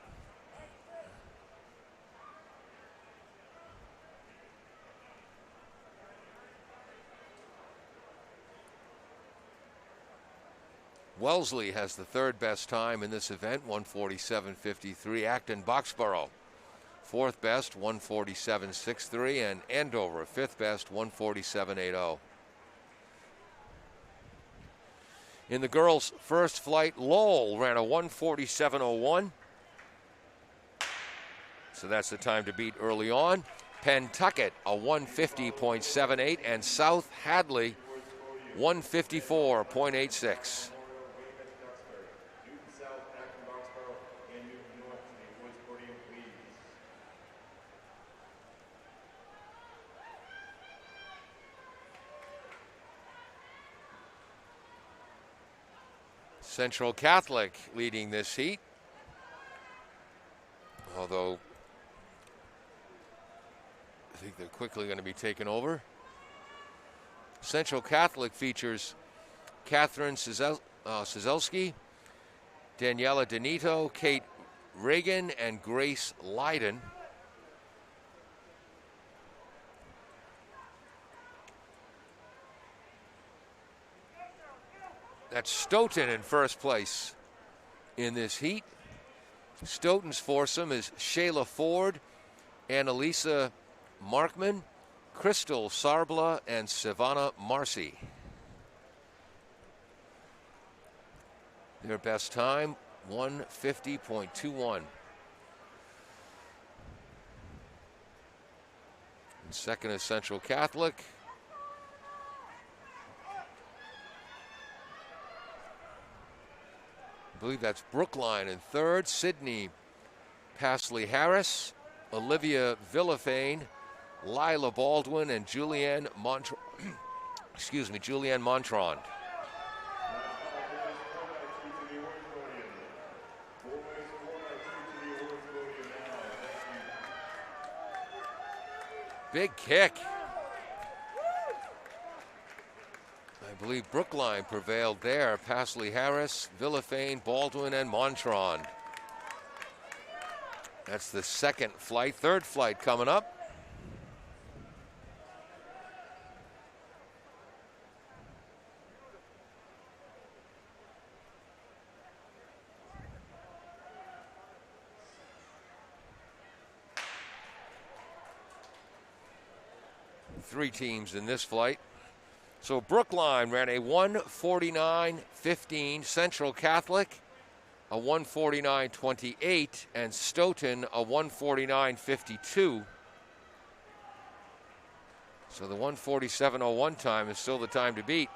Wellesley has the third best time in this event, 1:47.53. Acton Boxborough, fourth best, 1:47.63, and Andover, fifth best, 1:47.80. In the girls' first flight, Lowell ran a 1:47.01. So that's the time to beat early on. Pentucket, a 1:50.78, and South Hadley, 1:54.86. Central Catholic leading this heat, although I think they're quickly going to be taken over. Central Catholic features Catherine Sizelski, Daniela Denito, Kate Reagan, and Grace Leiden. That's Stoughton in first place in this heat. Stoughton's foursome is Shayla Ford, Annalisa Markman, Crystal Sarbla, and Savannah Marcy. Their best time, 1:50.21. And second is Central Catholic. I believe that's Brookline in third. Sydney Pasley Harris, Olivia Villafane, Lila Baldwin, and Julianne Montron. Julianne Montrond. Big kick. I believe Brookline prevailed there. Pasley Harris, Villafane, Baldwin, and Montrond. That's the second flight. Third flight coming up. Three teams in this flight. So Brookline ran a 1:49.15, Central Catholic a 1:49.28, and Stoughton a 1:49.52. So the 1:47.01 time is still the time to beat.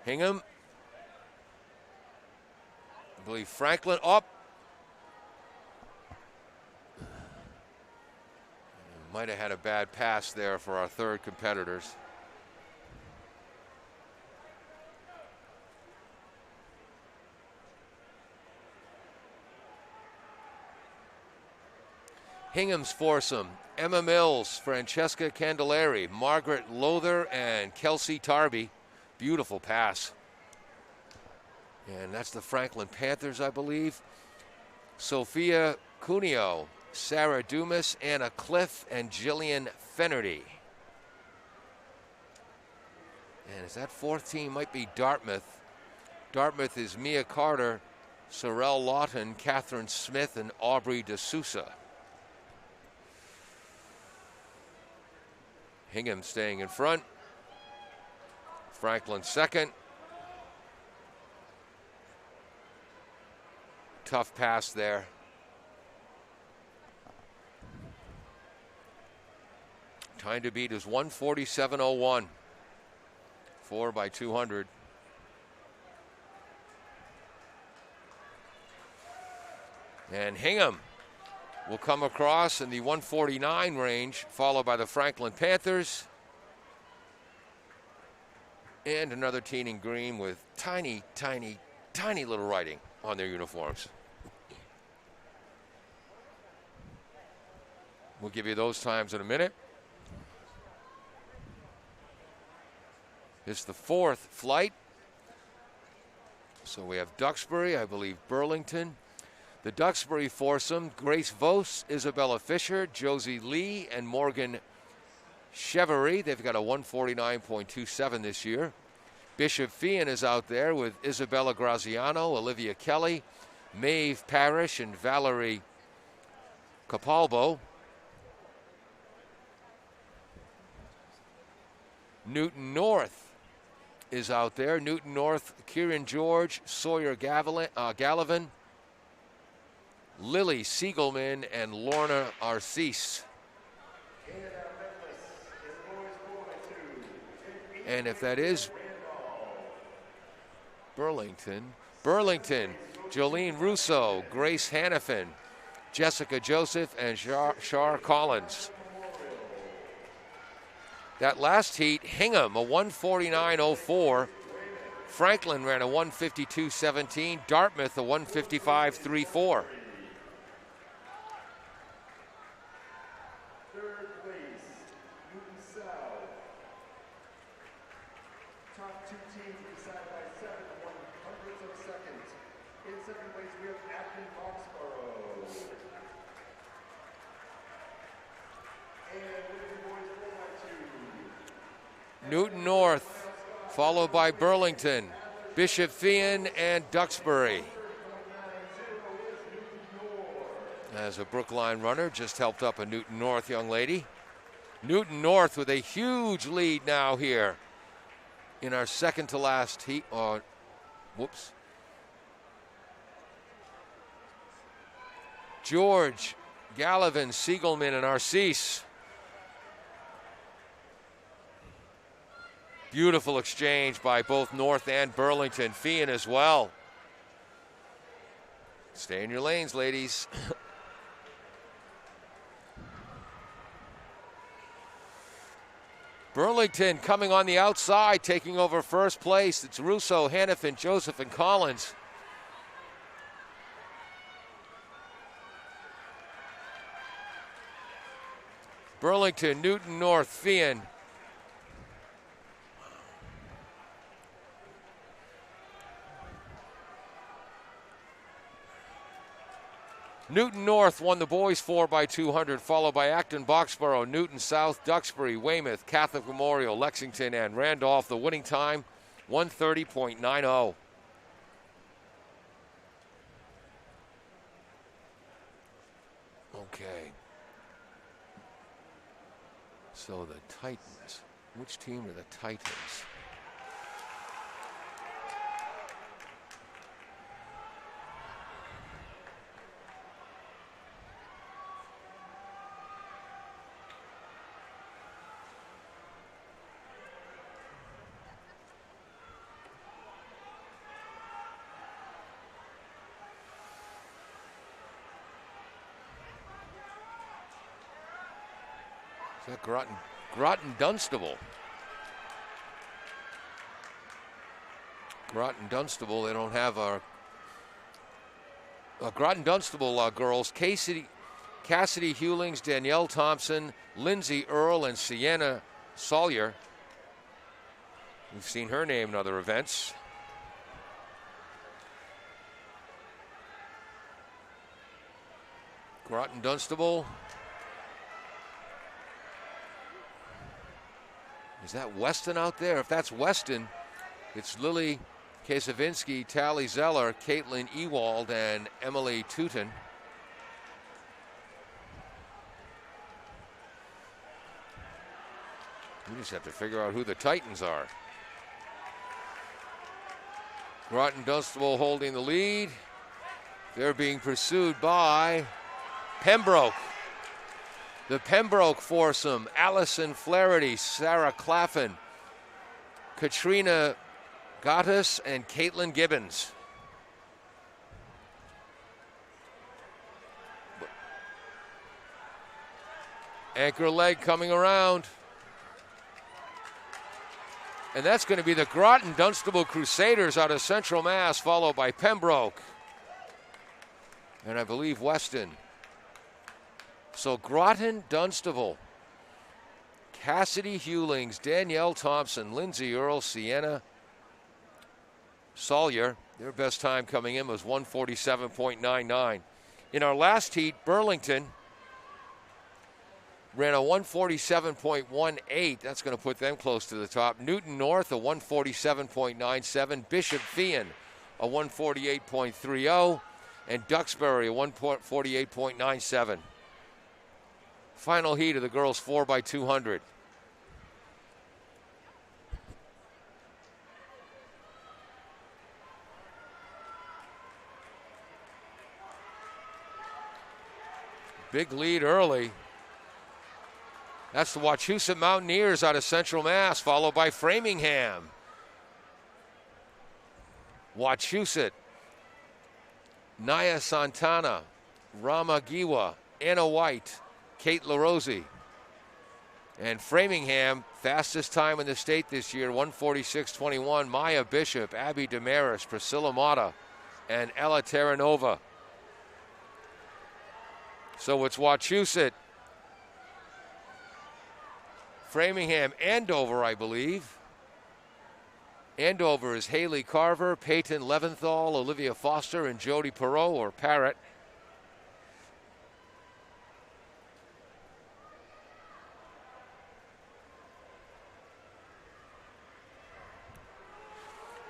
Hingham, I believe Franklin up. Might have had a bad pass there for our third competitors. Hingham's foursome, Emma Mills, Francesca Candeleri, Margaret Lother, and Kelsey Tarby. Beautiful pass. And that's the Franklin Panthers, I believe. Sophia Cuneo, Sarah Dumas, Anna Cliff, and Jillian Fennerty. And is that fourth team? Might be Dartmouth. Dartmouth is Mia Carter, Sorrel Lawton, Catherine Smith, and Aubrey D'Souza. Hingham staying in front. Franklin second. Tough pass there. Time to beat is 1:47.01. 4 by 200. And Hingham will come across in the 1:49 range, followed by the Franklin Panthers. And another team in green with tiny, tiny, tiny little writing on their uniforms. We'll give you those times in a minute. It's the fourth flight. So we have Duxbury, I believe Burlington. The Duxbury foursome, Grace Vos, Isabella Fisher, Josie Lee, and Morgan Chevery. They've got a 1:49.27 this year. Bishop Fian is out there with Isabella Graziano, Olivia Kelly, Maeve Parrish, and Valerie Capalbo. Newton North is out there. Newton North, Kieran George, Sawyer Gallivan, Lily Siegelman, and Lorna Arcese. And if that is Burlington, Jolene Russo, Grace Hannafin, Jessica Joseph, and Shar Collins. That last heat, Hingham, a 1:49.04. Franklin ran a 1:52.17. Dartmouth, a 1:55.34. Third place, Newton South. Top two teams decided by 7/100ths of seconds. In second place, we have Acton Foxborough. And with the boys 4x2, Newton North, followed by Burlington, Bishop Fien, and Duxbury. As a Brookline runner, just helped up a Newton North young lady. Newton North with a huge lead now here in our second to last heat. Whoops. George, Gallivan, Siegelman, and Arcese. Beautiful exchange by both North and Burlington. Fien as well. Stay in your lanes, ladies. Burlington coming on the outside, taking over first place. It's Russo, Hannafin, Joseph, and Collins. Burlington, Newton North, Fien. Newton North won the boys 4 by 200, followed by Acton, Boxborough, Newton South, Duxbury, Weymouth, Catholic Memorial, Lexington, and Randolph. The winning time, 1:30.90. Okay. So the Titans. Which team are the Titans? Is that Groton Dunstable? Groton Dunstable, they don't have our Groton Dunstable girls. Cassidy Hewlings, Danielle Thompson, Lindsay Earle, and Sienna Sawyer. We've seen her name in other events. Groton Dunstable. Is that Weston out there? If that's Weston, it's Lily Kasavinsky, Tally Zeller, Caitlin Ewald, and Emily Tootin. We just have to figure out who the Titans are. Groton Dunstable holding the lead. They're being pursued by Pembroke. The Pembroke foursome, Allison Flaherty, Sarah Claffin, Katrina Gottis, and Caitlin Gibbons. Anchor leg coming around. And that's going to be the Groton Dunstable Crusaders out of Central Mass, followed by Pembroke. And I believe Weston. So Groton Dunstable, Cassidy Hewlings, Danielle Thompson, Lindsay Earle, Sienna Sawyer. Their best time coming in was 1:47.99. In our last heat, Burlington ran a 1:47.18. That's going to put them close to the top. Newton North, a 1:47.97. Bishop Fien, a 1:48.30. And Duxbury, a 1:48.97. Final heat of the girls 4 by 200. Big lead early. That's the Wachusett Mountaineers out of Central Mass, followed by Framingham. Wachusett, Naya Santana, Rama Giwa, Anna White, Kate LaRosie. And Framingham, fastest time in the state this year, 1:46.21. Maya Bishop, Abby Damaris, Priscilla Mata, and Ella Terranova. So it's Wachusett, Framingham, Andover, I believe. Andover is Haley Carver, Peyton Leventhal, Olivia Foster, and Jody Perot, or Parrott.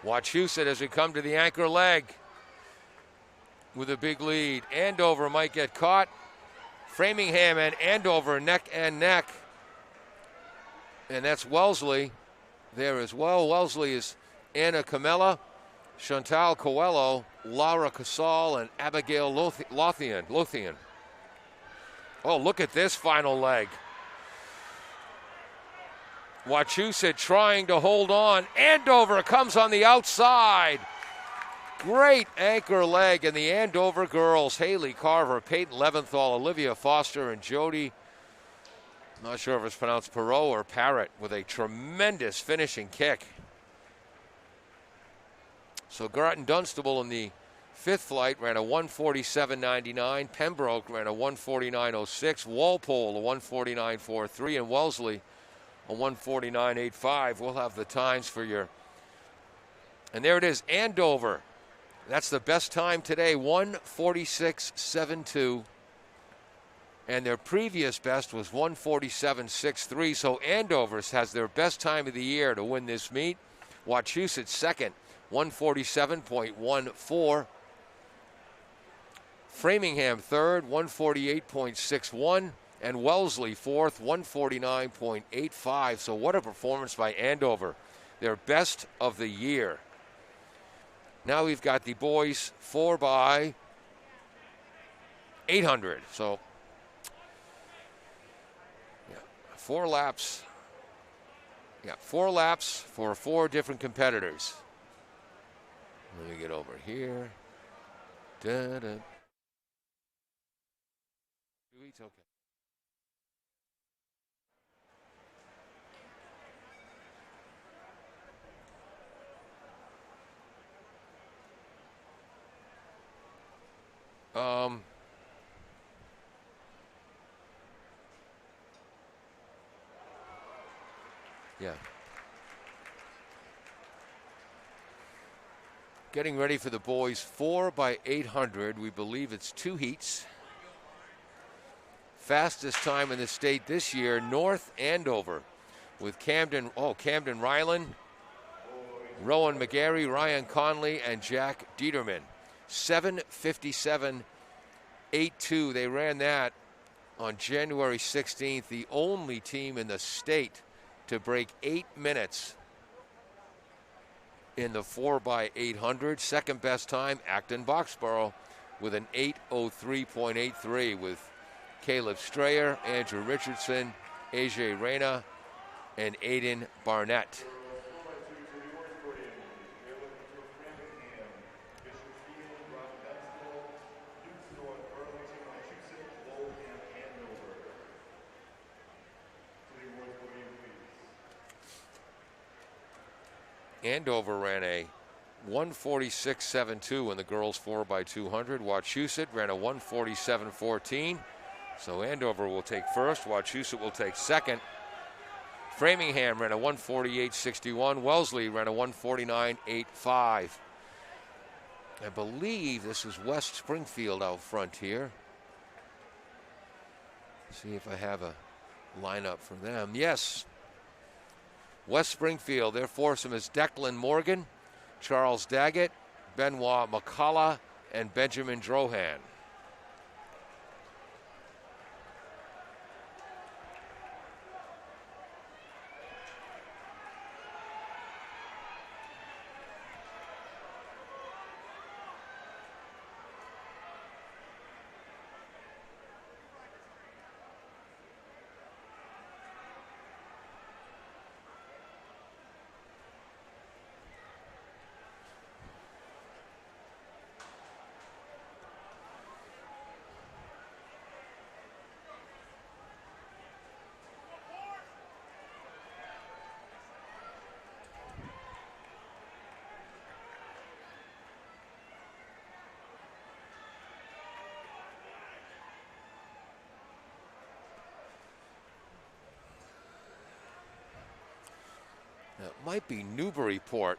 Wachusett as we come to the anchor leg with a big lead. Andover might get caught. Framingham and Andover neck and neck. And that's Wellesley there as well. Wellesley is Anna Camella, Chantal Coelho, Laura Casal, and Abigail Lothian. Oh, look at this final leg. Wachusett trying to hold on. Andover comes on the outside. Great anchor leg, and the Andover girls, Haley Carver, Peyton Leventhal, Olivia Foster, and Jody, I'm not sure if it's pronounced Perot or Parrott, with a tremendous finishing kick. So Garton Dunstable in the fifth flight ran a 147.99. Pembroke ran a 149.06. Walpole a 149.43, and Wellesley a 149.85. We'll have the times for your. And there it is, Andover. That's the best time today, 146.72. And their previous best was 147.63. So Andover's has their best time of the year to win this meet. Wachusett second, 147.14. Framingham third, 148.61. And Wellesley fourth, 149.85. So what a performance by Andover. Their best of the year. Now we've got the boys 4x800. So, yeah, 4 laps. Yeah, 4 laps for 4 different competitors. Let me get over here. Da-da. 2 heats, okay. Yeah. Getting ready for the boys 4x800. We believe it's 2 heats. Fastest time in the state this year, North Andover, with Camden Ryland, Rowan McGarry, Ryan Conley, and Jack Dieterman. 7:57.82. They ran that on January 16th, the only team in the state to break 8 minutes in the 4x800. Second best time, Acton Boxborough with an 8:03.83 with Caleb Strayer, Andrew Richardson, AJ Reyna, and Aiden Barnett. Andover ran a 146.72 in the girls 4x200. Wachusett ran a 147.14. So Andover will take first. Wachusett will take second. Framingham ran a 148.61. Wellesley ran a 149.85. I believe this is West Springfield out front here. See if I have a lineup for them. Yes. West Springfield, their foursome is Declan Morgan, Charles Daggett, Benoit McCullough, and Benjamin Drohan. Now, it might be Newburyport